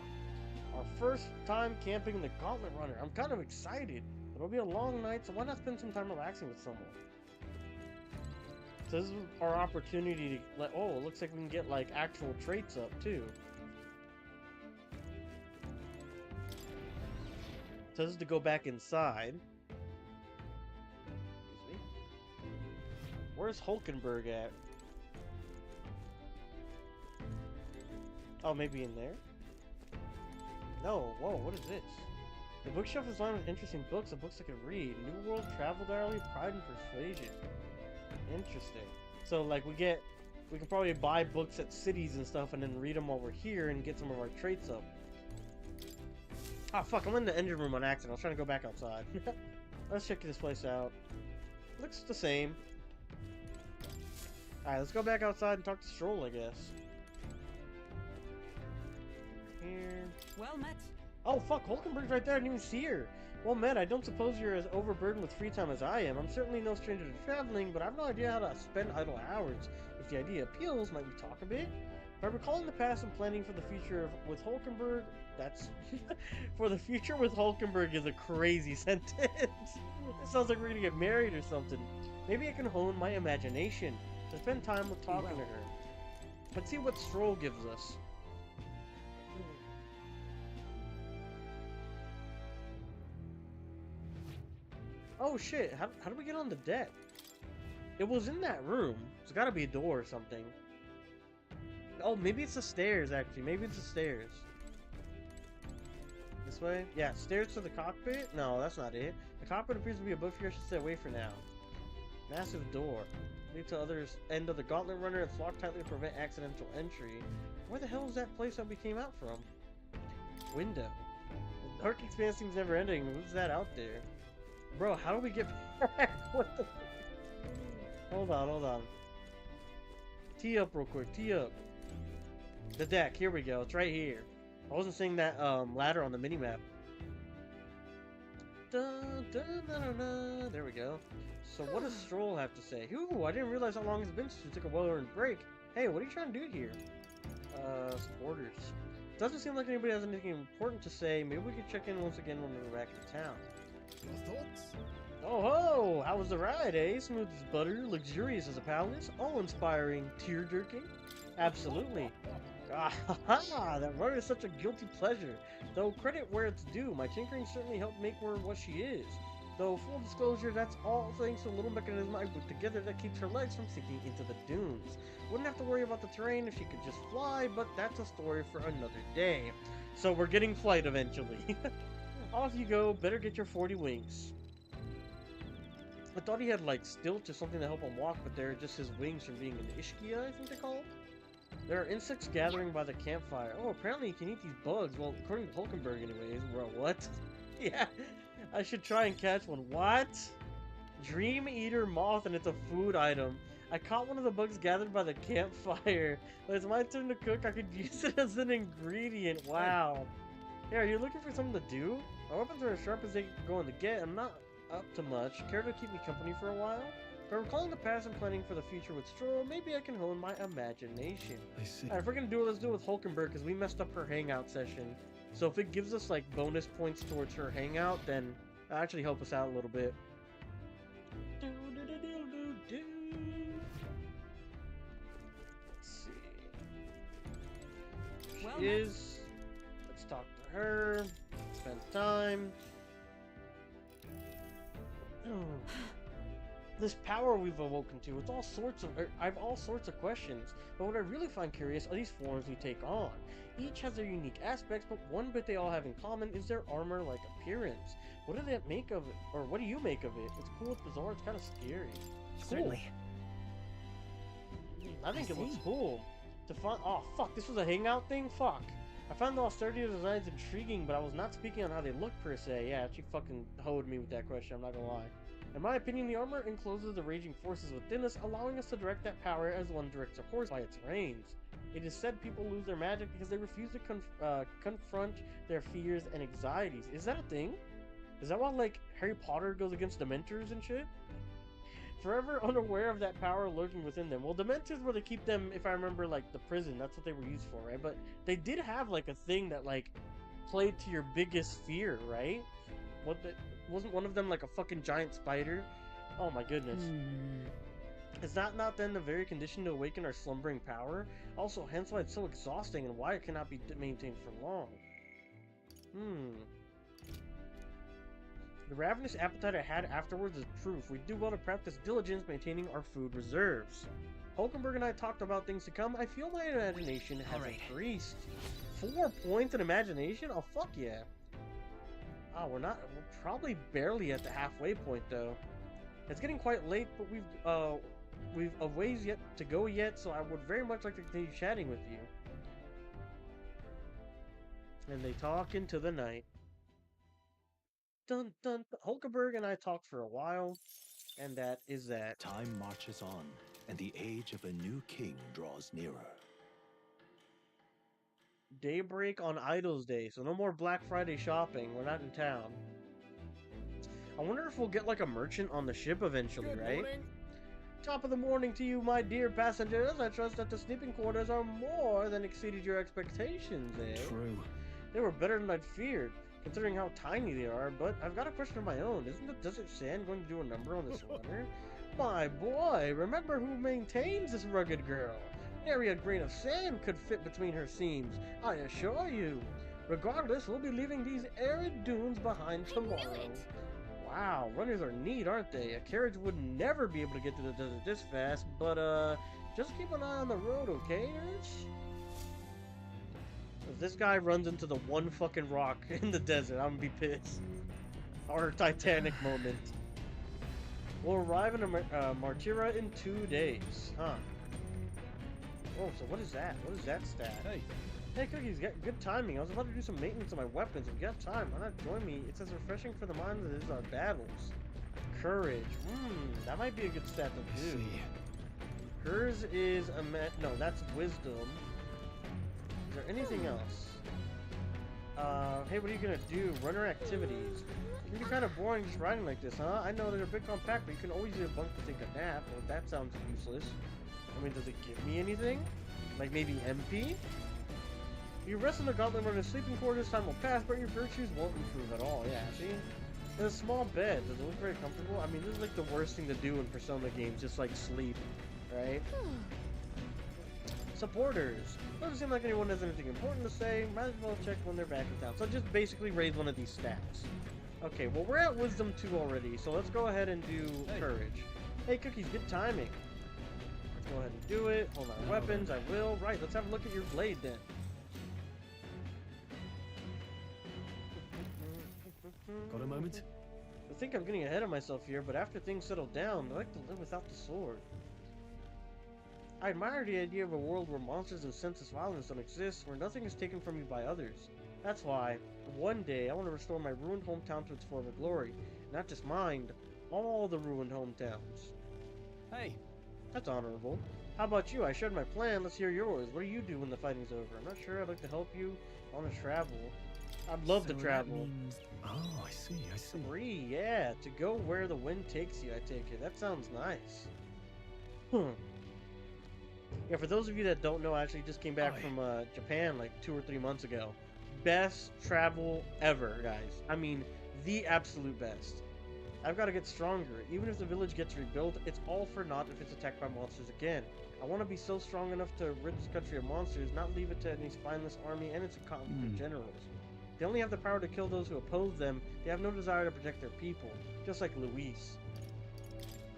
Speaker 1: Our first time camping in the Gauntlet Runner. I'm kind of excited. It'll be a long night, so why not spend some time relaxing with someone? So this is our opportunity to let... Oh, it looks like we can get like actual traits up too. So this is to go back inside. Excuse me. Where's Hulkenberg at? Oh, maybe in there? No, whoa, what is this? The bookshelf is lined with interesting books and books I could read. New World, Travel Diary, Pride and Persuasion. Interesting. So, like, we can probably buy books at cities and stuff and then read them while we're here and get some of our traits up. Ah, fuck, I'm in the engine room on accident. I was trying to go back outside. Let's check this place out. Looks the same. Alright, let's go back outside and talk to Strohl, I guess. Here.
Speaker 11: Well met.
Speaker 1: Oh, fuck, Hulkenberg's right there. I didn't even see her. Well met, I don't suppose you're as overburdened with free time as I am. I'm certainly no stranger to traveling, but I have no idea how to spend idle hours. If the idea appeals, might we talk a bit? By recalling the past and planning for the future with Hulkenberg, that's... for the future with Hulkenberg is a crazy sentence. It sounds like we're gonna get married or something. Maybe I can hone my imagination to spend time with talking to her. Let's see what Strohl gives us. Oh shit, how do we get on the deck? It was in that room. There's gotta be a door or something. Oh, maybe it's the stairs, actually. Maybe it's the stairs. This way? Yeah, stairs to the cockpit? No, that's not it. The cockpit appears to be above here. I should stay away for now. Massive door. Lead to other end of the Gauntlet Runner. It's locked tightly to prevent accidental entry. Where the hell is that place that we came out from? Window. The dark expanse seems never ending. What's that out there? Bro, how do we get back? What the... Hold on. Tee up real quick. Tee up. The deck, here we go. It's right here. I wasn't seeing that ladder on the minimap. There we go. So what does Strohl have to say? Ooh, I didn't realize how long it's been since we took a well-earned break. Hey, what are you trying to do here? Supporters. Doesn't seem like anybody has anything important to say. Maybe we could check in once again when we're back in town.
Speaker 8: Your thoughts?
Speaker 1: Oh ho! How was the ride, eh? Smooth as butter, luxurious as a palace, awe-inspiring, tear-jerking? Absolutely. Ah ha ha! That runner is such a guilty pleasure. Though credit where it's due, my tinkering certainly helped make her what she is. Though, full disclosure, that's all thanks to a little mechanism I put together that keeps her legs from sinking into the dunes. Wouldn't have to worry about the terrain if she could just fly, but that's a story for another day. So we're getting flight eventually. Off you go, better get your 40 wings. I thought he had like stilts or something to help him walk, but they're just his wings from being an Ishkia, I think they call them. There are insects gathering by the campfire. Oh, apparently you can eat these bugs. Well, according to Hulkenberg anyways. Bro, what? Yeah. I should try and catch one. What? Dream Eater Moth, and it's a food item. I caught one of the bugs gathered by the campfire. When it's my turn to cook, I could use it as an ingredient. Wow. Hey, are you looking for something to do? My weapons are as sharp as they can go in the get. I'm not up to much. Care to keep me company for a while? If I'm recalling the past and planning for the future with Strohl, maybe I can hone my imagination.
Speaker 5: I see.
Speaker 1: Alright, if we're gonna do it, let's do it with Hulkenberg, because we messed up her hangout session. So if it gives us like bonus points towards her hangout, then that'll actually help us out a little bit. Let's see. She is. Let's talk to her. Spend time. This power we've awoken to, it's all sorts of, I have all sorts of questions, but what I really find curious are these forms we take on. Each has their unique aspects, but one bit they all have in common is their armor-like appearance. What do they make of it, or what do you make of it? It's cool, it's bizarre, it's kind of scary. It's
Speaker 4: Certainly.
Speaker 1: Cool. I think it looks cool. To find, oh fuck, this was a hangout thing? Fuck. I found the austerity of the designs intriguing, but I was not speaking on how they look per se. Yeah, she fucking hoed me with that question, I'm not gonna lie. In my opinion, the armor encloses the raging forces within us, allowing us to direct that power as one directs a horse by its reins. It is said people lose their magic because they refuse to confront their fears and anxieties. Is that a thing? Is that why, like, Harry Potter goes against Dementors and shit? Forever unaware of that power lurking within them. Well, Dementors were to keep them, if I remember, like, the prison. That's what they were used for, right? But they did have, like, a thing that, like, played to your biggest fear, right? Wasn't one of them like a fucking giant spider? Oh my goodness. Is that not then the very condition to awaken our slumbering power? Also, hence why it's so exhausting and why it cannot be maintained for long. The ravenous appetite I had afterwards is proof. We do well to practice diligence maintaining our food reserves. Hulkenberg and I talked about things to come. I feel my imagination has increased. 4 points in imagination? Oh fuck yeah. Oh, we're probably barely at the halfway point though. It's getting quite late, but we've a ways yet to go yet, so I would very much like to continue chatting with you. And they talk into the night. Dun dun. Hulkenberg and I talked for a while, and that is that.
Speaker 2: Time marches on, and the age of a new king draws nearer.
Speaker 1: Daybreak on Idols Day, so no more Black Friday shopping. We're not in town. I wonder if we'll get like a merchant on the ship eventually, right? Top of the morning to you, my dear passengers. I trust that the sleeping quarters are more than exceeded your expectations, eh?
Speaker 5: True.
Speaker 1: They were better than I'd feared, considering how tiny they are, but I've got a question of my own. Isn't the desert sand going to do a number on this runner? My boy, remember who maintains this rugged girl? Nary a grain of sand could fit between her seams, I assure you. Regardless, we'll be leaving these arid dunes behind tomorrow. Wow, runners are neat, aren't they? A carriage would never be able to get to the desert this fast, but just keep an eye on the road, okay, Urge? If this guy runs into the one fucking rock in the desert, I'm gonna be pissed. Our Titanic moment. We'll arrive in Martira in 2 days, huh? Oh, so what is that? What is that stat? Hey, Cookies, good timing. I was about to do some maintenance on my weapons. If you have time, why not join me? It's as refreshing for the mind as it is our battles. Courage. That might be a good stat to do. Hers is no, that's wisdom. Is there anything else? Hey, what are you gonna do? Runner activities. It can be kind of boring just riding like this, huh? I know they're a bit compact, but you can always use a bunk to take a nap. Well, that sounds useless. I mean, does it give me anything? Like maybe MP? You rest in the gauntlet runner's sleeping quarters, time will pass, but your virtues won't improve at all. Yeah, see? In a small bed, does it look very comfortable? I mean, this is like the worst thing to do in Persona games, just like sleep, right? Supporters. Doesn't seem like anyone has anything important to say. Might as well check when they're back in town. So just basically raise one of these stats. Okay, well we're at Wisdom 2 already, so let's go ahead and do Courage. Hey Cookies, good timing. Let's go ahead and do it. Hold on, weapons, I will. Right, let's have a look at your blade then.
Speaker 5: Got a moment?
Speaker 1: I think I'm getting ahead of myself here, but after things settle down, I like to live without the sword. I admire the idea of a world where monsters and senseless violence don't exist, where nothing is taken from you by others. That's why, one day, I want to restore my ruined hometown to its former glory. Not just mine, all the ruined hometowns.
Speaker 5: Hey!
Speaker 1: That's honorable. How about you? I shared my plan, let's hear yours. What do you do when the fighting's over? I'm not sure, I'd like to help you. I want to travel. I'd love to travel.
Speaker 5: That means... Oh, I see.
Speaker 1: 3, yeah. To go where the wind takes you, I take it. That sounds nice. Yeah, for those of you that don't know, I actually just came back from Japan like 2 or 3 months ago. Best travel ever, guys. I mean, the absolute best. I've got to get stronger. Even if the village gets rebuilt, it's all for naught if it's attacked by monsters again. I want to be so strong enough to rid this country of monsters, not leave it to any spineless army and its incompetent generals. They only have the power to kill those who oppose them. They have no desire to protect their people, just like Luis.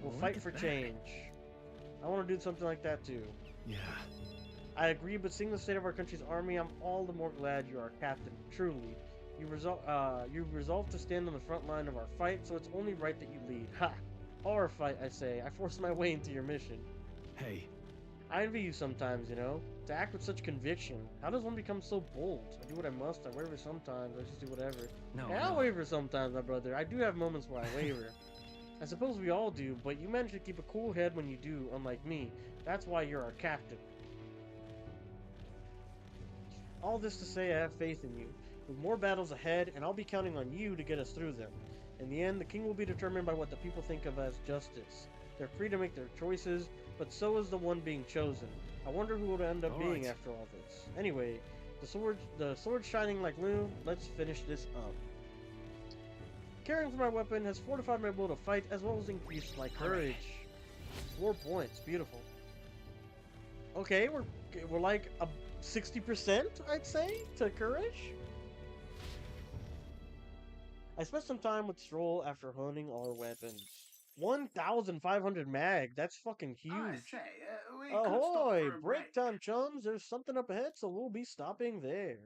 Speaker 1: We'll fight for change. I want to do something like that too.
Speaker 5: Yeah.
Speaker 1: I agree, but seeing the state of our country's army, I'm all the more glad you are captain. Truly, you resolve to stand on the front line of our fight, so it's only right that you lead. Ha! Our fight, I say. I forced my way into your mission.
Speaker 5: Hey.
Speaker 1: I envy you sometimes, you know? To act with such conviction. How does one become so bold? I do what I must, I waver sometimes, I just do whatever. I waver sometimes, my brother. I do have moments where I waver. I suppose we all do, but you manage to keep a cool head when you do, unlike me. That's why you're our captain. All this to say I have faith in you. With more battles ahead, and I'll be counting on you to get us through them. In the end, the king will be determined by what the people think of as justice. They're free to make their choices, but so is the one being chosen. I wonder who it'll end up being after all this. Anyway, the sword shining like new. Let's finish this up. Caring for my weapon has fortified my will to fight, as well as increased my courage. 4 points, beautiful. Okay, we're like a 60%, I'd say, to courage. I spent some time with Strohl after honing our weapons. 1,500 mag, that's fucking huge.
Speaker 8: I say, we could stop
Speaker 1: Ahoy!
Speaker 8: for a
Speaker 1: Break time, chums. There's something up ahead, so we'll be stopping there.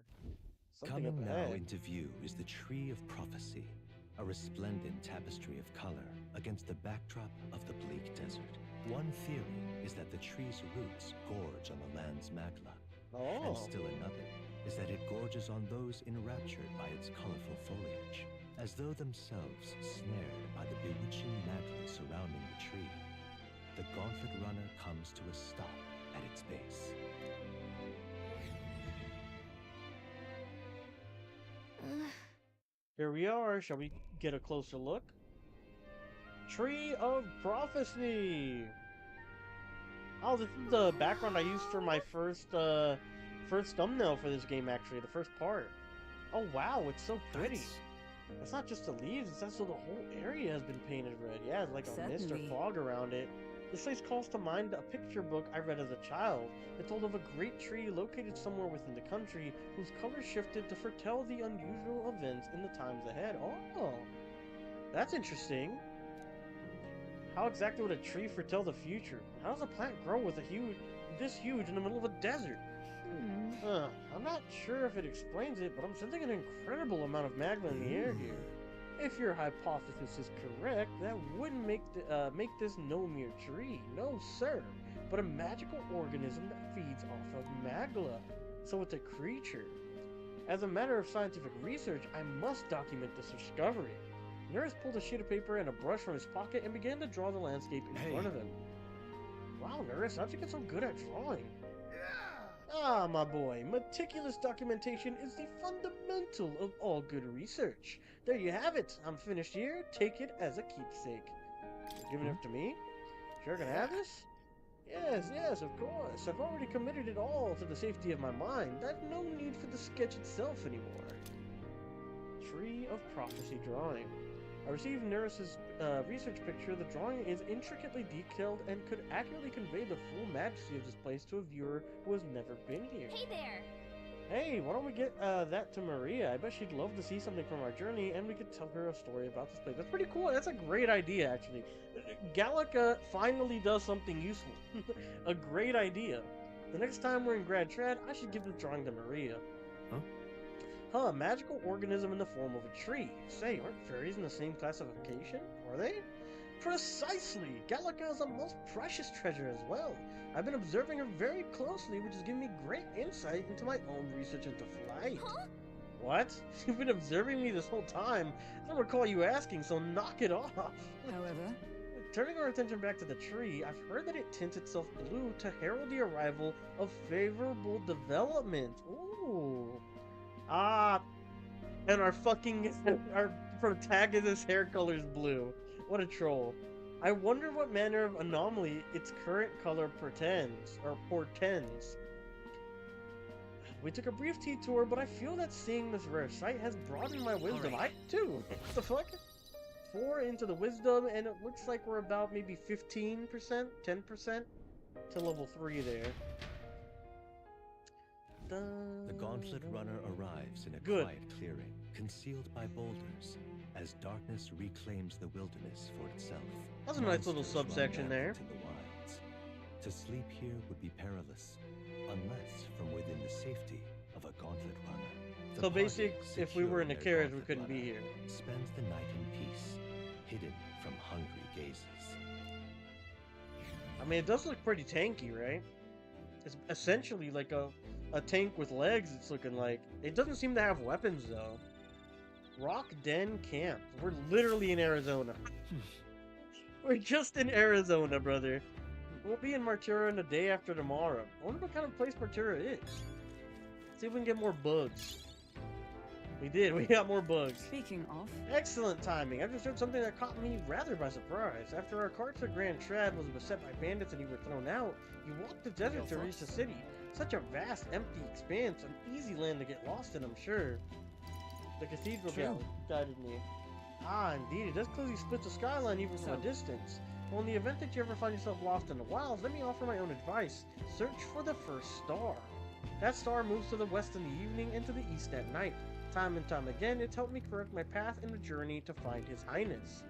Speaker 2: Coming now into view is the Tree of Prophecy, a resplendent tapestry of color against the backdrop of the bleak desert. One theory is that the tree's roots gorge on the land's magla. And still another is that it gorges on those enraptured by its colorful foliage, as though themselves snared by the bewitching magla surrounding the tree. The gauntlet runner comes to a stop at its base.
Speaker 1: Here we are. Shall we get a closer look? Tree of Prophecy! Oh, this is the background I used for my first thumbnail for this game, actually. The first part. Oh, wow. It's so pretty. It's not just the leaves. It's also the whole area has been painted red. Yeah, it's like a mist or fog around it. This place calls to mind a picture book I read as a child. It told of a great tree located somewhere within the country whose color shifted to foretell the unusual events in the times ahead. Oh, that's interesting. How exactly would a tree foretell the future? How does a plant grow with this huge in the middle of a desert? I'm not sure if it explains it, but I'm sensing an incredible amount of magma in the air here. If your hypothesis is correct, that wouldn't make this no mere tree, no sir, but a magical organism that feeds off of magla. So it's a creature. As a matter of scientific research, I must document this discovery. Nurse pulled a sheet of paper and a brush from his pocket and began to draw the landscape in front of him. Wow, Nurse, how'd you get so good at drawing? Ah, my boy, meticulous documentation is the fundamental of all good research. There you have it. I'm finished here. Take it as a keepsake. You're giving it to me? Sure gonna have this? Yes, yes, of course. I've already committed it all to the safety of my mind. I've no need for the sketch itself anymore. Tree of Prophecy drawing. I received Neris's research picture. The drawing is intricately detailed and could accurately convey the full majesty of this place to a viewer who has never been here.
Speaker 13: Hey there!
Speaker 1: Hey, why don't we get that to Maria? I bet she'd love to see something from our journey, and we could tell her a story about this place. That's pretty cool. That's a great idea, actually. Gallica finally does something useful. A great idea. The next time we're in Grand Trad, I should give the drawing to Maria. Huh, magical organism in the form of a tree. Say, aren't fairies in the same classification? Are they? Precisely! Gallica is a most precious treasure as well. I've been observing her very closely, which has given me great insight into my own research into flight.
Speaker 13: Huh?
Speaker 1: What? You've been observing me this whole time. I don't recall you asking, so knock it off.
Speaker 11: However,
Speaker 1: turning our attention back to the tree, I've heard that it tints itself blue to herald the arrival of favorable development. Ooh. Ah, and our protagonist's hair color is blue. What a troll. I wonder what manner of anomaly its current color portends. We took a brief tea tour, but I feel that seeing this rare sight has broadened my wisdom. I too. What the fuck? 4 into the wisdom, and it looks like we're about maybe 15%, 10% to level 3 there.
Speaker 2: The gauntlet runner arrives in a quiet clearing, concealed by boulders, as darkness reclaims the wilderness for itself.
Speaker 1: That's a nice little
Speaker 2: Monsters run
Speaker 1: subsection there.
Speaker 2: rampant in the wilds. To sleep here would be perilous, unless from within the safety of a gauntlet runner. The
Speaker 1: So
Speaker 2: party,
Speaker 1: basic, if we were in a
Speaker 2: secured
Speaker 1: carriage, we
Speaker 2: their
Speaker 1: couldn't be
Speaker 2: gauntlet
Speaker 1: here.
Speaker 2: runner, spends the night in peace, hidden from hungry gazes.
Speaker 1: I mean, it does look pretty tanky, right? It's essentially like a tank with legs, it's looking like. It doesn't seem to have weapons, though. Rock Den Camp. We're literally in Arizona. We're just in Arizona, brother. We'll be in Martura the day after tomorrow. I wonder what kind of place Martura is. See if we can get more bugs. We did. We got more bugs.
Speaker 11: Speaking of...
Speaker 1: Excellent timing. I've just heard something that caught me rather by surprise. After our cart to Grand Trad was beset by bandits and you were thrown out, you walked the desert to reach the city. Such a vast, empty expanse. An easy land to get lost in, I'm sure. The cathedral guided me. Ah, indeed. It does clearly split the skyline even from a distance. Well, in the event that you ever find yourself lost in the wilds, let me offer my own advice. Search for the first star. That star moves to the west in the evening and to the east at night. Time and time again, it's helped me correct my path in the journey to find His Highness.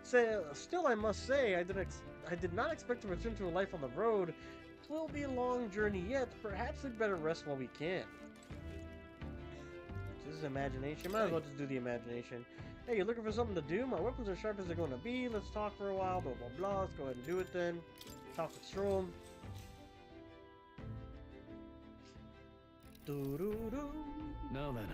Speaker 1: Still, I must say, I did not expect to return to a life on the road. It will be a long journey yet. Perhaps we'd better rest while we can. This is imagination. Might as well just do the imagination. Hey, you looking for something to do? My weapons are sharp as they're going to be. Let's talk for a while. Blah, blah, blah. Let's go ahead and do it then. Talk with Strohl.
Speaker 5: Now then.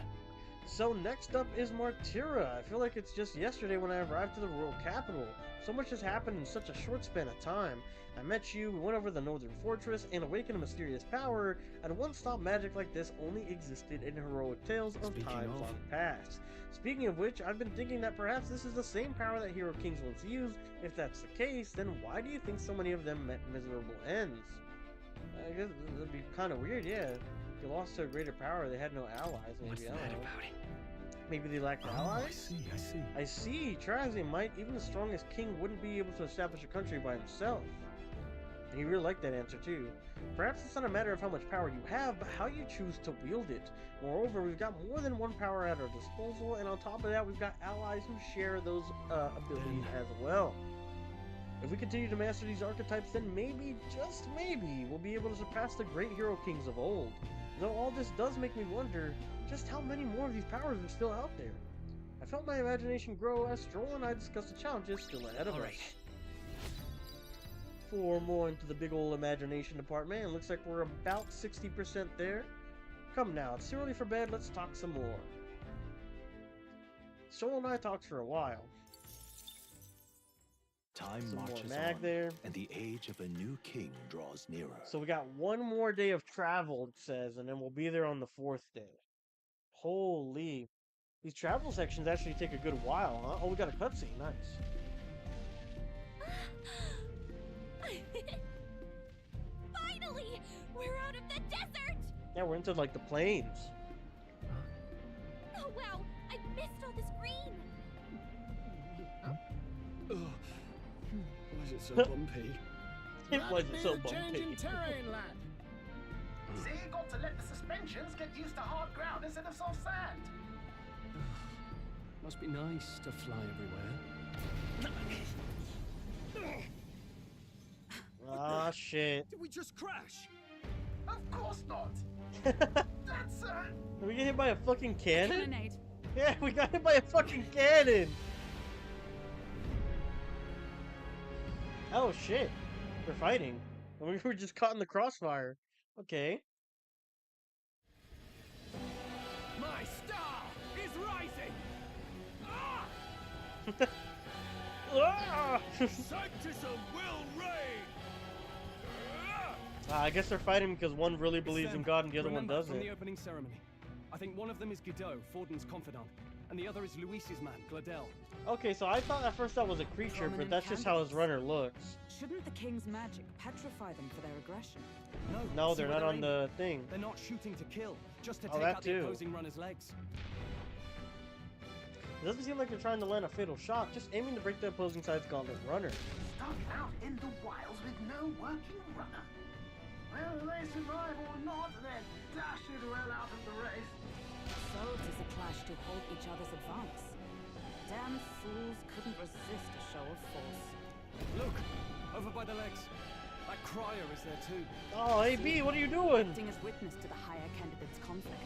Speaker 1: So next up is Martura. I feel like it's just yesterday when I arrived to the royal capital. So much has happened in such a short span of time. I met you, we went over the northern fortress, and awakened a mysterious power, and one-stop magic like this only existed in heroic tales of times long past. Speaking of which, I've been thinking that perhaps this is the same power that hero kings once used. If that's the case, then why do you think so many of them met miserable ends? I guess it would be kind of weird, yeah. If you lost to a greater power, they had no allies, maybe.
Speaker 5: What's that about it?
Speaker 1: Maybe they lacked allies?
Speaker 5: I see.
Speaker 1: I see. Try as they might, even the strongest king wouldn't be able to establish a country by himself. And you really like that answer too. Perhaps it's not a matter of how much power you have, but how you choose to wield it. Moreover, we've got more than one power at our disposal, and on top of that, we've got allies who share those abilities as well. If we continue to master these archetypes, then maybe, just maybe, we'll be able to surpass the great hero kings of old. Though all this does make me wonder just how many more of these powers are still out there. I felt my imagination grow as Strohl and I discussed the challenges still ahead of us. 4 more into the big old imagination department, and looks like we're about 60% there. Come now, it's too early for bed, let's talk some more. Strohl and I talked for a while.
Speaker 2: Time
Speaker 1: Some more
Speaker 2: marches
Speaker 1: mag
Speaker 2: on,
Speaker 1: there.
Speaker 2: and the age of a new king draws nearer.
Speaker 1: So we got one more day of travel, it says, and then we'll be there on the 4th day. Holy. These travel sections actually take a good while, huh? Oh, we got a cutscene. Nice.
Speaker 13: Finally! We're out of the desert!
Speaker 1: Yeah, we're into like the plains.
Speaker 13: Oh wow! I missed all this green!
Speaker 5: Why is it so bumpy?
Speaker 1: It wasn't so
Speaker 8: Change
Speaker 1: bumpy.
Speaker 8: in terrain, lad. See, got to let the suspensions get used to hard ground instead of soft sand.
Speaker 5: Must be nice to fly everywhere.
Speaker 1: Ah, shit.
Speaker 18: Did we just crash?
Speaker 8: Of course not. That's
Speaker 1: Did we get hit by a fucking cannon?
Speaker 11: Cannonade.
Speaker 1: Yeah, we got hit by a fucking cannon. Oh shit. We're fighting. And we were just caught in the crossfire. Okay.
Speaker 6: My star is rising! Ah!
Speaker 1: Ah!
Speaker 18: Sanctism will reign!
Speaker 1: I guess they're fighting because one really believes in God and the other one
Speaker 5: Remember, from
Speaker 1: doesn't.
Speaker 5: the opening ceremony, I think one of them is Godot, Forden's confidant, and the other is Luis's man, Gladel.
Speaker 1: Okay, so I thought at first that was a creature, but
Speaker 11: Prominent
Speaker 1: that's just how his runner looks.
Speaker 11: Shouldn't the king's magic petrify them for their aggression?
Speaker 1: No,
Speaker 5: see
Speaker 1: they're
Speaker 5: where
Speaker 1: not on
Speaker 5: aiming?
Speaker 1: the thing.
Speaker 5: They're not shooting to kill, just to
Speaker 1: Oh,
Speaker 5: take
Speaker 1: that
Speaker 5: out
Speaker 1: too.
Speaker 5: the opposing runner's legs.
Speaker 1: It doesn't seem like they're trying to land a fatal shot, just aiming to break the opposing side's gauntlet runner.
Speaker 8: stuck out in the wilds with no working runner. Whether they survive or not, they're dashed well out of the race.
Speaker 11: So tis a clash to hold each other's advance. Damn fools couldn't resist a show of force.
Speaker 5: Look, over by the legs. That crier is there too.
Speaker 1: Oh, hey B, what are you doing?
Speaker 11: Acting as witness to the higher candidate's conflict.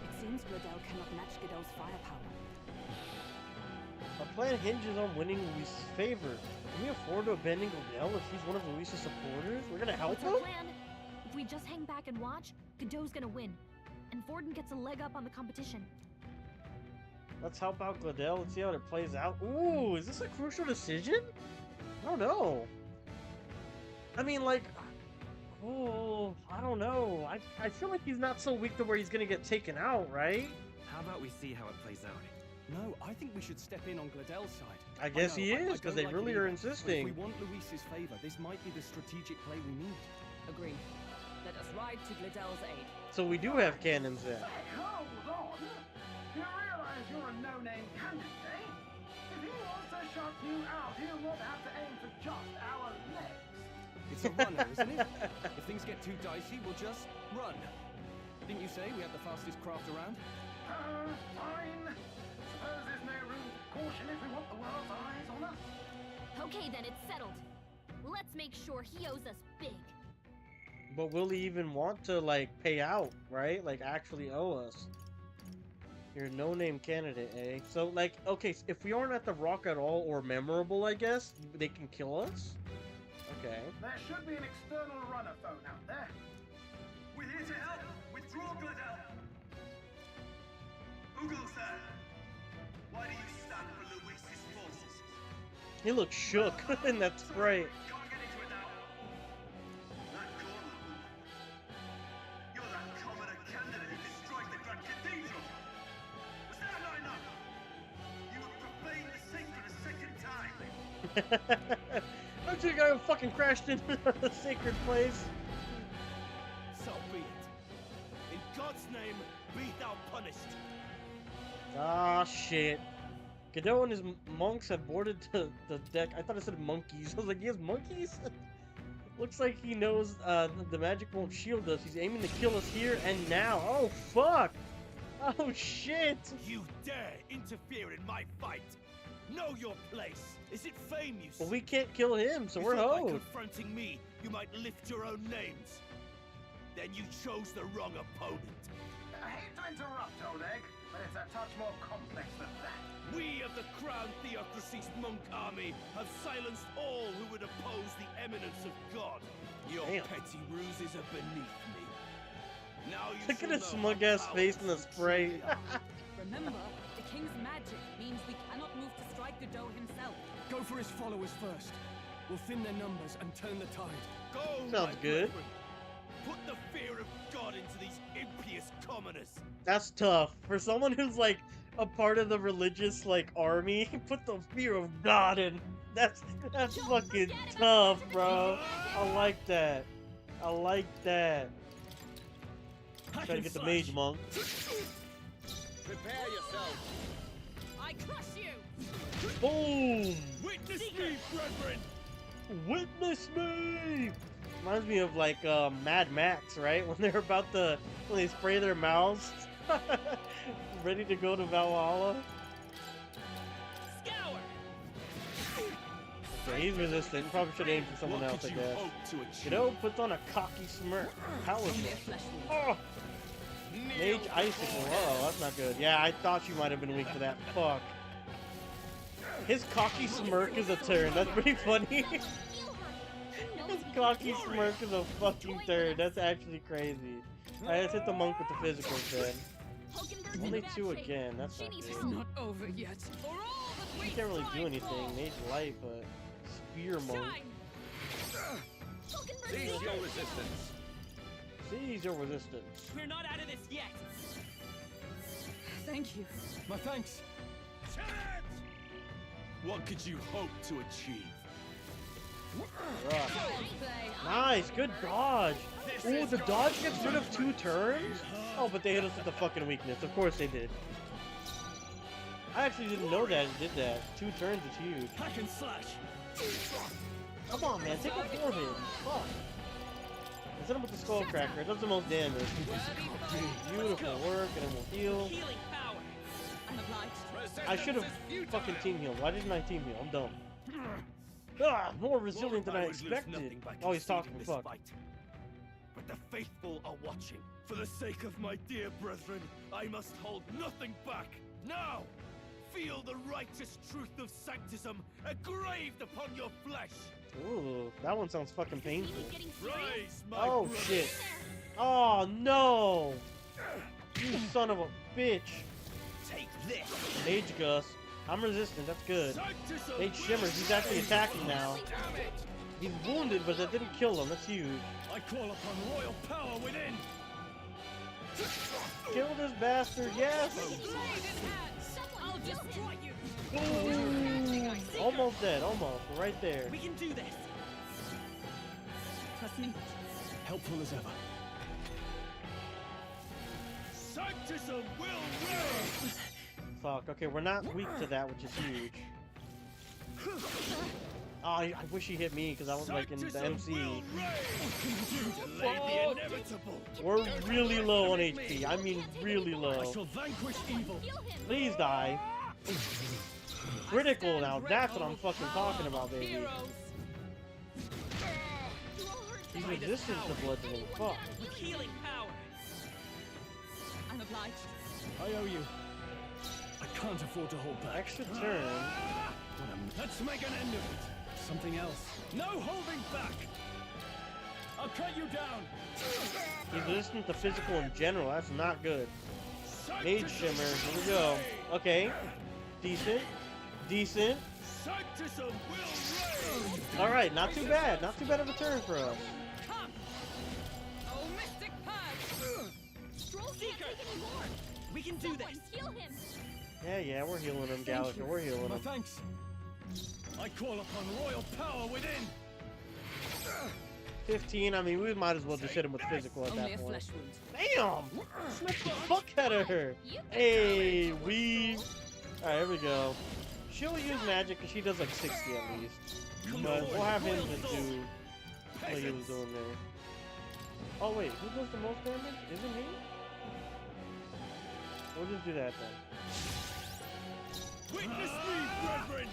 Speaker 11: It seems Gladel cannot match Godot's firepower.
Speaker 1: Our plan hinges on winning Luis's favor. Can we afford to abandon Gladel if he's one of Luis's supporters? We're gonna help
Speaker 13: What's our
Speaker 1: him?
Speaker 13: plan? If we just hang back and watch, Godot's gonna win. And Forden gets a leg up on the competition.
Speaker 1: Let's help out Gladel and see how it plays out. Ooh, is this a crucial decision? I don't know. I mean, like, oh, I don't know. I feel like he's not so weak to where he's gonna get taken out, right?
Speaker 4: How about we see how it plays out?
Speaker 5: No, I think we should step in on Gladel's side.
Speaker 1: I guess
Speaker 5: know,
Speaker 1: he is,
Speaker 5: I
Speaker 1: because
Speaker 5: don't
Speaker 1: they
Speaker 5: like
Speaker 1: really
Speaker 5: it
Speaker 1: are
Speaker 5: either, but
Speaker 1: insisting.
Speaker 5: If we want Luis's favor, this might be the strategic play we need.
Speaker 10: Agreed. Let us ride to Gladel's aid.
Speaker 1: So we do have cannons then.
Speaker 8: Hold on! You realize you're a no-name candidate, eh? If he wants to shut you out, he'll not have to aim for just our legs.
Speaker 5: It's a runner, isn't it? If things get too dicey, we'll just run. Didn't you say we have the fastest craft around?
Speaker 8: Fine. Suppose there's no room for caution if we want the world's eyes on us.
Speaker 13: Okay then, it's settled. Let's make sure he owes us big.
Speaker 1: But will he even want to, like, pay out, right? Like, actually owe us? You're a no-name candidate, eh? So, like, okay, so if we aren't at the rock at all, or memorable, I guess, they can kill us? Okay.
Speaker 8: There should be an external runner phone out there.
Speaker 18: We're here to help! Withdraw, Gladel! Ugo, sir! Why do you stand for Luis's forces?
Speaker 1: He looks shook in that spray.
Speaker 18: Can't get into it now. That corner. You're that commoner candidate who destroyed the Grand Cathedral! Was that not enough? You have profaned the sacred a second time!
Speaker 1: Don't you guy who fucking crashed into the sacred place?
Speaker 18: So be it. In God's name, be thou punished.
Speaker 1: Ah, shit. Godot and his monks have boarded the deck. I thought it said monkeys. I was like, he has monkeys? Looks like he knows the magic won't shield us. He's aiming to kill us here and now. Oh, fuck! Oh, shit!
Speaker 18: You dare interfere in my fight! Know your place! Is it fame you seek?
Speaker 1: Well, we can't kill him, so
Speaker 18: You
Speaker 1: we're
Speaker 18: thought by
Speaker 1: hoed.
Speaker 18: confronting me, you might lift your own names. Then you chose the wrong opponent.
Speaker 8: I hate to interrupt, Oleg, but it's a touch more complex than that.
Speaker 18: We of the Crown Theocracy's monk army have silenced all who would oppose the eminence of God. Your
Speaker 1: Damn.
Speaker 18: petty ruses are beneath me. Now you
Speaker 1: Look at
Speaker 18: shall
Speaker 1: his
Speaker 18: know
Speaker 1: smug
Speaker 18: how
Speaker 1: ass face in the
Speaker 18: powerless
Speaker 1: spray.
Speaker 10: Remember, the king's magic means we cannot move to strike Godot himself.
Speaker 5: Go for his followers first. We'll thin their numbers and turn the tide.
Speaker 18: Go,
Speaker 1: Sounds
Speaker 18: my
Speaker 1: good.
Speaker 18: brethren. Put the fear of God into these impious commoners.
Speaker 1: That's tough. For someone who's like a part of the religious like army, put the fear of God in. That's fucking tough, bro. I like that. I like that. Try to get the mage monk.
Speaker 6: Prepare yourself.
Speaker 10: I crush you.
Speaker 1: Boom!
Speaker 6: Witness me, brethren.
Speaker 1: Witness me! Reminds me of like Mad Max, right? When they're about to, when they spray their mouths, ready to go to Valhalla.
Speaker 6: Scour.
Speaker 1: Okay, he's resistant. Probably should aim for someone else, I guess. You know, puts on a cocky smirk. Paladin. Oh! Mage icicle. Oh, that's not good. Yeah, I thought you might have been weak to that. Fuck. His cocky smirk is a turn. That's pretty funny. His cocky smirk is a fucking turn. That's actually crazy. Alright, let's hit the monk with the physical then. Only 2 again. That's not
Speaker 10: It's
Speaker 1: good.
Speaker 10: not over yet.
Speaker 1: He can't really do anything. Mage light, but spear monk.
Speaker 6: Seize your resistance.
Speaker 1: Seize your resistance.
Speaker 10: We're not out of this yet. Thank you.
Speaker 5: My thanks. What could you hope to achieve?
Speaker 1: Right. Nice, good dodge. Ooh, the dodge gets rid of 2 turns? Oh, but they hit us with the fucking weakness. Of course they did. I actually didn't know that it did that. 2 turns is huge.
Speaker 5: Hack and slash.
Speaker 1: Come on, man, take a 4 hit. Fuck. Let's hit him with the skull cracker. It does the most damage. Beautiful work, and then we'll heal.
Speaker 10: Healing power. I'm obliged.
Speaker 1: I should have fucking team healed. Why didn't I team heal? I'm dumb. Ah, more resilient than I expected. Oh, he's talking. Fuck.
Speaker 5: But the faithful are watching. For the sake of my dear brethren, I must hold nothing back. Now, feel the righteous truth of sanctism engraved upon your flesh.
Speaker 1: Ooh, that one sounds fucking painful.
Speaker 5: Rise, my
Speaker 1: Oh
Speaker 5: brothers.
Speaker 1: shit. Oh no! You son of a bitch.
Speaker 5: Take this.
Speaker 1: Mage Gus. I'm resistant, that's good. Mage Shimmers, he's actually attacking now. He's wounded, but that didn't kill him, that's huge.
Speaker 5: I call upon royal power within.
Speaker 1: Kill this bastard, yes!
Speaker 10: I'll destroy you.
Speaker 1: Ooh, almost dead, almost. We're right there.
Speaker 10: We can do this. Trust me.
Speaker 5: Helpful as ever. Sanctism will reign.
Speaker 1: Fuck, okay, we're not weak to that, which is huge. Oh, I wish he hit me, because I was like in the MC.
Speaker 5: Fuck.
Speaker 1: We're really low on HP. I mean, really
Speaker 5: I
Speaker 1: low.
Speaker 5: shall vanquish evil.
Speaker 1: Please die. Critical now, that's what I'm fucking talking about, baby. He's resistant to bludgeoning. Fuck.
Speaker 10: With healing power. I'm obliged.
Speaker 5: I owe you. I can't afford to hold back.
Speaker 1: Extra turn.
Speaker 5: Let's make an end of it. Something else. No holding back. I'll cut you down.
Speaker 1: He's resistant to physical in general. That's not good. Mage Shimmer. Here we go. Okay. Decent. Decent.
Speaker 5: Sanctism will reign.
Speaker 1: Alright, not too bad. Not too bad of a turn for us.
Speaker 10: Come. Oh, mystic purge.
Speaker 13: Strohl can't take any more.
Speaker 10: We can do this.
Speaker 13: Heal him.
Speaker 1: Yeah, we're healing him, Gallica. We're healing
Speaker 5: My
Speaker 1: him.
Speaker 5: thanks. I call upon royal power within.
Speaker 1: 15, I mean, we might as well just hit him with physical at
Speaker 10: Only
Speaker 1: that
Speaker 10: a
Speaker 1: point.
Speaker 10: flesh wound.
Speaker 1: Damn! Smack the fuck out of her! Hey, weave! Alright, here we go. She'll use magic because she does like 60 at least. But we'll have him to do what he was doing there. Oh wait, who does the most damage? Is it me? We'll just do that then.
Speaker 5: Witness me, brethren.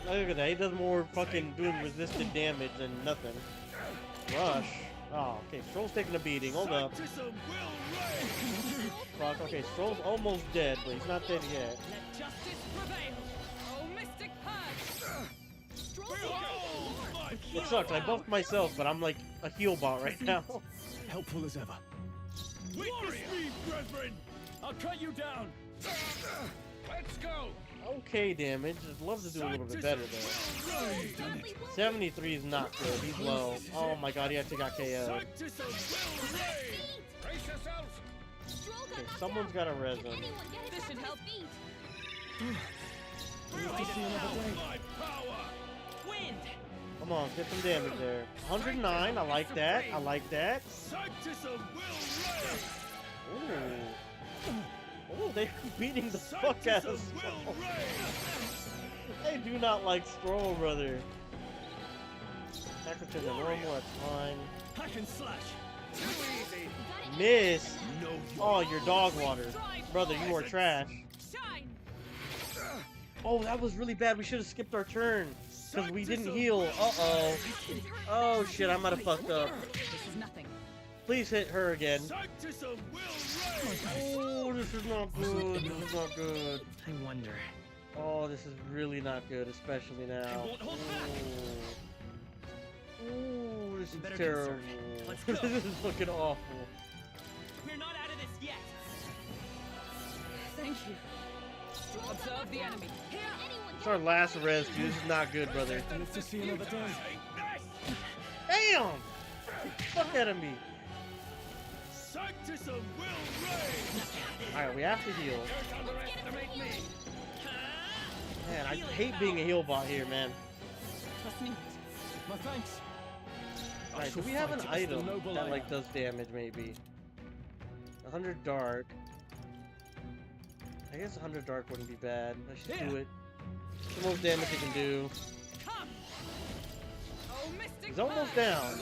Speaker 1: Look at that, he does more fucking doing resisted damage than nothing. Rush. Oh, okay, Stroll's taking a beating, hold up. Fuck, okay, Stroll's almost dead, but he's not dead yet.
Speaker 10: Let justice prevail. Oh, mystic purge.
Speaker 1: It sucks, I buffed myself, but I'm like a heal bot right now.
Speaker 5: Helpful as ever. Witness me, brethren. I'll cut you down. Let's go.
Speaker 1: Okay damage, I'd love to do a little bit better though. 73 is not good, he's low. Oh my god, he actually got KO'd. Okay, someone's got a res him.
Speaker 10: This should help.
Speaker 5: My power.
Speaker 10: Wind.
Speaker 1: Come on, get some damage there. 109, I like that. I like that. Oh, they're beating the fuck out of Strohl. They do not like Strohl, brother. Hacker to the normal, that's fine.
Speaker 6: Hack and slash.
Speaker 1: Miss. Oh, your dog water. Brother, you are trash. Oh, that was really bad. We should have skipped our turn. Because we didn't heal. Uh-oh. Oh, shit, I might have fucked up. Please hit her again. Oh, this is not good. This is not good.
Speaker 4: I wonder.
Speaker 1: Oh, this is really not good, especially now. Ooh, this is terrible. This is looking awful.
Speaker 6: We're not out of this yet.
Speaker 10: Thank you. Observe the enemy.
Speaker 1: It's our last res, dude. This is not good, brother.
Speaker 6: Live to see another day.
Speaker 1: Damn! Fuck out of me. Alright, we have to heal. Man, I hate being a heal bot here, man.
Speaker 10: Trust me.
Speaker 6: My thanks.
Speaker 1: Alright, so we have an item that like does damage, maybe. 100 dark. I guess 100 dark wouldn't be bad. I should do it. It's the most damage he can do. He's almost down.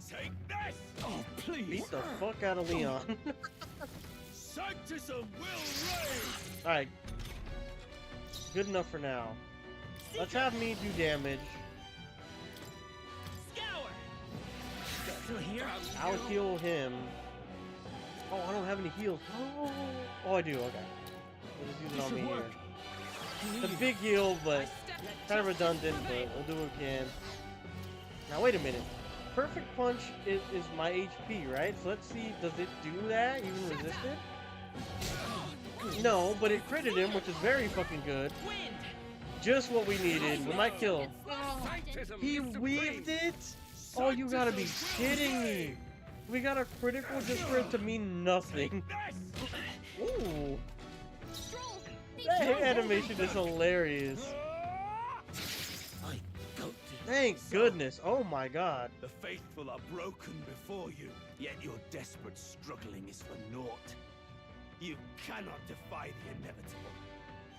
Speaker 6: Take this! Oh, please!
Speaker 1: Beat the fuck out of Leon. Alright. Good enough for now. Let's have me do damage.
Speaker 6: Still here?
Speaker 1: I'll heal him. Oh, I don't have any heals. Oh, I do. Okay. We'll just use it on me here. It's a big heal, but kind of redundant, but we'll do what we can. Now, wait a minute. Perfect Punch is my HP, right? So let's see, does it do that? Even resist it? No, but it critted him, which is very fucking good. Just what we needed. We might kill. He weaved it? Oh, you gotta be kidding me. We got a critical just for it to mean nothing. Ooh. That animation is hilarious. Thank goodness. Oh my god.
Speaker 14: The faithful are broken before you, yet your desperate struggling is for naught. You cannot defy the inevitable.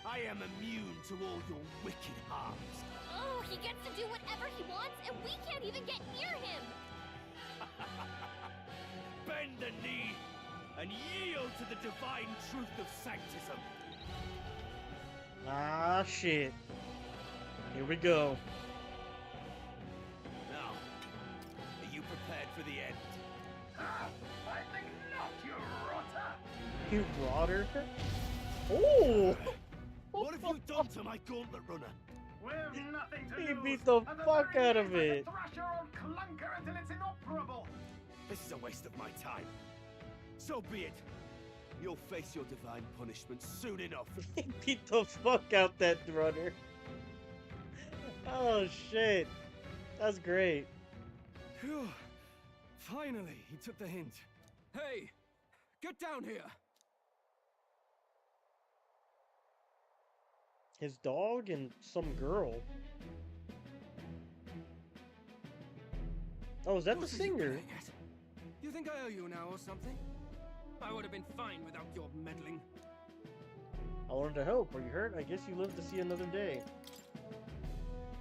Speaker 14: I am immune to all your wicked harms.
Speaker 13: Oh, he gets to do whatever he wants, and we can't even get near him!
Speaker 14: Bend the knee and yield to the divine truth of sanctism.
Speaker 1: Ah, shit. Here we go.
Speaker 14: Now, are you prepared for the end?
Speaker 18: I think not, you rotter!
Speaker 1: You rotter? Oh!
Speaker 14: What have you done to my gauntlet runner?
Speaker 18: We've nothing to
Speaker 1: He
Speaker 18: lose.
Speaker 1: beat the
Speaker 18: and
Speaker 1: fuck
Speaker 18: very
Speaker 1: out of
Speaker 18: least,
Speaker 1: it.
Speaker 18: let's thrash your old clunker until it's inoperable.
Speaker 14: This is a waste of my time. So be it. You'll face your divine punishment soon enough.
Speaker 1: He beat the fuck out that runner. Oh shit. That's great.
Speaker 6: Phew. Finally, he took the hint. Hey, get down here.
Speaker 1: His dog and some girl. Oh, is that the singer?
Speaker 6: You think I owe you now or something? I would have been fine without your meddling.
Speaker 1: I wanted to help. Are you hurt? I guess you live to see another day.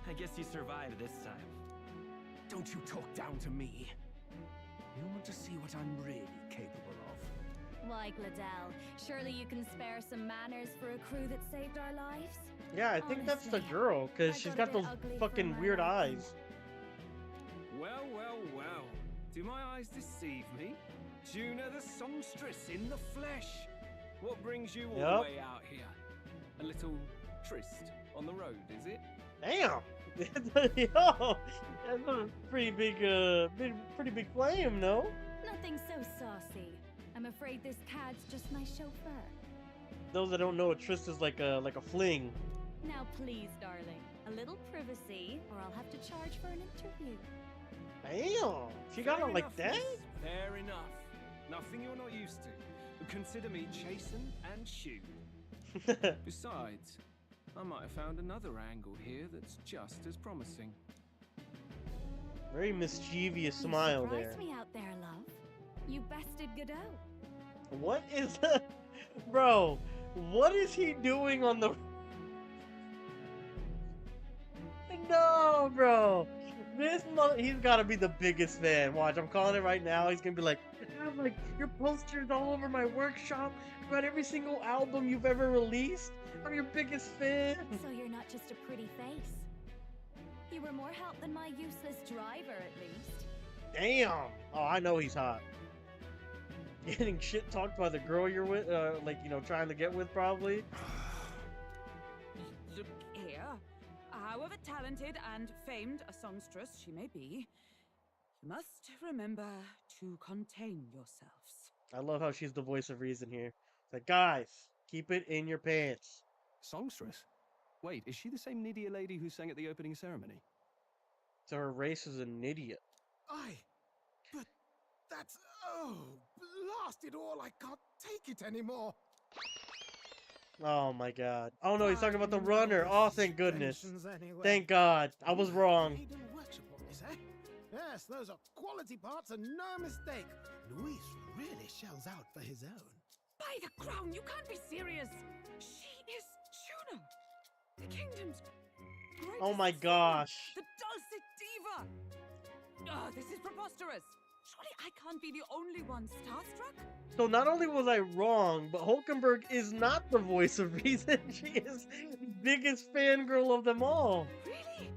Speaker 4: I guess you survived this time.
Speaker 6: Don't you talk down to me. You want to see what I'm really capable of?
Speaker 3: Why, Gladell, surely you can spare some manners for a crew that saved our lives?
Speaker 1: Yeah, I think that's the girl, because she's got those fucking weird eyes.
Speaker 6: Well, well, well. Do my eyes deceive me? Juna the songstress in the flesh. What brings you all the way out here? A little tryst on the road, is it?
Speaker 1: Damn! Yo, that's a pretty big flame, no?
Speaker 3: Nothing so saucy. I'm afraid this cad's just my chauffeur.
Speaker 1: Those that don't know, a tryst is like a fling.
Speaker 3: Now please, darling, a little privacy, or I'll have to charge for an interview.
Speaker 1: Damn! She got it like that?
Speaker 6: Fair enough. Nothing you're not used to. Consider me chastened and shoed. Besides,
Speaker 19: I might have found another angle here that's just as promising.
Speaker 1: Very mischievous smile there.
Speaker 3: Surprised me out there, love. You bested Godot.
Speaker 1: What is that? Bro, what is he doing on the... No, bro. He's gotta be the biggest fan. Watch, I'm calling it right now. He's gonna be like, I have like your posters all over my workshop. I've got every single album you've ever released. I'm your biggest fan.
Speaker 3: So you're not just a pretty face. You were more help than my useless driver, at least.
Speaker 1: Damn. Oh, I know he's hot. Getting shit talked by the girl you're with, like, you know, trying to get with, probably.
Speaker 11: Look here. However talented and famed a songstress she may be, you must remember to contain yourselves.
Speaker 1: I love how she's the voice of reason here. It's like, guys, keep it in your pants.
Speaker 5: Songstress? Wait, is she the same Nydia lady who sang at the opening ceremony?
Speaker 1: So her race is an idiot.
Speaker 8: But that's... Oh, blast it all, I can't take it anymore.
Speaker 1: Oh my god. Oh no, he's talking about the runner. Oh, thank goodness. Thank God. I was wrong.
Speaker 8: Yes, those are quality parts and no mistake. Luis really shells out for his own.
Speaker 11: By the crown, you can't be serious. She is Juno, the kingdom's greatest
Speaker 1: Oh my gosh.
Speaker 11: singer, the dulcet diva. Oh, this is preposterous. Surely I can't be the only one starstruck?
Speaker 1: So not only was I wrong, but Hulkenberg is not the voice of reason. She is the biggest fangirl of them all.
Speaker 11: Really?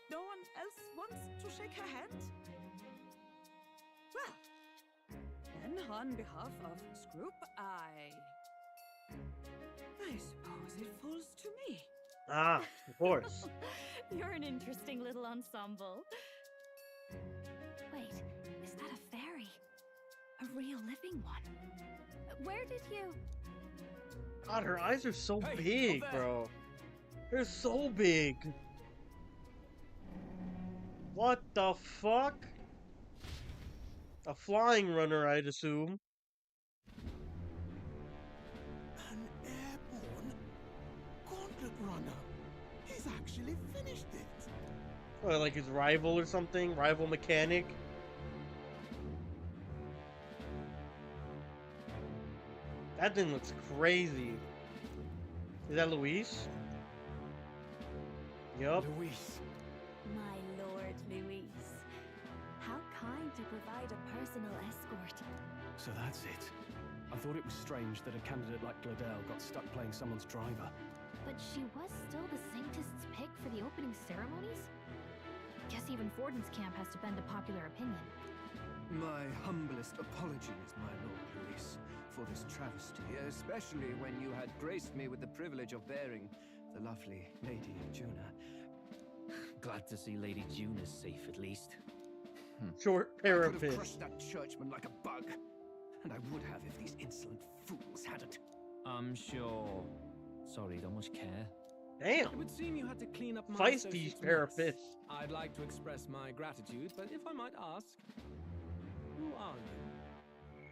Speaker 11: No one else wants to shake her hand? Well, then on behalf of this group, I suppose it falls to me.
Speaker 1: Ah, of course.
Speaker 3: You're an interesting little ensemble. Wait, is that a fairy? A real living one? Where did you...
Speaker 1: God, her eyes are so big, bro. They're so big. What the fuck? A flying runner, I'd assume.
Speaker 8: An airborne gauntlet runner. He's actually finished it.
Speaker 1: Or like his rival or something? Rival mechanic? That thing looks crazy. Is that Luis? Yup.
Speaker 8: Luis.
Speaker 3: My lord, Luis. How kind to provide a personal escort.
Speaker 5: So that's it. I thought it was strange that a candidate like Gladel got stuck playing someone's driver.
Speaker 13: But she was still the saintest's pick for the opening ceremonies? Guess even Forden's camp has to bend to popular opinion.
Speaker 15: My humblest apologies, my lord Luis, for this travesty, especially when you had graced me with the privilege of bearing the lovely Lady Juna.
Speaker 21: Glad to see Lady Juna's safe, at least.
Speaker 1: Short
Speaker 15: I could have
Speaker 1: parapet.
Speaker 15: crushed that churchman like a bug, and I would have if these insolent fools hadn't.
Speaker 21: I'm sure. Sorry, don't much care.
Speaker 1: Damn.
Speaker 6: It would seem you had to clean up my
Speaker 1: Feisty
Speaker 6: associate's
Speaker 1: parapet.
Speaker 6: mess. I'd like to express my gratitude, but if I might ask, who are you?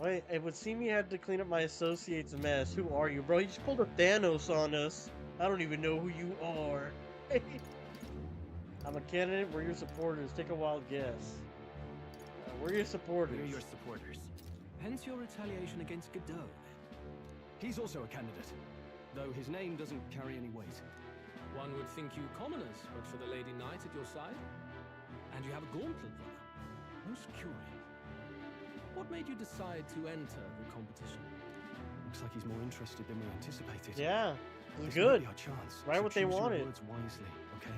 Speaker 1: Wait, it would seem you had to clean up my associate's mess. Who are you, bro? You just pulled a Thanos on us. I don't even know who you are. I'm a candidate. We're your supporters. Take a wild guess. We're your supporters.
Speaker 5: We're your supporters. Hence your retaliation against Godot. He's also a candidate, though his name doesn't carry any weight.
Speaker 6: One would think you commoners, but for the Lady Knight at your side. And you have a gauntlet runner. Most curious. What made you decide to enter the competition?
Speaker 5: Looks like he's more interested than we anticipated.
Speaker 1: Yeah, it was
Speaker 5: This
Speaker 1: good.
Speaker 5: might be our chance.
Speaker 1: Right
Speaker 5: so
Speaker 1: what they
Speaker 5: choose your
Speaker 1: wanted.
Speaker 5: words wisely, okay?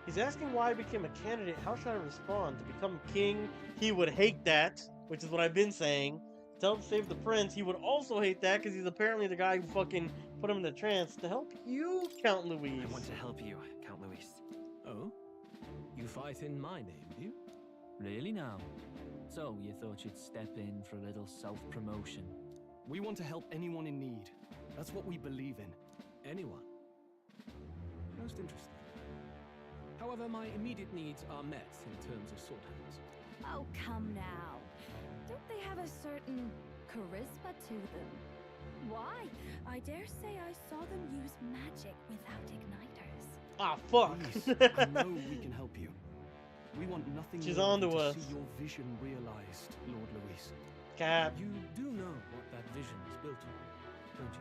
Speaker 1: He's asking why I became a candidate. How should I respond? To become king? He would hate that, which is what I've been saying. Tell him to save the prince. He would also hate that because he's apparently the guy who fucking put him in the trance. To help you, Count Luis.
Speaker 4: I want to help you, Count Luis.
Speaker 6: Oh? You fight in my name, do you?
Speaker 21: Really now? So, you thought you'd step in for a little self-promotion?
Speaker 5: We want to help anyone in need. That's what we believe in.
Speaker 6: Anyone? Most interesting. However, my immediate needs are met in terms of sword hands.
Speaker 3: Oh, come now. Don't they have a certain charisma to them? Why? I dare say I saw them use magic without igniters.
Speaker 1: Ah, fuck.
Speaker 5: Please, I know we can help you. We want nothing
Speaker 1: She's
Speaker 5: more
Speaker 1: on
Speaker 5: than
Speaker 1: to
Speaker 5: to
Speaker 1: us.
Speaker 5: see your vision realized, Lord Luis.
Speaker 1: Cap.
Speaker 21: You do know what that vision is built on, don't you?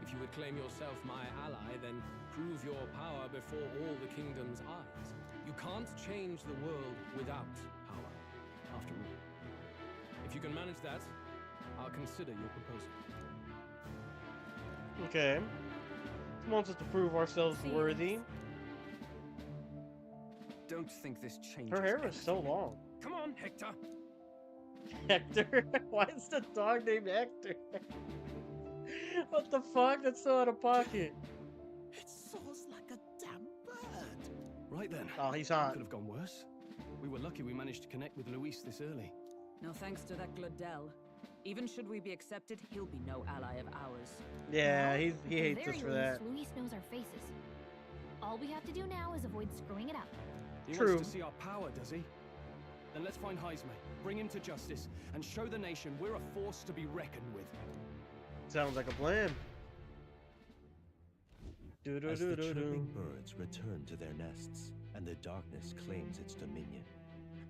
Speaker 21: If you would claim yourself my ally, then prove your power before all the kingdom's eyes. You can't change the world without power, after all. If you can manage that, I'll consider your proposal.
Speaker 1: Okay. He wants us to prove ourselves worthy.
Speaker 4: Don't think this changes.
Speaker 1: Her hair is so long.
Speaker 4: Come on, Hector.
Speaker 1: Hector? Why is the dog named Hector? What the fuck? That's so out of pocket.
Speaker 8: It soars like a damn bird.
Speaker 5: Right then.
Speaker 1: Oh, he's hot.
Speaker 5: Could have gone worse. We were lucky we managed to connect with Luis this early.
Speaker 11: No thanks to that Glodell. Even should we be accepted, he'll be no ally of ours.
Speaker 1: Yeah,
Speaker 13: Well,
Speaker 1: he
Speaker 13: at the
Speaker 1: hates
Speaker 13: very
Speaker 1: us for
Speaker 13: least,
Speaker 1: that.
Speaker 13: Luis knows our faces. All we have to do now is avoid screwing it up.
Speaker 5: He
Speaker 1: True.
Speaker 5: wants to see our power, does he? Then let's find Heisme, bring him to justice, and show the nation we're a force to be reckoned with.
Speaker 1: Sounds like a plan.
Speaker 2: As the chirping birds return to their nests and the darkness claims its dominion,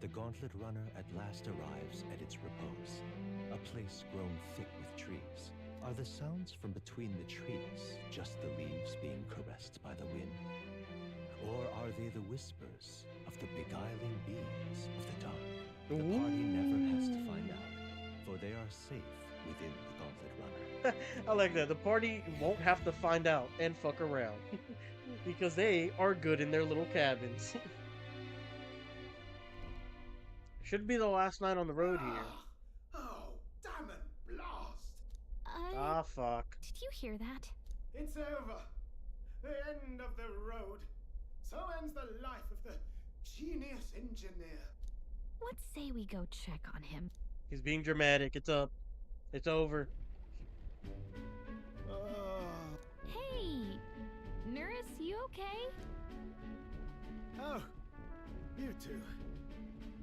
Speaker 2: the gauntlet runner at last arrives at its repose, a place grown thick with trees. Are the sounds from between the trees just the leaves being caressed by the wind? Or are they the whispers of the beguiling beings of the dark? The party never has to find out, for they are safe within the gauntlet runner.
Speaker 1: I like that. The party won't have to find out and fuck around. Because they are good in their little cabins. Should be the last night on the road here.
Speaker 8: Oh, damn it, blast!
Speaker 1: Ah, fuck.
Speaker 13: Did you hear that?
Speaker 8: It's over. The end of the road. So ends the life of the genius engineer.
Speaker 13: Let's say we go check on him.
Speaker 1: He's being dramatic. It's up. It's over.
Speaker 13: Hey! Nurse, you okay?
Speaker 8: Oh, you two.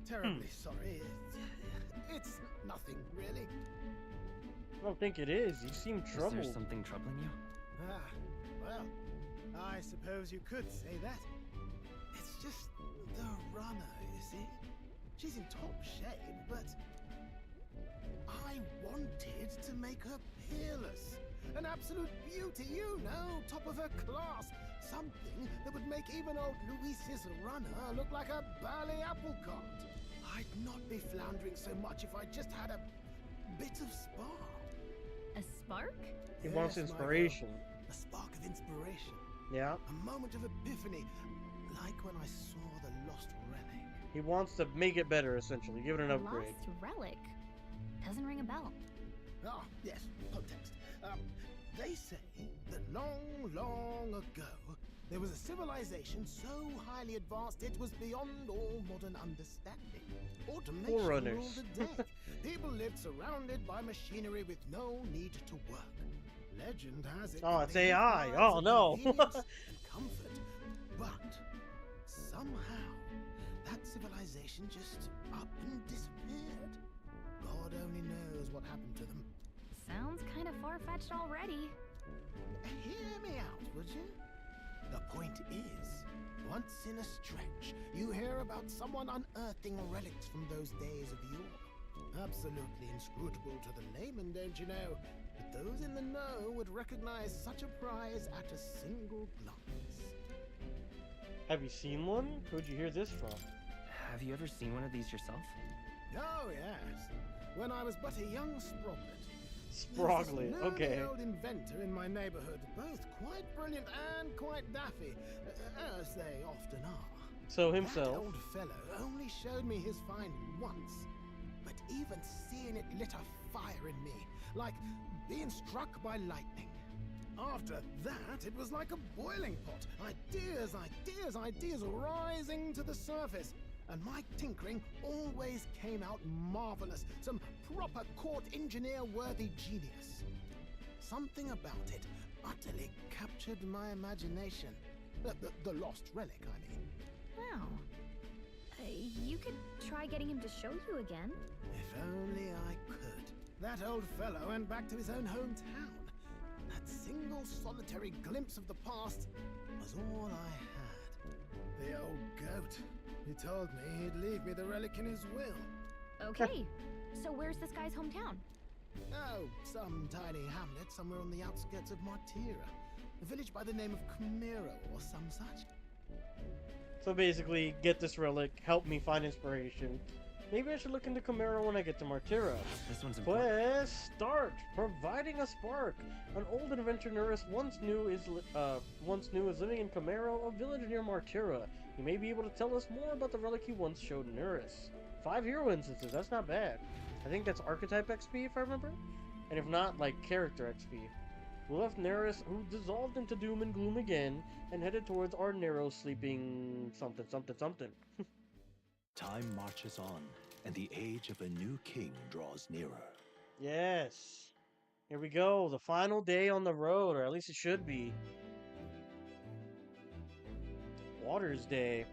Speaker 8: Terribly sorry. It's nothing, really.
Speaker 1: I don't think it is. You seem troubled.
Speaker 4: Is there something troubling you?
Speaker 8: Ah, well, I suppose you could say that. It's just the runner, you see. She's in top shape, but I wanted to make her peerless. An absolute beauty, you know, top of her class. Something that would make even old Luis's runner look like a burly apple cart. I'd not be floundering so much if I just had a bit of spark.
Speaker 13: A spark?
Speaker 1: He wants
Speaker 8: Yes, my
Speaker 1: inspiration.
Speaker 8: girl. A spark of inspiration.
Speaker 1: Yeah.
Speaker 8: A moment of epiphany, like when I saw the lost relic.
Speaker 1: He wants to make it better, essentially. Give it an upgrade.
Speaker 13: Lost relic? Doesn't ring a bell.
Speaker 8: Ah, yes, context. They say that long, long ago, there was a civilization so highly advanced it was beyond all modern understanding. Automation
Speaker 1: Forerunners.
Speaker 8: ruled the day. People lived surrounded by machinery with no need to work. Legend has it.
Speaker 1: Oh,
Speaker 8: that
Speaker 1: it's
Speaker 8: they lived
Speaker 1: AI.
Speaker 8: lives
Speaker 1: Oh,
Speaker 8: of
Speaker 1: no.
Speaker 8: convenience and comfort. But somehow, that civilization just up and disappeared. God only knows what happened to them.
Speaker 13: Sounds kind of far-fetched already.
Speaker 8: Hear me out, would you? The point is, once in a stretch, you hear about someone unearthing relics from those days of yore. Absolutely inscrutable to the layman, don't you know? But those in the know would recognize such a prize at a single glance.
Speaker 1: Have you seen one? Who'd you hear this from?
Speaker 4: Have you ever seen one of these yourself?
Speaker 8: Oh, yes. When I was but a young sproglet.
Speaker 1: Sproglet,
Speaker 8: There was this
Speaker 1: okay.
Speaker 8: nerdy old inventor in my neighborhood, both quite brilliant and quite daffy, as they often are.
Speaker 1: So
Speaker 8: That
Speaker 1: himself.
Speaker 8: old fellow only showed me his find once, but even seeing it lit a fire in me, like being struck by lightning. After that, it was like a boiling pot. Ideas, ideas, ideas rising to the surface. And my tinkering always came out marvelous. Some proper court engineer-worthy genius. Something about it utterly captured my imagination. The lost relic, I mean.
Speaker 13: Wow. You could try getting him to show you again.
Speaker 8: If only I could. That old fellow went back to his own hometown. That single solitary glimpse of the past was all I had. The old goat. He told me he'd leave me the relic in his will.
Speaker 13: Okay, so where's this guy's hometown?
Speaker 8: Oh, some tiny hamlet somewhere on the outskirts of Martira. A village by the name of Camero or some such.
Speaker 1: So basically, get this relic, help me find inspiration. Maybe I should look into Camaro when I get to Martira.
Speaker 4: This one's important.
Speaker 1: Quest start. Providing a spark. An old adventure Nurse once knew is living in Camaro, a village near Martira. He may be able to tell us more about the relic he once showed Nurse. 5 hero instances. That's not bad. I think that's archetype XP if I remember, and if not, like character XP. We left Neris, who dissolved into doom and gloom again, and headed towards our narrow sleeping something.
Speaker 2: Time marches on, and the age of a new king draws nearer.
Speaker 1: Yes. Here we go. The final day on the road, or at least it should be. Waters Day.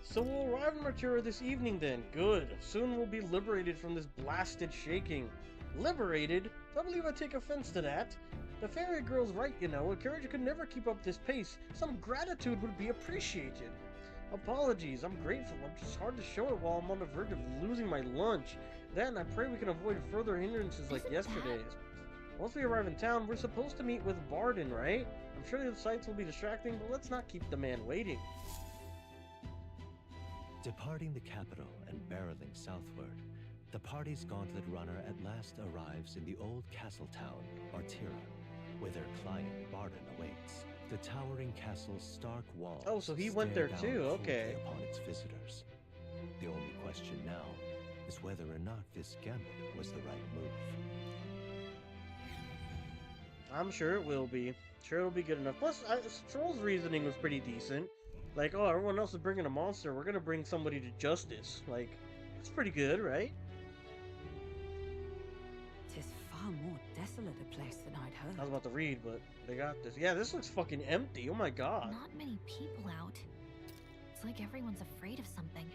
Speaker 1: So we'll arrive in Martira this evening then. Good. Soon we'll be liberated from this blasted shaking. Liberated? Don't believe I take offense to that. The fairy girl's right, you know. A carriage could never keep up this pace. Some gratitude would be appreciated. Apologies. I'm grateful. I'm just hard to show it while I'm on the verge of losing my lunch. Then I pray we can avoid further hindrances like yesterday's. Once we arrive in town, we're supposed to meet with Barden, right? I'm sure the sights will be distracting, but let's not keep the man waiting.
Speaker 2: Departing the capital and barreling southward, the party's gauntlet runner at last arrives in the old castle town, Martira, where their client Barden awaits. The towering castle's stark walls.
Speaker 1: Oh, so he went there too, okay.
Speaker 2: Upon its visitors. The only question now is whether or not this gambit was the right move.
Speaker 1: I'm sure it will be. Sure it'll be good enough. Plus, Strohl's reasoning was pretty decent. Like, oh, everyone else is bringing a monster. We're gonna bring somebody to justice. Like, that's pretty good, right?
Speaker 11: 'Tis far more desolate a place than I'd heard.
Speaker 1: I was about to read, but they got this. Yeah, this looks fucking empty. Oh my god.
Speaker 13: Not many people out. It's like everyone's afraid of something.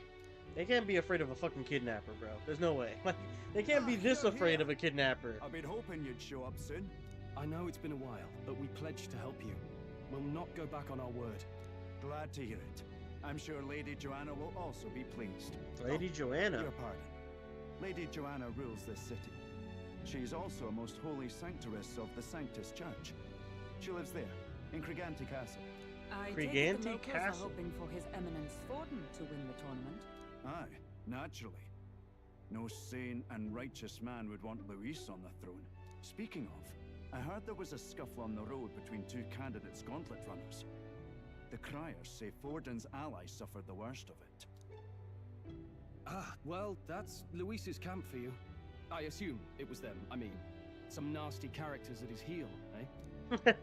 Speaker 1: They can't be afraid of a fucking kidnapper, bro. There's no way. Like, they can't be this afraid of a kidnapper.
Speaker 16: I've been hoping you'd show up soon.
Speaker 5: I know it's been a while, but we pledged to help you. We'll not go back on our word.
Speaker 16: Glad to hear it. I'm sure Lady Joanna will also be pleased.
Speaker 1: Lady Joanna?
Speaker 16: Your pardon. Lady Joanna rules this city. She is also a most holy sanctuaress of the Sanctus Church. She lives there, in Criganti Castle.
Speaker 11: I take it the locals are hoping for His Eminence Forden to win the tournament.
Speaker 16: Aye, naturally. No sane and righteous man would want Luis on the throne. Speaking of, I heard there was a scuffle on the road between two candidates gauntlet runners. The criers say Forden's allies suffered the worst of it.
Speaker 5: Ah, well, that's Luis's camp for you. I assume it was them. I mean, some nasty characters at his heel, eh?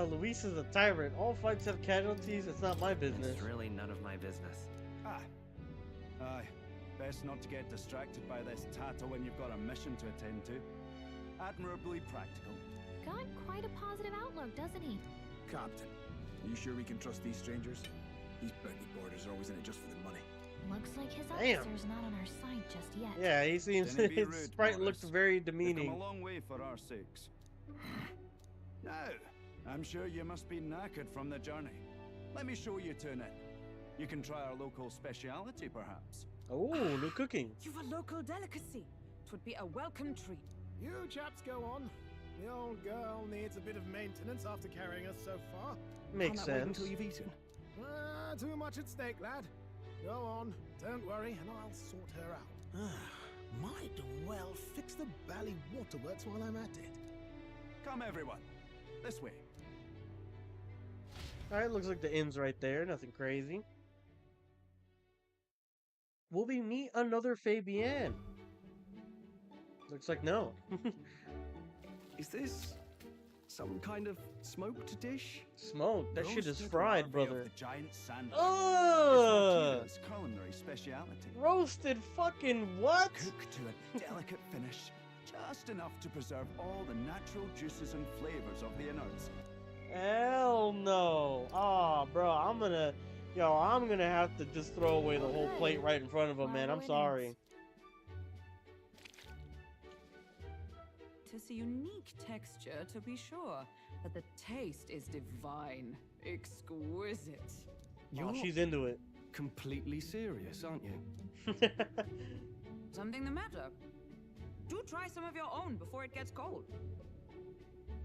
Speaker 1: Luis is a tyrant. All fights have casualties. It's not my business.
Speaker 4: It's really none of my business.
Speaker 16: Aye. Best not to get distracted by this tattle when you've got a mission to attend to. Admirably practical.
Speaker 13: Got quite a positive outlook, doesn't he?
Speaker 9: Captain, are you sure we can trust these strangers? These bounty boarders are always in it just for the money.
Speaker 13: Looks like his
Speaker 1: Damn.
Speaker 13: officer's not on our side just yet.
Speaker 1: Yeah, he seems his sprite looked very demeaning.
Speaker 16: They've come a long way for our sakes. Now, I'm sure you must be knackered from the journey. Let me show you to an inn. You can try our local speciality, perhaps.
Speaker 1: Oh, new cooking.
Speaker 11: You've a local delicacy. 'Twould be a welcome treat.
Speaker 8: You chaps go on. The old girl needs a bit of maintenance after carrying us so far.
Speaker 1: Makes
Speaker 5: Can't that wait
Speaker 1: sense.
Speaker 5: until you've eaten.
Speaker 8: Too much at stake, lad. Go on, don't worry, and I'll sort her out. Might well fix the Bally Waterworks while I'm at it.
Speaker 16: Come, everyone. This way.
Speaker 1: Alright, looks like the inn's right there. Nothing crazy. Will we meet another Fabienne? Looks like no.
Speaker 5: Is this some kind of smoked dish?
Speaker 1: Smoked? That shit is fried, brother.
Speaker 16: Giant sandwich.
Speaker 1: Ugh!
Speaker 16: It's culinary speciality.
Speaker 1: Roasted fucking what?
Speaker 16: Cooked to a delicate finish, just enough to preserve all the natural juices and flavors of the innards.
Speaker 1: Hell no. Aw, bro, I'm gonna Yo, I'm gonna have to just throw away the whole plate right in front of him, man. I'm sorry.
Speaker 10: Tis a unique texture, to be sure, but the taste is divine, exquisite.
Speaker 1: Oh, she's into it.
Speaker 5: Completely serious, aren't you?
Speaker 10: Something the matter? Do try some of your own before it gets cold.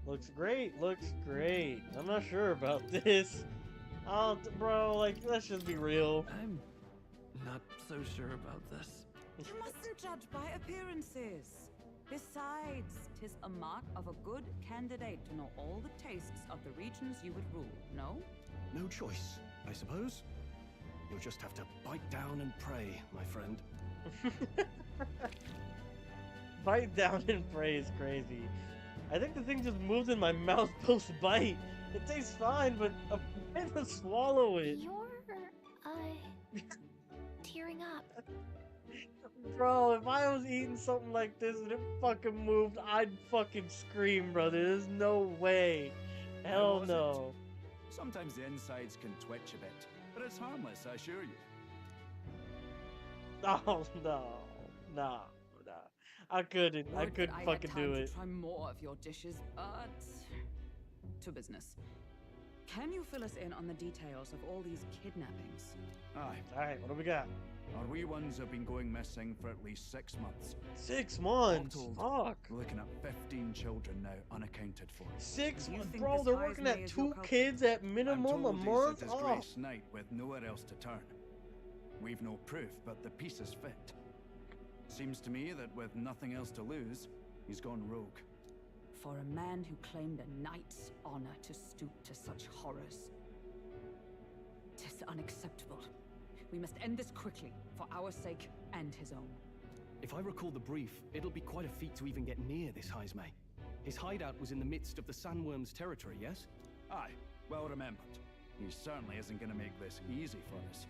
Speaker 1: Looks great, looks great. I'm not sure about this. Oh, bro, like, let's just be real.
Speaker 4: I'm not so sure about this.
Speaker 10: You mustn't judge by appearances. Besides, 'tis a mark of a good candidate to know all the tastes of the regions you would rule, no?
Speaker 5: No choice, I suppose. You'll just have to bite down and pray, my friend.
Speaker 1: Bite down and pray is crazy. I think the thing just moved in my mouth post-bite. It tastes fine, but I'm trying to swallow it.
Speaker 13: You're, tearing up.
Speaker 1: Bro, if I was eating something like this and it fucking moved, I'd fucking scream, brother. There's no way. Hell no.
Speaker 16: Sometimes the insides can twitch a bit, but it's harmless, I assure you.
Speaker 1: Oh, no. Nah. I couldn't fucking do it.
Speaker 10: Try more of your dishes, but to business. Can you fill us in on the details of all these kidnappings?
Speaker 16: Aye.
Speaker 1: Alright, what do we got?
Speaker 16: Our wee ones have been going missing for at least 6 months.
Speaker 1: 6 months?
Speaker 16: All told,
Speaker 1: Fuck.
Speaker 16: we're looking at 15 children now unaccounted for.
Speaker 1: 6 months? Bro, they're working at 2 kids at minimum a month?
Speaker 16: It's a disgraced night with nowhere else to turn. We've no proof, but the pieces fit. Seems to me that with nothing else to lose, he's gone rogue.
Speaker 10: For a man who claimed a knight's honor to stoop to such horrors. 'Tis unacceptable. We must end this quickly, for our sake and his own.
Speaker 5: If I recall the brief, it'll be quite a feat to even get near this Heisme. His hideout was in the midst of the sandworm's territory, yes?
Speaker 16: Aye, well remembered. He certainly isn't going to make this easy for us.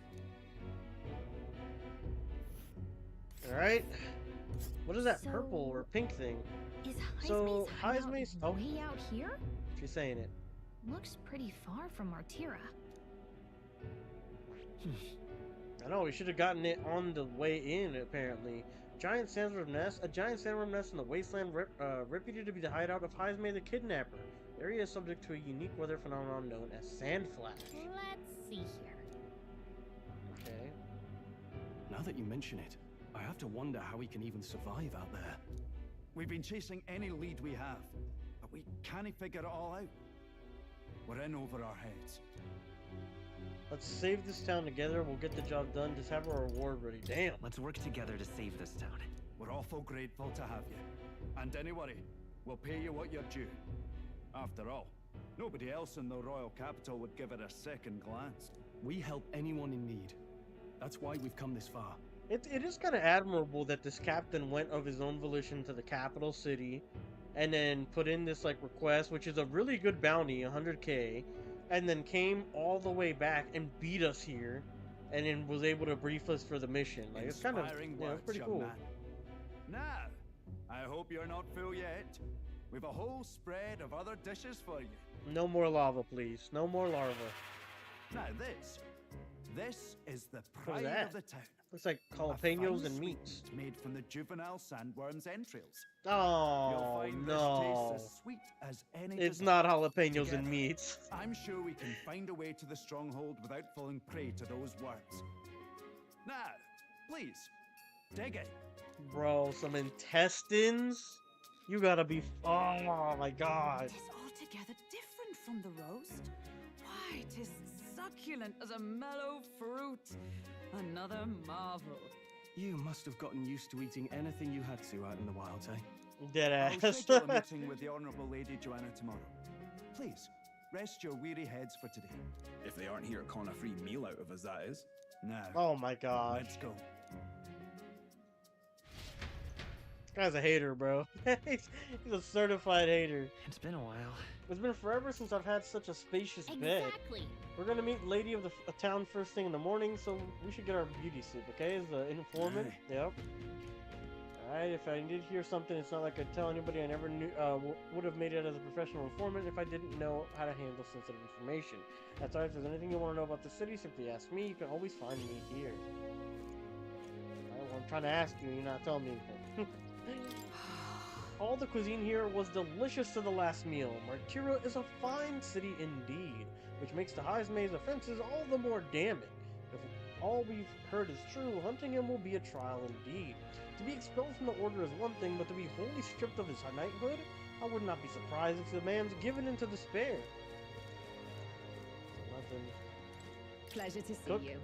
Speaker 1: Alright. What is that purple or pink thing?
Speaker 13: Is
Speaker 1: So,
Speaker 13: Heisme's
Speaker 1: oh,
Speaker 13: way out here?
Speaker 1: she's saying it.
Speaker 13: Looks pretty far from Artira.
Speaker 1: I know, we should have gotten it on the way in, apparently. Giant sandworm nest. A giant sandworm nest in the wasteland reputed to be the hideout of Heisme the Kidnapper. The area is subject to a unique weather phenomenon known as sand flash.
Speaker 13: Let's see here.
Speaker 1: Okay.
Speaker 5: Now that you mention it, I have to wonder how he can even survive out there.
Speaker 16: We've been chasing any lead we have, but we can't figure it all out. We're in over our heads.
Speaker 1: Let's save this town together. We'll get the job done. Just have our reward ready. Damn.
Speaker 4: Let's work together to save this town.
Speaker 16: We're awful grateful to have you. And don't worry, we'll pay you what you're due. After all, nobody else in the royal capital would give it a second glance.
Speaker 5: We help anyone in need. That's why we've come this far.
Speaker 1: It is kind of admirable that this captain went of his own volition to the capital city and then put in this like request, which is a really good bounty, 100k, and then came all the way back and beat us here and then was able to brief us for the mission. Like, it's kind of, it's pretty cool.
Speaker 16: Now, I hope you're not full yet. We've a whole spread of other dishes for you.
Speaker 1: No more lava, please. No more larva.
Speaker 16: Now this is the pride of the town.
Speaker 1: Looks like jalapenos and meats.
Speaker 16: Made from the juvenile sandworm's entrails.
Speaker 1: Oh,
Speaker 16: You'll find
Speaker 1: no.
Speaker 16: this tastes as sweet as any
Speaker 1: It's
Speaker 16: dessert.
Speaker 1: not jalapenos
Speaker 16: Together,
Speaker 1: and meats.
Speaker 16: I'm sure we can find a way to the stronghold without falling prey to those words. Now, please, dig it.
Speaker 1: Bro, some intestines? You gotta be... Oh my god.
Speaker 10: It is altogether different from the roast. Why, 'tis succulent as a mellow fruit. Another marvel.
Speaker 5: You must have gotten used to eating anything you had to out in the wild, eh?
Speaker 1: Dead
Speaker 16: I'll
Speaker 1: ass.
Speaker 16: schedule a meeting with the Honourable Lady Joanna tomorrow. Please, rest your weary heads for today.
Speaker 9: If they aren't here calling a free meal out of us, that is.
Speaker 16: Now,
Speaker 1: Oh my god.
Speaker 16: let's go.
Speaker 1: This guy's a hater, bro. he's a certified hater.
Speaker 4: It's been a while.
Speaker 1: It's been forever since I've had such a spacious bed.
Speaker 13: Exactly.
Speaker 1: We're gonna meet Lady of the town first thing in the morning, so we should get our beauty soup, okay? As an informant.
Speaker 16: Aye.
Speaker 1: Yep. Alright, if I did hear something, it's not like I tell anybody. I never knew would have made it as a professional informant if I didn't know how to handle sensitive information. That's all. If there's anything you want to know about the city, simply ask me. You can always find me here. Alright, well, I'm trying to ask you, and you're not telling me anything. All the cuisine here was delicious to the last meal. Martira is a fine city indeed, which makes the Highesmaid's offenses all the more damning. If all we've heard is true, hunting him will be a trial indeed. To be expelled from the order is one thing, but to be wholly stripped of his knighthood, I would not be surprised if the man's given into despair. Nothing.
Speaker 7: Pleasure to see
Speaker 1: Cook.
Speaker 7: you.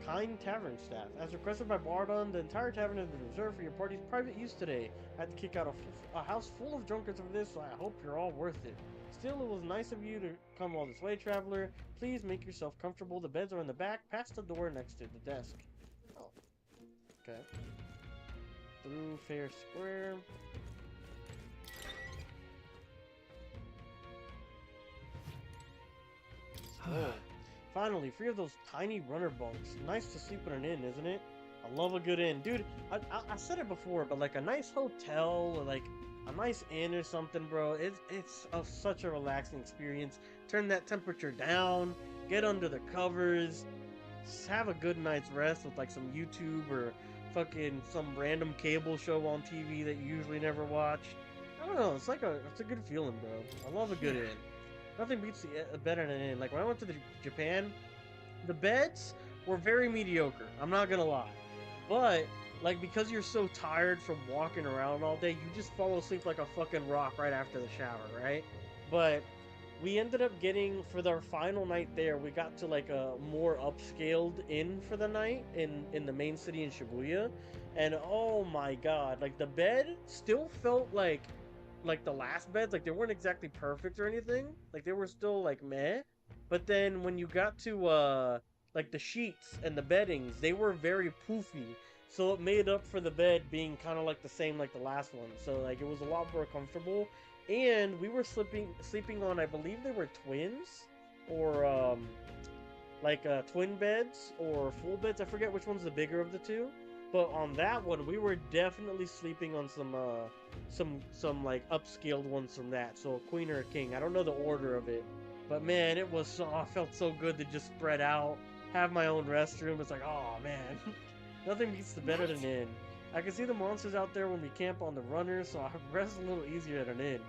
Speaker 1: Kind tavern staff. As requested by Bardon, the entire tavern has been reserved for your party's private use today. I had to kick out a house full of drunkards over this, so I hope you're all worth it. Still, it was nice of you to come all this way, traveler. Please make yourself comfortable. The beds are in the back, past the door next to the desk. Oh. Okay. Through Fair Square. Oh. Finally, free of those tiny runner bunks. Nice to sleep in an inn, isn't it? I love a good inn. Dude, I said it before, but like a nice hotel or like a nice inn or something, bro, it's such a relaxing experience. Turn that temperature down, get under the covers, just have a good night's rest with like some YouTube or fucking some random cable show on TV that you usually never watch. I don't know, it's a good feeling, bro. I love a good inn. Nothing beats better than an inn. Like when I went to Japan, the beds were very mediocre. I'm not gonna lie, but like because you're so tired from walking around all day, you just fall asleep like a fucking rock right after the shower, right? But we ended up getting, for our final night there, we got to like a more upscaled inn for the night in the main city in Shibuya, and oh my god, like the bed still felt like the last beds, like they weren't exactly perfect or anything, like they were still like meh, but then when you got to like the sheets and the beddings, they were very poofy, so it made up for the bed being kind of like the same like the last one, so like it was a lot more comfortable. And we were sleeping on, I believe they were twins or like twin beds or full beds. I forget which one's the bigger of the two, but on that one we were definitely sleeping on some like upscaled ones from that. So a queen or a king, I don't know the order of it, but man, it was I felt so good to just spread out, have my own restroom. It's like, oh man, nothing beats the bed at an inn. I can see the monsters out there when we camp on the runners, so I rest a little easier at an inn.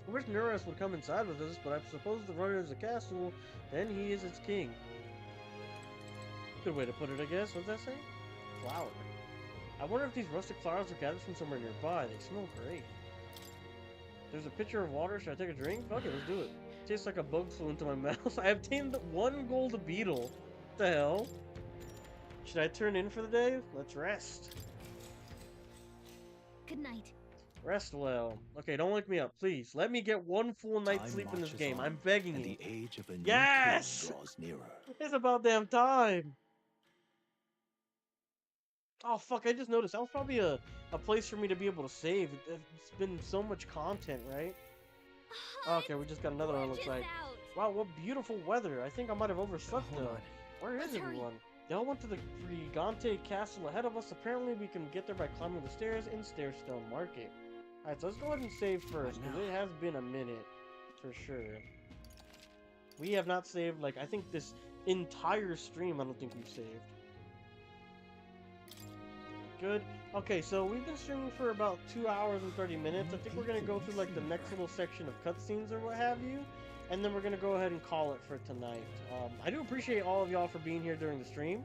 Speaker 1: I wish Neurus would come inside with us, but I suppose the runner is a castle, then he is its king. Good way to put it, I guess. What's that say? Flower. I wonder if these rustic flowers are gathered from somewhere nearby. They smell great. There's a pitcher of water. Should I take a drink? Fuck it, let's do it. Tastes like a bug flew into my mouth. I obtained 1 gold beetle. What the hell? Should I turn in for the day? Let's rest.
Speaker 13: Good night.
Speaker 1: Rest well. Okay, don't wake me up, please. Let me get 1 full night's sleep in this game. I'm begging you.
Speaker 2: The age of a new
Speaker 1: yes!
Speaker 2: king draws nearer.
Speaker 1: It's about damn time. Oh fuck, I just noticed that was probably a place for me to be able to save. It's been so much content, right? Okay, we just got another one, looks like. Wow, what beautiful weather. I think I might have overslept though. Where is everyone? They all went to the Gigante castle ahead of us. Apparently we can get there by climbing the stairs in Stairstone Market. Alright, so let's go ahead and save first, because it has been a minute, for sure. We have not saved, like, I think this entire stream, I don't think we've saved. Good. Okay, so we've been streaming for about 2 hours and 30 minutes. I think we're going to go through, like, the next little section of cutscenes or what have you. And then we're going to go ahead and call it for tonight. I do appreciate all of y'all for being here during the stream.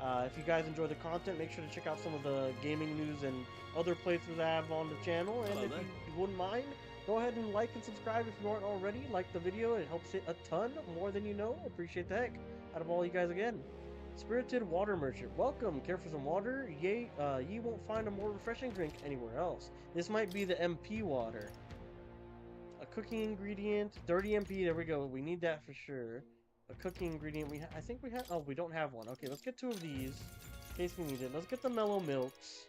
Speaker 1: If you guys enjoy the content, make sure to check out some of the gaming news and other playthroughs I have on the channel. And if you wouldn't mind, go ahead and like and subscribe if you aren't already. Like the video, it helps it a ton, more than you know. Appreciate the heck out of all you guys again. Spirited Water Merchant, welcome. Care for some water? Ye won't find a more refreshing drink anywhere else. This might be the MP water. A cooking ingredient, 30 MP, there we go. We need that for sure. A cooking ingredient, I think we have, oh, we don't have one. Okay, let's get 2 of these, in case we need it. Let's get the mellow milks.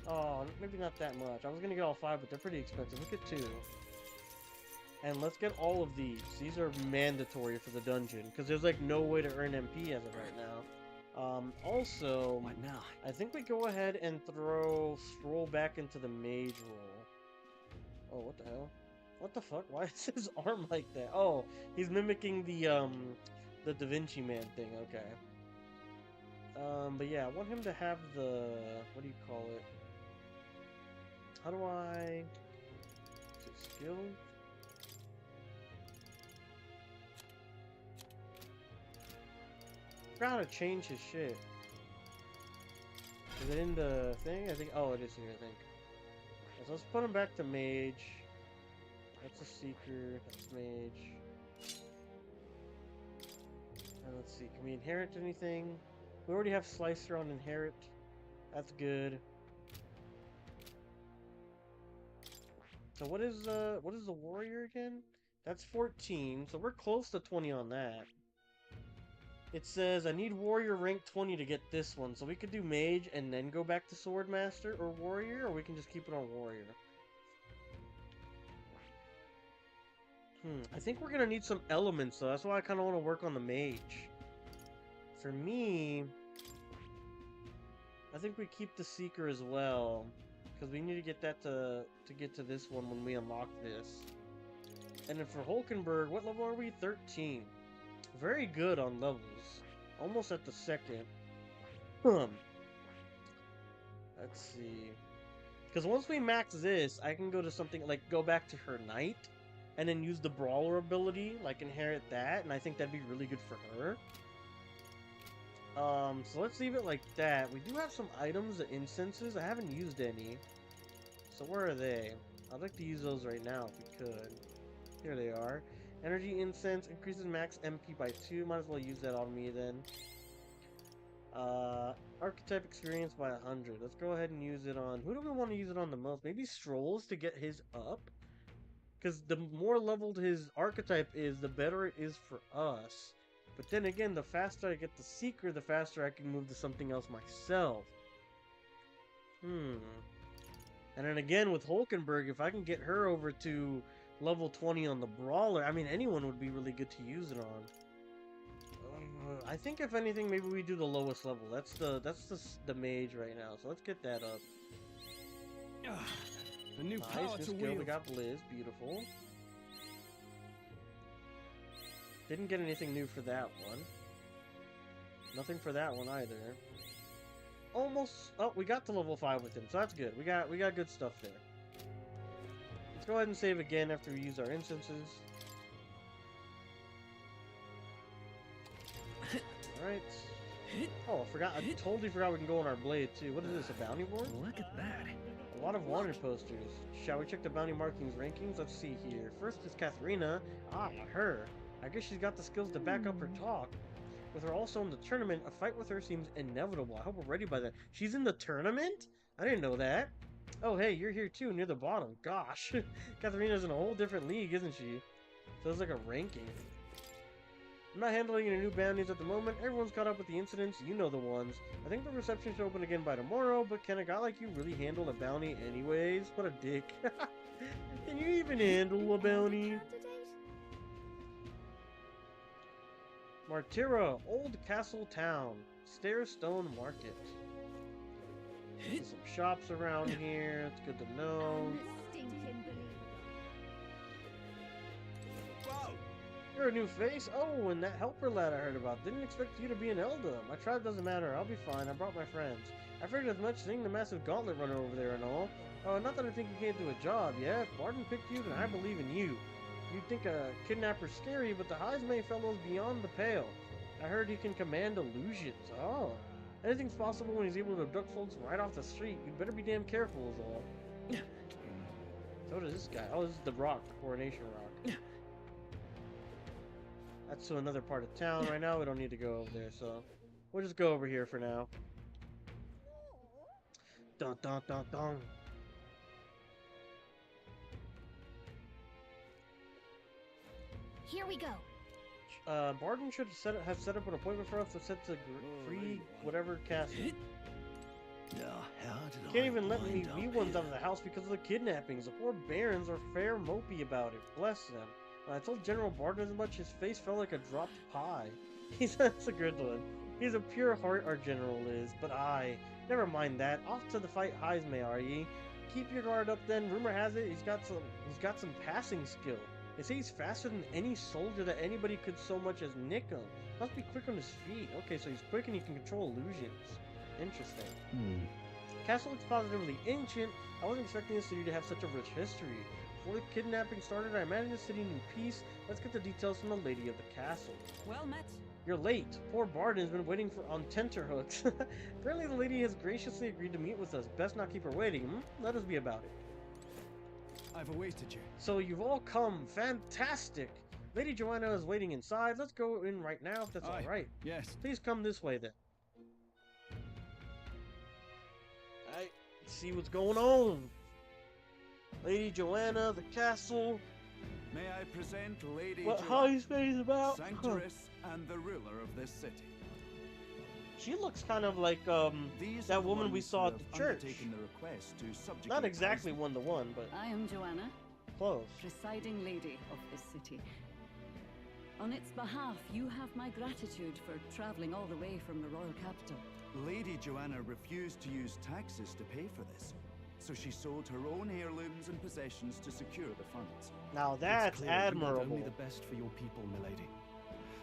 Speaker 1: Oh, maybe not that much. I was gonna get all 5, but they're pretty expensive. Let's get 2. And let's get all of these. These are mandatory for the dungeon, because there's like no way to earn MP as of right now. Also,
Speaker 4: What now?
Speaker 1: I think we go ahead and throw Strohl back into the mage role. Oh, what the hell? What the fuck? Why is his arm like that? Oh, he's mimicking the Da Vinci Man thing. Okay. But yeah, I want him to have the, what do you call it? How do I... Is it skill? I forgot how to change his shit. Is it in the thing? I think, oh, it is here, I think. Yeah, so let's put him back to mage. That's a seeker, that's mage. And let's see, can we inherit anything? We already have Slicer on inherit. That's good. So what is the warrior again? That's 14, so we're close to 20 on that. It says I need warrior rank 20 to get this one, so we could do mage and then go back to swordmaster or warrior, or we can just keep it on warrior. I think we're gonna need some elements though. That's why I kind of want to work on the mage. For me, I think we keep the seeker as well, because we need to get that to get to this one when we unlock this. And then for Hulkenberg, what level are we? 13. Very good on levels. Almost at the second. Let's see. Because once we max this, I can go to something like go back to her knight, and then use the brawler ability, like inherit that, and I think that'd be really good for her. So let's leave it like that. We do have some items, the incenses. I haven't used any. So where are they? I'd like to use those right now if we could. Here they are. Energy incense increases max MP by 2. Might as well use that on me then. Archetype experience by 100. Let's go ahead and use it on... Who do we want to use it on the most? Maybe Strolls to get his up? Because the more leveled his archetype is, the better it is for us. But then again, the faster I get the Seeker, the faster I can move to something else myself. And then again, with Hulkenberg, if I can get her over to level 20 on the Brawler, I mean, anyone would be really good to use it on. I think if anything, maybe we do the lowest level. That's the mage right now. So let's get that up.
Speaker 19: A new power to
Speaker 1: skill. We
Speaker 19: wield.
Speaker 1: got Blizz. Beautiful. Didn't get anything new for that one. Nothing for that one either. Almost. Oh, we got to level 5 with him, so that's good. We got good stuff there. Let's go ahead and save again after we use our instances. Alright. Oh, I forgot. I totally forgot we can go on our blade too. What is this, a bounty board?
Speaker 4: Look at that.
Speaker 1: A lot of wanted posters. Shall we check the bounty markings rankings? Let's see here. First is Katharina. Ah, her. I guess she's got the skills to back up her talk. With her also in the tournament, a fight with her seems inevitable. I hope we're ready by then. She's in the tournament? I didn't know that. Oh, hey, you're here too, near the bottom. Gosh. Katharina's in a whole different league, isn't she? So it's like a ranking. I'm not handling any new bounties at the moment. Everyone's caught up with the incidents. You know the ones. I think the reception should open again by tomorrow, but can a guy like you really handle a bounty anyways? What a dick. Can you even handle a bounty? Martira, Old Castle Town, Stairstone Market. There's some shops around here. It's good to know.
Speaker 18: Whoa!
Speaker 1: You're a new face? Oh, and that helper lad I heard about. Didn't expect you to be an elder. My tribe doesn't matter. I'll be fine. I brought my friends. I figured as much seeing the massive gauntlet runner over there and all. Not that I think you can't do a job, yeah? If Barton picked you, then I believe in you. You'd think a kidnapper's scary, but the Heismay fellow's beyond the pale. I heard he can command illusions. Oh. Anything's possible when he's able to abduct folks right off the street. You better be damn careful is all. So does this guy. Oh, this is the rock, the Coronation Rock. That's to another part of town right now. We don't need to go over there, so we'll just go over here for now. Dun dun dun dun.
Speaker 13: Here we go.
Speaker 1: Barton should have set up an appointment for us to set to free whatever castle. Can't even let me be ones out of the house because of the kidnappings. The poor barons are fair mopey about it. Bless them. I told General Barton as much. His face felt like a dropped pie. That's a good one. He's a pure heart, our general is, but never mind that. Off to the fight, Heisme, are ye? Keep your guard up then. Rumor has it he's got some passing skill. They say he's faster than any soldier that anybody could so much as nick him. Must be quick on his feet. Okay, so he's quick and he can control illusions. Interesting. Castle looks positively ancient. I wasn't expecting the city to have such a rich history. Before the kidnapping started, I imagined the city knew peace. Let's get the details from the lady of the castle.
Speaker 10: Well met.
Speaker 1: You're late. Poor Barden has been waiting on tenterhooks. Apparently the lady has graciously agreed to meet with us. Best not keep her waiting. Let us be about it.
Speaker 16: I've awaited you.
Speaker 1: So you've all come. Fantastic. Lady Joanna is waiting inside. Let's go in right now if that's alright.
Speaker 16: Yes.
Speaker 1: Please come this way then. Alright, let's see what's going on. Lady Joanna, the castle.
Speaker 16: May I present Lady
Speaker 1: what
Speaker 16: Joanna,
Speaker 1: Heisme is about?
Speaker 16: Sanctress and the ruler of this city.
Speaker 1: She looks kind of like that woman we saw at the church.
Speaker 16: The
Speaker 1: Not exactly one-to-one, but
Speaker 10: I am Joanna,
Speaker 1: close.
Speaker 10: presiding lady of this city. On its behalf, you have my gratitude for traveling all the way from the royal capital.
Speaker 16: Lady Joanna refused to use taxes to pay for this, so she sold her own heirlooms and possessions to secure the funds.
Speaker 1: Now that's
Speaker 5: It's clear you want
Speaker 1: admirable.
Speaker 5: only the best for your people, milady.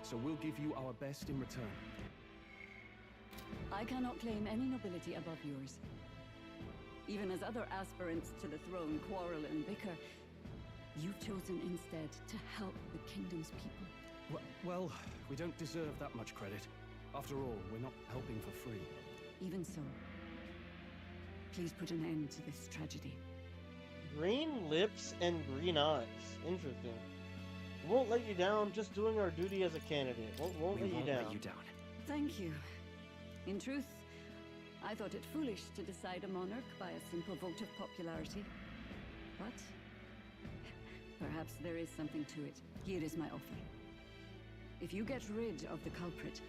Speaker 5: So we'll give you our best in return.
Speaker 10: I cannot claim any nobility above yours. Even as other aspirants to the throne quarrel and bicker, you've chosen instead to help the kingdom's people.
Speaker 5: Well, we don't deserve that much credit. After all, we're not helping for free.
Speaker 10: Even so, please put an end to this tragedy.
Speaker 1: Green lips and green eyes. Interesting. Won't let you down, just doing our duty as a candidate. Won't let you down.
Speaker 10: Thank you. In truth, I thought it foolish to decide a monarch by a simple vote of popularity. But perhaps there is something to it. Here is my offer. If you get rid of the culprit,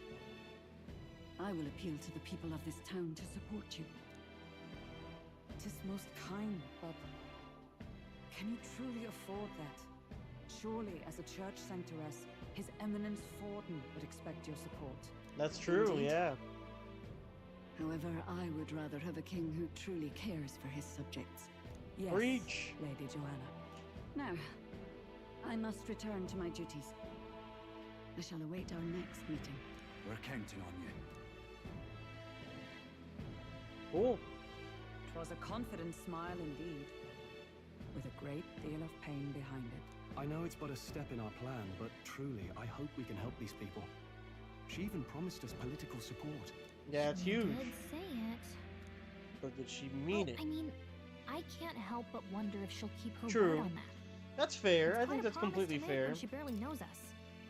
Speaker 10: I will appeal to the people of this town to support you. 'Tis most kind, but can you truly afford that? Surely, as a church sanctoress, His Eminence Forden would expect your support.
Speaker 1: That's true,
Speaker 10: Indeed.
Speaker 1: yeah.
Speaker 10: However, I would rather have a king who truly cares for his subjects. Yes,
Speaker 1: Preach.
Speaker 10: Lady Joanna. Now, I must return to my duties. I shall await our next meeting.
Speaker 16: We're counting on you.
Speaker 1: Cool.
Speaker 10: 'Twas a confident smile indeed, with a great deal of pain behind it.
Speaker 5: I know it's but a step in our plan, but truly, I hope we can help these people. She even promised us political support.
Speaker 1: Yeah, it's huge.
Speaker 13: Did say it.
Speaker 1: But did she mean it?
Speaker 13: I mean, I can't help but wonder if she'll keep her
Speaker 1: True.
Speaker 13: word on that.
Speaker 1: That's fair.
Speaker 13: It's
Speaker 1: I
Speaker 13: quite
Speaker 1: think
Speaker 13: a
Speaker 1: that's
Speaker 13: promise
Speaker 1: completely
Speaker 13: to make
Speaker 1: fair.
Speaker 13: when she barely knows us.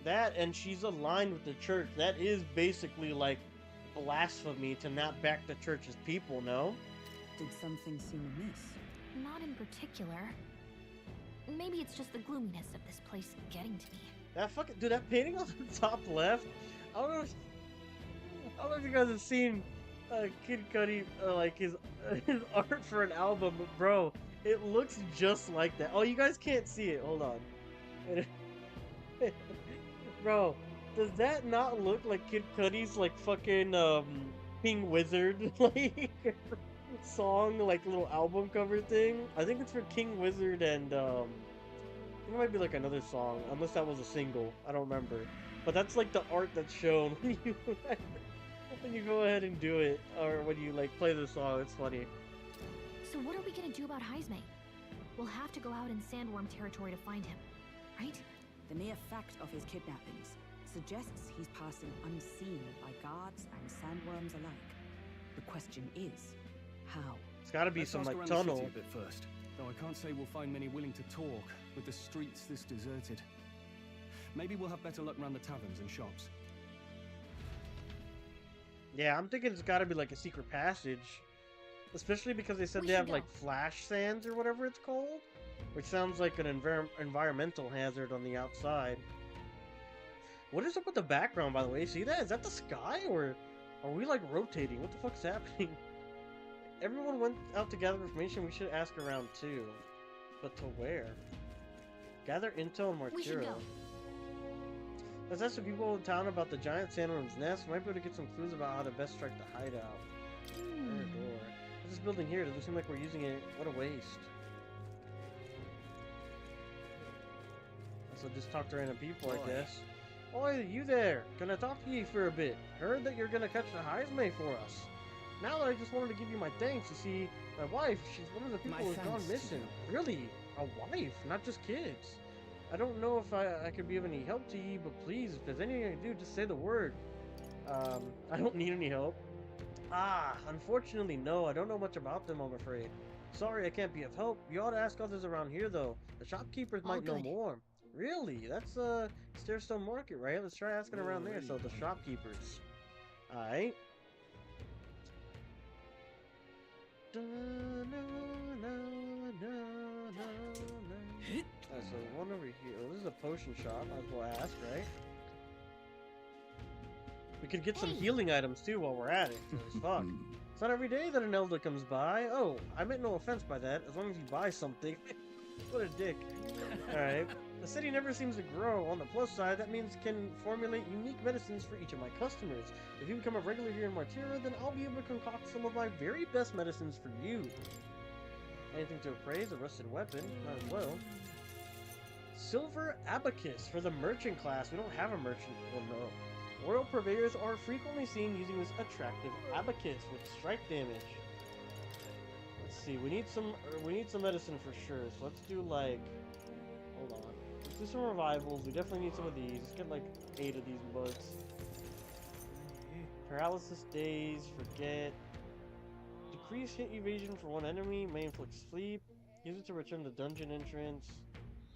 Speaker 1: That, and she's aligned with the church. That is basically like blasphemy to not back the church's people, no?
Speaker 10: Did something seem amiss?
Speaker 13: Not in particular. Maybe it's just the gloominess of this place getting to me.
Speaker 1: That fucking dude, that painting on the top left. I don't know if you guys have seen Kid Cudi like his art for an album, but bro, it looks just like that. Oh, you guys can't see it. Hold on. Bro, does that not look like Kid Cudi's like fucking King Wizard like song, like little album cover thing? I think it's for King Wizard and I think it might be like another song, unless that was a single. I don't remember. But that's like the art that's shown when you go ahead and do it, or when you like play the song. It's funny.
Speaker 13: So what are we gonna do about Heisme? We'll have to go out in Sandworm territory to find him, right?
Speaker 10: The mere fact of his kidnappings suggests he's passing unseen by guards and sandworms alike. The question is, how?
Speaker 1: It's gotta be
Speaker 5: Let's
Speaker 1: some
Speaker 5: ask
Speaker 1: like
Speaker 5: around the
Speaker 1: tunnel.
Speaker 5: city a bit first. Though I can't say we'll find many willing to talk with the streets this deserted. Maybe we'll have better luck around the taverns and shops.
Speaker 1: Yeah, I'm thinking it's gotta be like a secret passage. Especially because they said
Speaker 13: We
Speaker 1: they
Speaker 13: should
Speaker 1: have
Speaker 13: go.
Speaker 1: like flash sands or whatever it's called. Which sounds like an environmental hazard on the outside. What is up with the background, by the way? See that? Is that the sky? Or are we like rotating? What the fuck's happening? Everyone went out to gather information. We should ask around too. But to where? Gather intel and
Speaker 13: We should
Speaker 1: Martiro.
Speaker 13: go.
Speaker 1: Let's ask the people in town about the giant sandworm's nest. We might be able to get some clues about how to best strike the hideout. Inner door. What's this building here? Doesn't seem like we're using it. What a waste. So just talk to random people, I guess. Oi, you there! Gonna talk to you for a bit. Heard that you're gonna catch the Heismay for us. Now that I just wanted to give you my thanks. You see, my wife, she's one of the people who's gone missing. Really? A wife, not just kids. I don't know if I could be of any help to you, but please, if there's anything I can do, just say the word. I don't need any help. Ah, unfortunately, no. I don't know much about them, I'm afraid. Sorry, I can't be of help. You ought to ask others around here, though. The shopkeepers might know more. Really? That's, Stairstone Market, right? Let's try asking around there. So, the shopkeepers. Alright. So one over here. Oh, this is a potion shop. Might as well ask, right? We could get some healing items too while we're at it. Fuck. It's not every day that an elder comes by. Oh, I meant no offense by that. As long as you buy something. What a dick. Alright. The city never seems to grow. On the plus side, that means can formulate unique medicines for each of my customers. If you become a regular here in Martira, then I'll be able to concoct some of my very best medicines for you. Anything to appraise? A rusted weapon? Might as well. Silver abacus for the merchant class. We don't have a merchant. Well, no. Royal purveyors are frequently seen using this attractive abacus with strike damage. Let's see. We need some medicine for sure. So let's do like. Hold on. Let's do some revivals. We definitely need some of these. Let's get like 8 of these bugs. Paralysis days. Forget. Decrease hit evasion for one enemy. May inflict sleep. Use it to return the dungeon entrance.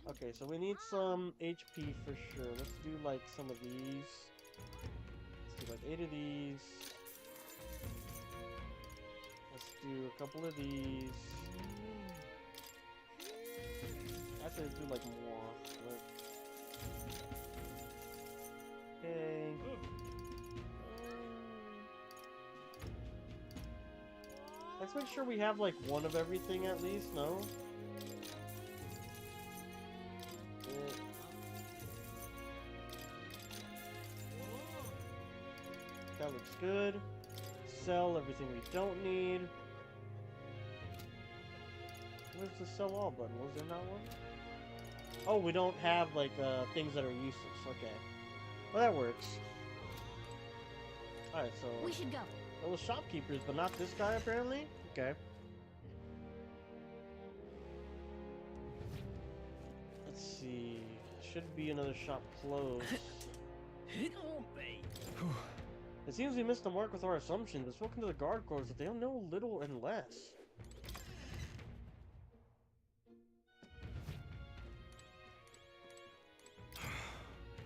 Speaker 1: Okay, so we need some HP for sure. Let's do like some of these. Let's do like 8 of these. Let's do a couple of these. Actually, let's do like more. Okay. Let's make sure we have like one of everything at least, no? That looks good. Sell everything we don't need. Where's the sell all button? Was there not one? Oh, we don't have like things that are useless. Okay. Well, that works. Alright, so
Speaker 13: we should go.
Speaker 1: Those shopkeepers, but not this guy apparently? Okay. Let's see. Should be another shop closed. It seems we missed the mark with our assumptions. We've spoken to the guard corps that they don't know little and less.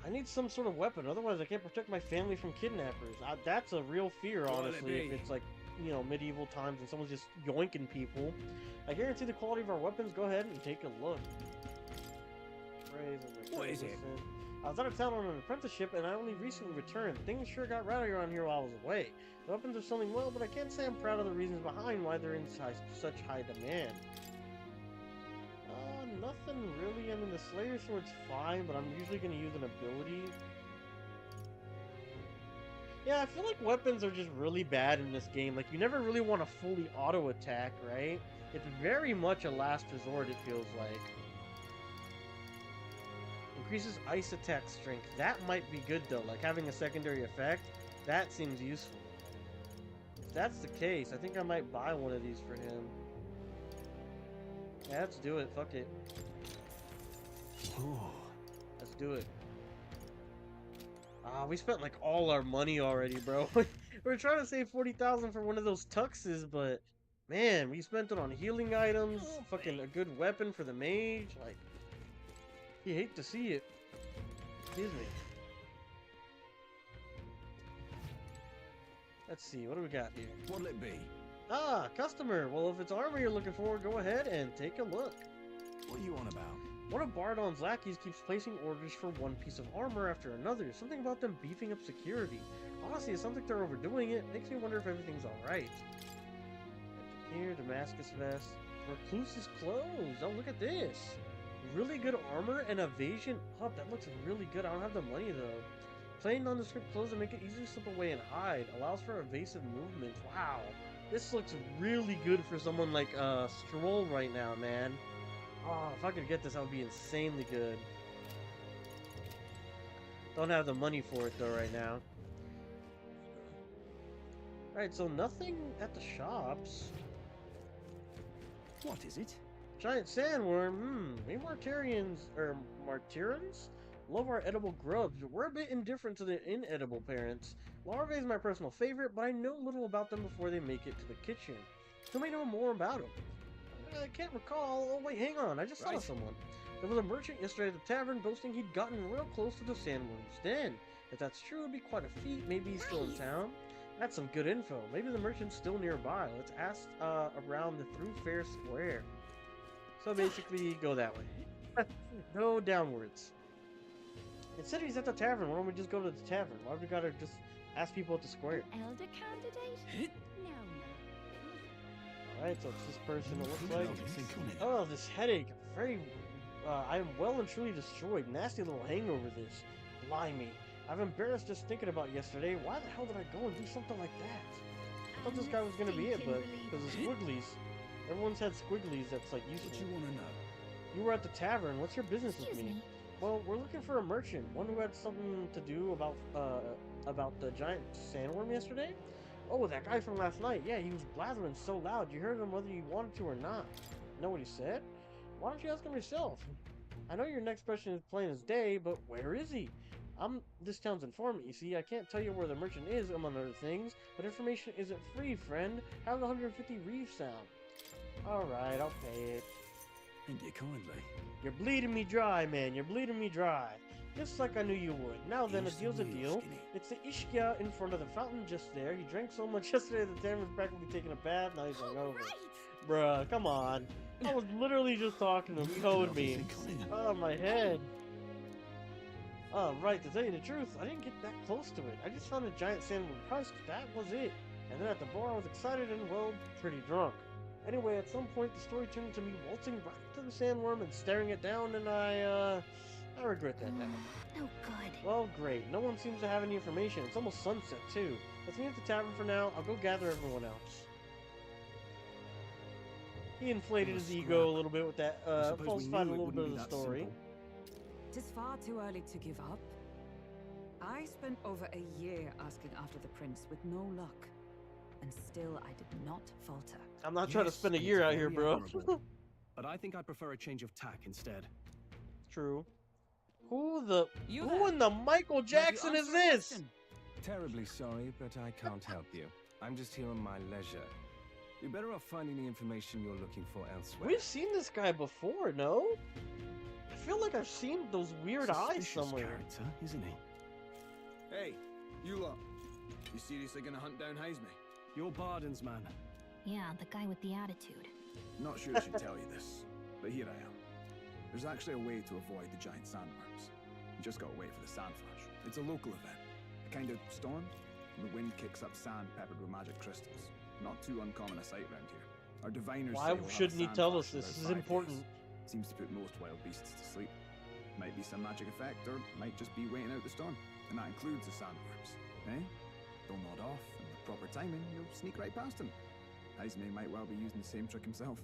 Speaker 1: I need some sort of weapon, otherwise I can't protect my family from kidnappers. That's a real fear, honestly, if it's like, you know, medieval times and someone's just yoinking people. I guarantee the quality of our weapons. Go ahead and take a look. What is it? I was out of town on an apprenticeship and I only recently returned. Things sure got rowdy around here while I was away. The weapons are selling well, but I can't say I'm proud of the reasons behind why they're in such high demand. Nothing really. I mean, the Slayer Sword's fine, but I'm usually going to use an ability. Yeah, I feel like weapons are just really bad in this game. Like, you never really want to fully auto-attack, right? It's very much a last resort, it feels like. Increases ice attack strength. That might be good, though. Like, having a secondary effect, that seems useful. If that's the case, I think I might buy one of these for him. Yeah, let's do it. Fuck it. Ooh. Let's do it. Ah, we spent like all our money already, bro. We're trying to save 40,000 for one of those tuxes, but man, we spent it on healing items, fucking a good weapon for the mage. Like, you hate to see it. Excuse me. Let's see, what do we got here?
Speaker 14: What'll it be?
Speaker 1: Ah, customer. Well, if it's armor you're looking for, go ahead and take a look.
Speaker 14: What are you on about?
Speaker 1: One of Bardon's lackeys keeps placing orders for one piece of armor after another. Something about them beefing up security. Honestly, it sounds like they're overdoing it. Makes me wonder if everything's alright. Here, Damascus vest. Recluse's clothes. Oh, look at this. really good armor and evasion up. That looks really good. I don't have the money though. Plain nondescript clothes that make it easy to slip away and hide. Allows for evasive movements. Wow. This looks really good for someone like Strohl right now, man. Oh, if I could get this, that would be insanely good. Don't have the money for it though right now. Alright, so nothing at the shops.
Speaker 5: What is it?
Speaker 1: Giant sandworm. We Martyrians, or Martyrans, love our edible grubs, but we're a bit indifferent to the inedible parents. Larvae is my personal favorite, but I know little about them before they make it to the kitchen. Who may know more about them? I can't recall. Oh wait, hang on. I just saw someone. There was a merchant yesterday at the tavern boasting he'd gotten real close to the sandworm's den. If that's true, it'd be quite a feat. Maybe he's still in town. That's some good info. Maybe the merchant's still nearby. Let's ask around the Thoroughfare Square. So basically, go that way. Go downwards. It said he's at the tavern. Why don't we just go to the tavern? Why do we gotta just ask people at the square?
Speaker 13: Elder candidate? No.
Speaker 1: Alright, so it's this person it looks like. Oh, this headache. Very, I am well and truly destroyed. Nasty little hangover this. Blimey. I'm embarrassed just thinking about yesterday. Why the hell did I go and do something like that? I thought this guy was gonna be it, but because of squigglies. Everyone's had squigglies that's like useful.
Speaker 14: What you want to know?
Speaker 1: You were at the tavern. What's your business with me? Well, we're looking for a merchant. One who had something to do about the giant sandworm yesterday? Oh, that guy from last night. Yeah, he was blathering so loud. You heard him whether you wanted to or not. Know what he said? Why don't you ask him yourself? I know your next question is plain as day, but where is he? I'm this town's informant, you see. I can't tell you where the merchant is, among other things, but information isn't free, friend. How does 150 reef sound? Alright, I'll pay it.
Speaker 14: Thank you kindly.
Speaker 1: You're bleeding me dry, man. You're bleeding me dry. Just like I knew you would. Now then, a deal's a deal. It's the Ishkia in front of the fountain just there. He drank so much yesterday the tavern was practically taking a bath. Now he's hungover. Bruh, come on. I was literally just talking to him. Code me. Oh, my head. Oh, right. To tell you the truth, I didn't get that close to it. I just found a giant sandworm husk. That was it. And then at the bar, I was excited and, well, pretty drunk. Anyway, at some point, the story turned into me waltzing right to the sandworm and staring it down, and I regret that now.
Speaker 13: Oh, good.
Speaker 1: Well, great. No one seems to have any information. It's almost sunset, too. Let's meet at the tavern for now. I'll go gather everyone else. He inflated his ego a little bit with that, falsified a little bit of the story.
Speaker 10: Tis far too early to give up. I spent over a year asking after the prince with no luck. And still I did not falter.
Speaker 1: I'm not trying to spend a year out here, bro.
Speaker 5: But I think I'd prefer a change of tack instead.
Speaker 1: True. Who in the Michael Jackson is this?
Speaker 12: Terribly sorry, but I can't help you. I'm just here on my leisure. You're better off finding the information you're looking for elsewhere.
Speaker 1: We've seen this guy before, no? I feel like I've seen those weird eyes somewhere.
Speaker 5: Character, isn't he?
Speaker 9: Hey, you lot. You seriously gonna hunt down Heisme?
Speaker 5: You're Barden's man.
Speaker 13: Yeah, the guy with the attitude.
Speaker 9: Not sure I should tell you this, but here I am. There's actually a way to avoid the giant sandworms. You just gotta wait for the sand flash. It's a local event. A kind of storm, and the wind kicks up sand peppered with magic crystals. Not too uncommon a sight around here. Our diviners
Speaker 1: Why
Speaker 9: say we'll
Speaker 1: shouldn't he
Speaker 9: have a
Speaker 1: tell
Speaker 9: sand
Speaker 1: us
Speaker 9: flash
Speaker 1: this?
Speaker 9: in
Speaker 1: This is
Speaker 9: about 5
Speaker 1: important.
Speaker 9: days. Seems to put most wild beasts to sleep. Might be some magic effect, or might just be waiting out the storm. And that includes the sandworms. Eh? They'll nod off, and with proper timing, you'll sneak right past them. Heisme might well be using the same trick himself.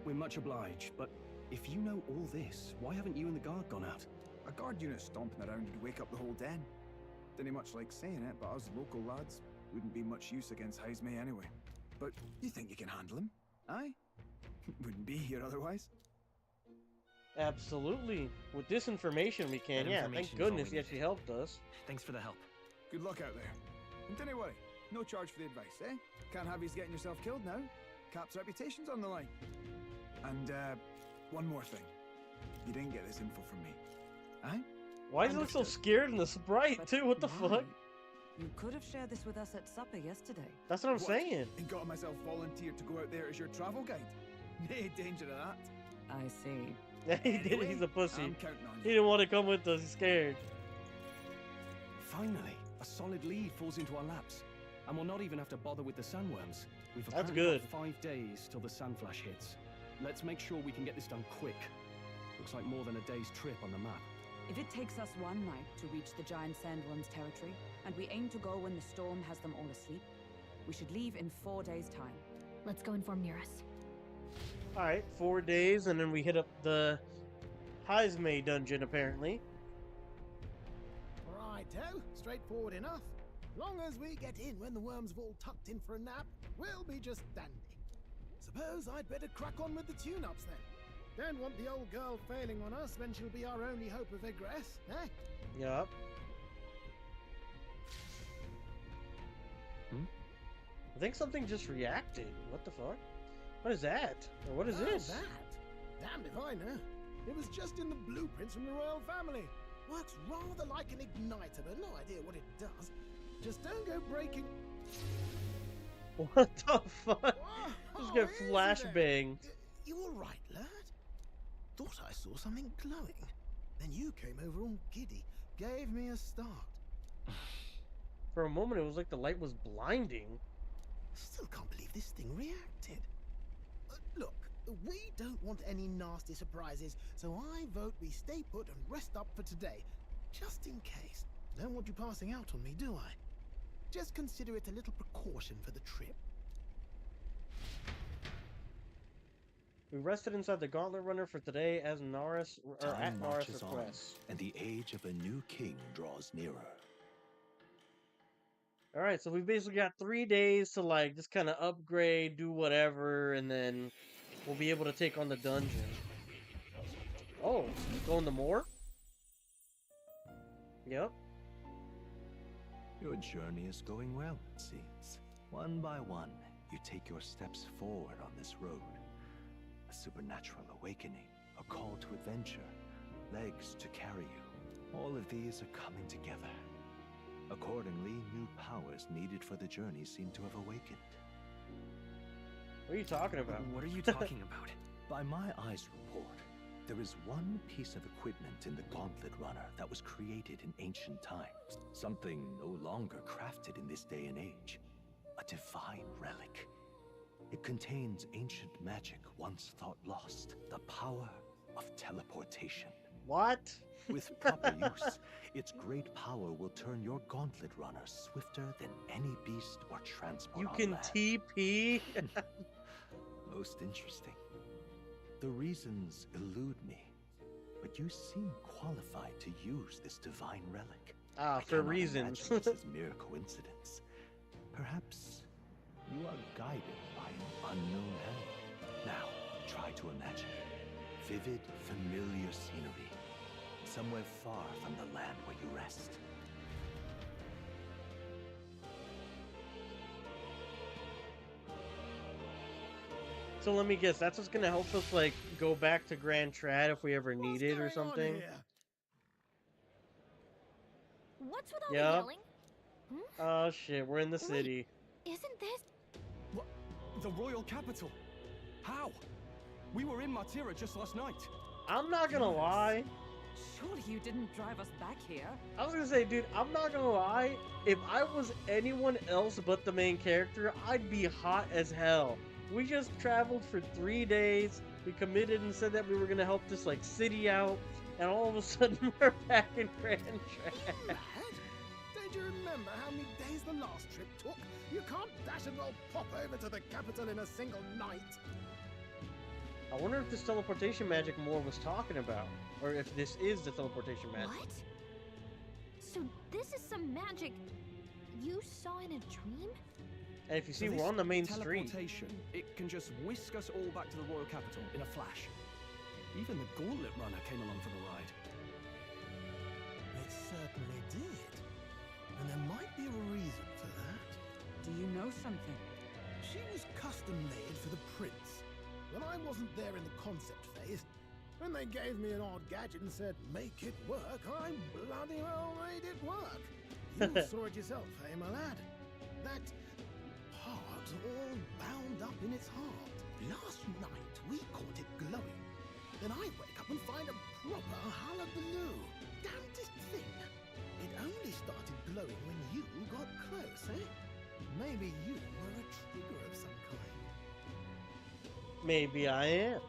Speaker 5: We're much obliged, but if you know all this, why haven't you and the guard gone out?
Speaker 9: A guard unit stomping around would wake up the whole den. Didn't much like saying it, but us local lads wouldn't be much use against Heisme anyway. But you think you can handle him? Aye? Wouldn't be here otherwise.
Speaker 1: Absolutely. With this information we can, yeah, thank goodness he actually helped us.
Speaker 5: Thanks for the help.
Speaker 9: Good luck out there. And don't worry, no charge for the advice, eh? Can't have you getting yourself killed now. Cap's reputation's on the line. And, one more thing. You didn't get this info from me. Aye?
Speaker 1: Why does he look so scared in the sprite, too? What the fuck?
Speaker 10: You could have shared this with us at supper yesterday.
Speaker 1: That's what I'm saying.
Speaker 9: And got myself volunteered to go out there as your travel guide. Nay danger of that.
Speaker 10: I see.
Speaker 1: Yeah, he did. He's a pussy.
Speaker 9: I'm counting on you.
Speaker 1: He didn't want to come with us. He's scared.
Speaker 5: Finally, a solid lead falls into our laps. And we'll not even have to bother with the sandworms. We've
Speaker 1: That's
Speaker 5: apparently
Speaker 1: good.
Speaker 5: got 5 days till the sand flash hits. Let's make sure we can get this done quick. looks like more than a day's trip on the map.
Speaker 10: If it takes us one night to reach the giant sandworm's territory, and we aim to go when the storm has them all asleep, we should leave in 4 days' time.
Speaker 13: Let's go inform Nearest.
Speaker 1: Alright, 4 days, and then we hit up the Heisme dungeon, apparently.
Speaker 8: Righto, straightforward enough. Long as we get in when the worms have all tucked in for a nap, we'll be just dandy. Suppose I'd better crack on with the tune-ups then. Don't want the old girl failing on us when she'll be our only hope of egress, eh?
Speaker 1: Yup. I think something just reacted. What the fuck? What is that? Or what is this?
Speaker 8: That? Damned if I know. It was just in the blueprints from the royal family. Works rather like an igniter, but no idea what it does. Just don't go breaking...
Speaker 1: What the fuck? Just get flashbanged.
Speaker 8: You alright, lad? Thought I saw something glowing. Then you came over all giddy, gave me a start.
Speaker 1: For a moment, it was like the light was blinding.
Speaker 8: Still can't believe this thing reacted. Look, we don't want any nasty surprises, so I vote we stay put and rest up for today. Just in case. Don't want you passing out on me, do I? Just consider it a little precaution for the trip.
Speaker 1: We rested inside the Gauntlet Runner for today as Naris, or at
Speaker 2: Time
Speaker 1: Naris
Speaker 2: marches on,
Speaker 1: requests.
Speaker 2: and the age of a new king draws nearer.
Speaker 1: Alright, so we've basically got 3 days to like just kind of upgrade, do whatever, and then we'll be able to take on the dungeon. Oh, going to more? Yep.
Speaker 2: Your journey is going well, it seems. One by one, you take your steps forward on this road. A supernatural awakening, a call to adventure, legs to carry you. All of these are coming together. Accordingly, new powers needed for the journey seem to have awakened.
Speaker 1: What are you talking about?
Speaker 4: What are you talking about?
Speaker 2: By my eyes report, there is one piece of equipment in the Gauntlet Runner that was created in ancient times. Something no longer crafted in this day and age. A divine relic. It contains ancient magic once thought lost. The power of teleportation.
Speaker 1: What?
Speaker 2: With proper use, its great power will turn your Gauntlet Runner swifter than any beast or transport
Speaker 1: You
Speaker 2: on
Speaker 1: can
Speaker 2: land.
Speaker 1: TP?
Speaker 2: Most interesting. The reasons elude me, but you seem qualified to use this divine relic.
Speaker 1: Ah,
Speaker 2: I
Speaker 1: for
Speaker 2: cannot
Speaker 1: reasons.
Speaker 2: imagine this is mere coincidence. Perhaps you are guided by an unknown hand. Now, try to imagine vivid, familiar scenery, somewhere far from the land where you rest.
Speaker 1: So let me guess, that's what's gonna help us like go back to Grand Trad if we ever need it or something?
Speaker 13: What's with all the
Speaker 1: Yep.
Speaker 13: yelling?
Speaker 1: Oh shit, we're in the city.
Speaker 13: Isn't this...
Speaker 5: What? The royal capital? How? We were in Martira just last night.
Speaker 1: I'm not gonna lie.
Speaker 10: Surely you didn't drive us back here?
Speaker 1: I was gonna say, dude, I'm not gonna lie. If I was anyone else but the main character, I'd be hot as hell. We just traveled for 3 days. We committed and said that we were gonna help this like city out, and all of a sudden we're back in Grand Trad.
Speaker 8: Don't you remember how many days the last trip took? You can't dash and roll pop over to the capital in a single night.
Speaker 1: I wonder if this teleportation magic Moore was talking about, or if this is the teleportation magic.
Speaker 13: What? So this is some magic you saw in a dream?
Speaker 1: And if you see,
Speaker 5: So
Speaker 1: we're
Speaker 5: this
Speaker 1: on the main street.
Speaker 5: teleportation, it can just whisk us all back to the royal capital in a flash. Even the Gauntlet Runner came along for the ride.
Speaker 8: It certainly did. And there might be a reason for that.
Speaker 10: Do you know something?
Speaker 8: She was custom made for the prince. When I wasn't there in the concept phase, when they gave me an odd gadget and said, make it work, I bloody well made it work. You saw it yourself, eh, my lad? That part all bound up in its heart. Last night, we caught it glowing. Then I wake up and find a proper hullabaloo. Damnedest thing. It only started glowing when you got close, eh? Maybe you were a trigger of some kind.
Speaker 1: Maybe I am.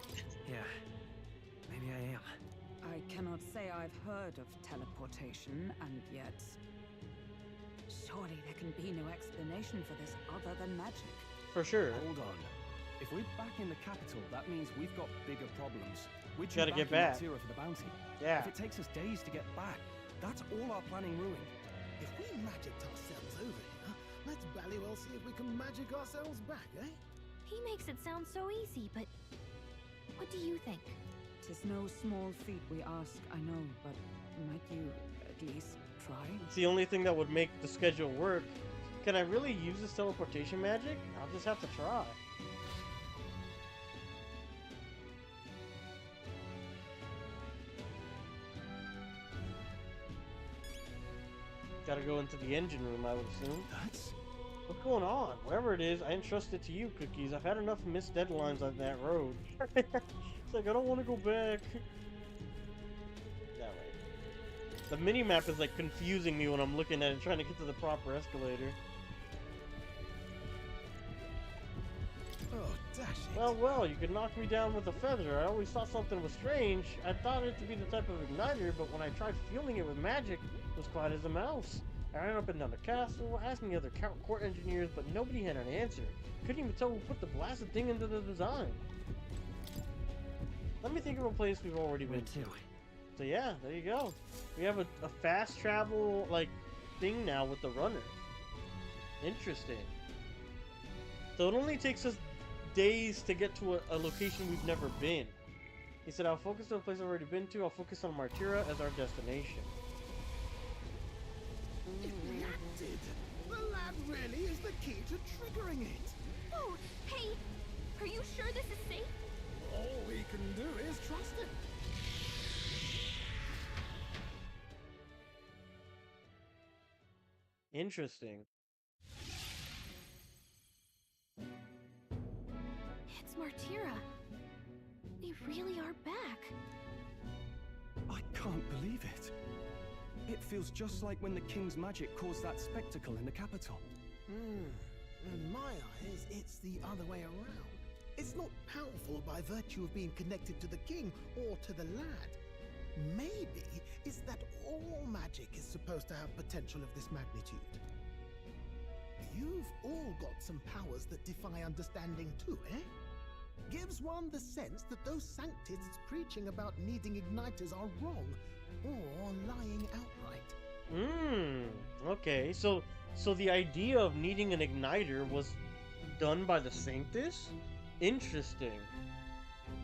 Speaker 4: Yeah, maybe I am.
Speaker 10: I've heard of teleportation, and yet... Surely there can be no explanation for this other than magic.
Speaker 1: For sure.
Speaker 5: Hold on. If we're back in the capital, that means we've got bigger problems. We're
Speaker 1: Gotta get back.
Speaker 5: in Matira for the bounty.
Speaker 1: Yeah.
Speaker 5: If it takes us days to get back, that's all our planning ruined.
Speaker 8: If we magicked ourselves over here, let's bally well see if we can magic ourselves back, eh?
Speaker 13: He makes it sound so easy, but what do you think?
Speaker 10: 'Tis no small feat we ask, I know, but might you at least try?
Speaker 1: It's the only thing that would make the schedule work. Can I really use this teleportation magic? I'll just have to try. Gotta go into the engine room, I would assume. What's going on? Whatever it is, I entrust it to you, Cookies. I've had enough missed deadlines on that road. It's like, I don't want to go back. That way. The mini-map is like confusing me when I'm looking at it, trying to get to the proper escalator.
Speaker 8: Oh, dash it.
Speaker 1: Well, you could knock me down with a feather. I always thought something was strange. I thought it to be the type of igniter, but when I tried fueling it with magic, it was quiet as a mouse. I ran up and down the castle, asking the other court engineers, but nobody had an answer. Couldn't even tell who put the blasted thing into the design. Let me think of a place we've already been to. So yeah, there you go. We have a fast travel, like, thing now with the runner. Interesting. So it only takes us days to get to a location we've never been. He said, I'll focus on a place I've already been to. I'll focus on Martira as our destination.
Speaker 8: It reacted! The lad really is the key to triggering it!
Speaker 13: Oh, hey! Are you sure this is safe?
Speaker 8: All we can do is trust him.
Speaker 1: Interesting.
Speaker 13: It's Martira. They really are back.
Speaker 5: I can't believe it. It feels just like when the king's magic caused that spectacle in the capital.
Speaker 8: In my eyes, it's the other way around. It's not powerful by virtue of being connected to the king or to the lad. Maybe it's that all magic is supposed to have potential of this magnitude. You've all got some powers that defy understanding too, eh? Gives one the sense that those sanctists preaching about needing igniters are wrong, or lying outright.
Speaker 1: Okay, so the idea of needing an igniter was done by the Sanctus? Interesting.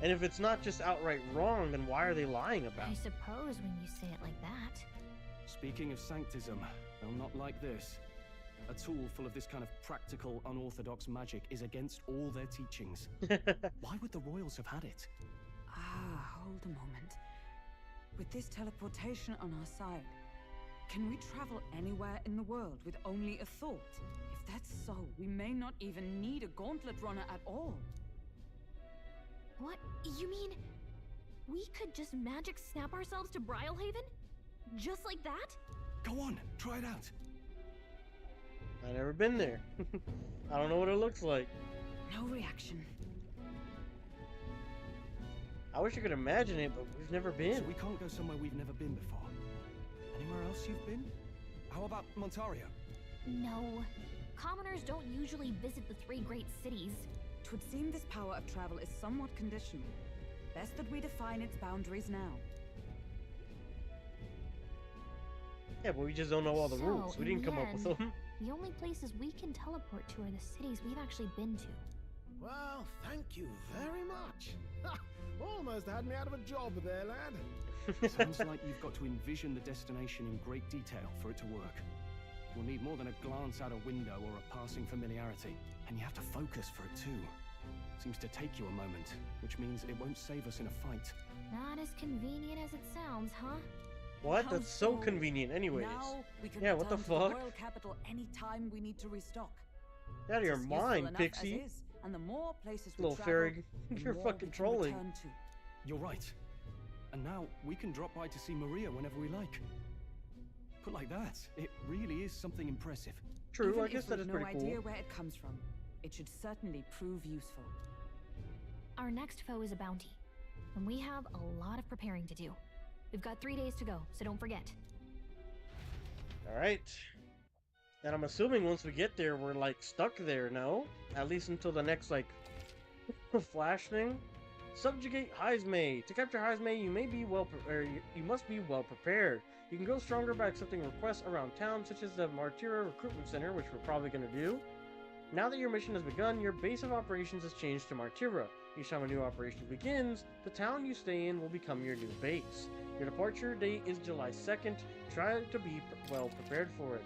Speaker 1: And if it's not just outright wrong, then why are they lying about
Speaker 13: I
Speaker 1: it?
Speaker 13: suppose when you say it like that.
Speaker 5: Speaking of sanctism, they'll not like this. A tool full of this kind of practical, unorthodox magic is against all their teachings. Why would the royals have had it?
Speaker 10: Hold a moment. With this teleportation on our side, can we travel anywhere in the world with only a thought? If that's so, we may not even need a gauntlet runner at all.
Speaker 13: What? You mean we could just magic snap ourselves to Brialhaven? Just like that?
Speaker 5: Go on, try it out.
Speaker 1: I've never been there. I don't know what it looks like.
Speaker 10: No reaction.
Speaker 1: I wish I could imagine it, but we've never been.
Speaker 5: So we can't go somewhere we've never been before. Anywhere else you've been? How about Montario?
Speaker 13: No. Commoners don't usually visit the three great cities.
Speaker 10: 'Twould seem this power of travel is somewhat conditional. Best that we define its boundaries now.
Speaker 1: Yeah, but we just don't know all the
Speaker 13: So,
Speaker 1: rules. We
Speaker 13: in
Speaker 1: didn't
Speaker 13: the
Speaker 1: come up with
Speaker 13: end,
Speaker 1: them.
Speaker 13: The only places we can teleport to are the cities we've actually been to.
Speaker 8: Well, thank you very much. Ha! Almost had me out of a job there, lad.
Speaker 5: Sounds like you've got to envision the destination in great detail for it to work. You'll need more than a glance out a window or a passing familiarity. And you have to focus for it too. Seems to take you a moment, which means it won't save us in a fight.
Speaker 13: Not as convenient as it sounds, huh?
Speaker 1: What? That's so convenient anyways.
Speaker 10: Now we can
Speaker 1: Yeah, what the
Speaker 10: return to the
Speaker 1: fuck?
Speaker 10: royal capital anytime we need to restock.
Speaker 1: Get out of your
Speaker 10: It's useful
Speaker 1: mind,
Speaker 10: enough
Speaker 1: Pixie.
Speaker 10: as is, and the more places we
Speaker 1: Little
Speaker 10: travel,
Speaker 1: fairy.
Speaker 10: the
Speaker 1: You're
Speaker 10: more
Speaker 1: fucking
Speaker 10: we can
Speaker 1: trolling.
Speaker 10: return to.
Speaker 5: You're right. And now we can drop by to see Maria whenever we like. Put like that, it really is something impressive.
Speaker 1: True,
Speaker 10: Even
Speaker 1: I guess
Speaker 10: if
Speaker 1: that
Speaker 10: we've
Speaker 1: is
Speaker 10: no
Speaker 1: pretty
Speaker 10: idea
Speaker 1: cool.
Speaker 10: where it comes from, it should certainly prove useful.
Speaker 13: Our next foe is a bounty, and we have a lot of preparing to do. We've got 3 days to go, so don't forget.
Speaker 1: Alright. And I'm assuming once we get there, we're like stuck there, no? At least until the next like flash thing. Subjugate Heismay. To capture Heismay, you must be well prepared. You can grow stronger by accepting requests around town, such as the Martyra Recruitment Center, which we're probably going to do. Now that your mission has begun, your base of operations has changed to Martyra. Each time a new operation begins, the town you stay in will become your new base. Your departure date is July 2nd. Try to be well prepared for it.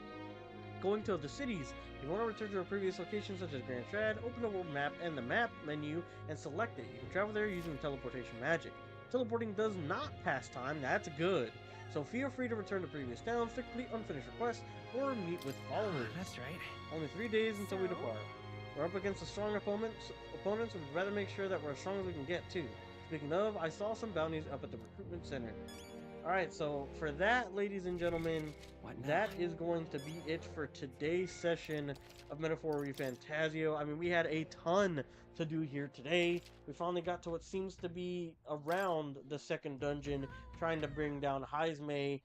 Speaker 1: Going to other cities. You want to return to a previous location such as Grand Strad, open the world map and the map menu and select it. You can travel there using teleportation magic. Teleporting does not pass time, that's good. So feel free to return to previous towns to complete unfinished requests or meet with followers.
Speaker 4: That's right.
Speaker 1: Only 3 days until we depart. We're up against a strong opponents, so we'd rather make sure that we're as strong as we can get too. Speaking of, I saw some bounties up at the recruitment center. Alright, so for that, ladies and gentlemen, that is going to be it for today's session of Metaphor Refantazio. I mean, we had a ton to do here today. We finally got to what seems to be around the second dungeon, trying to bring down Heismay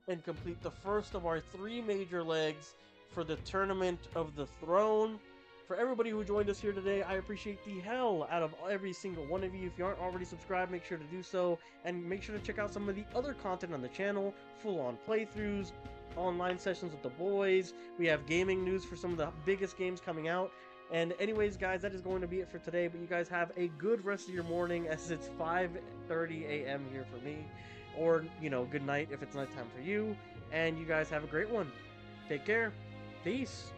Speaker 1: and complete the first of our 3 major legs for the Tournament of the Throne. For everybody who joined us here today, I appreciate the hell out of every single one of you. If you aren't already subscribed, make sure to do so, and make sure to check out some of the other content on the channel, full-on playthroughs, online sessions with the boys. We have gaming news for some of the biggest games coming out. And anyways, guys, that is going to be it for today, but you guys have a good rest of your morning, as it's 5:30 a.m. here for me, or, you know, good night if it's nighttime for you, and you guys have a great one. Take care. Peace.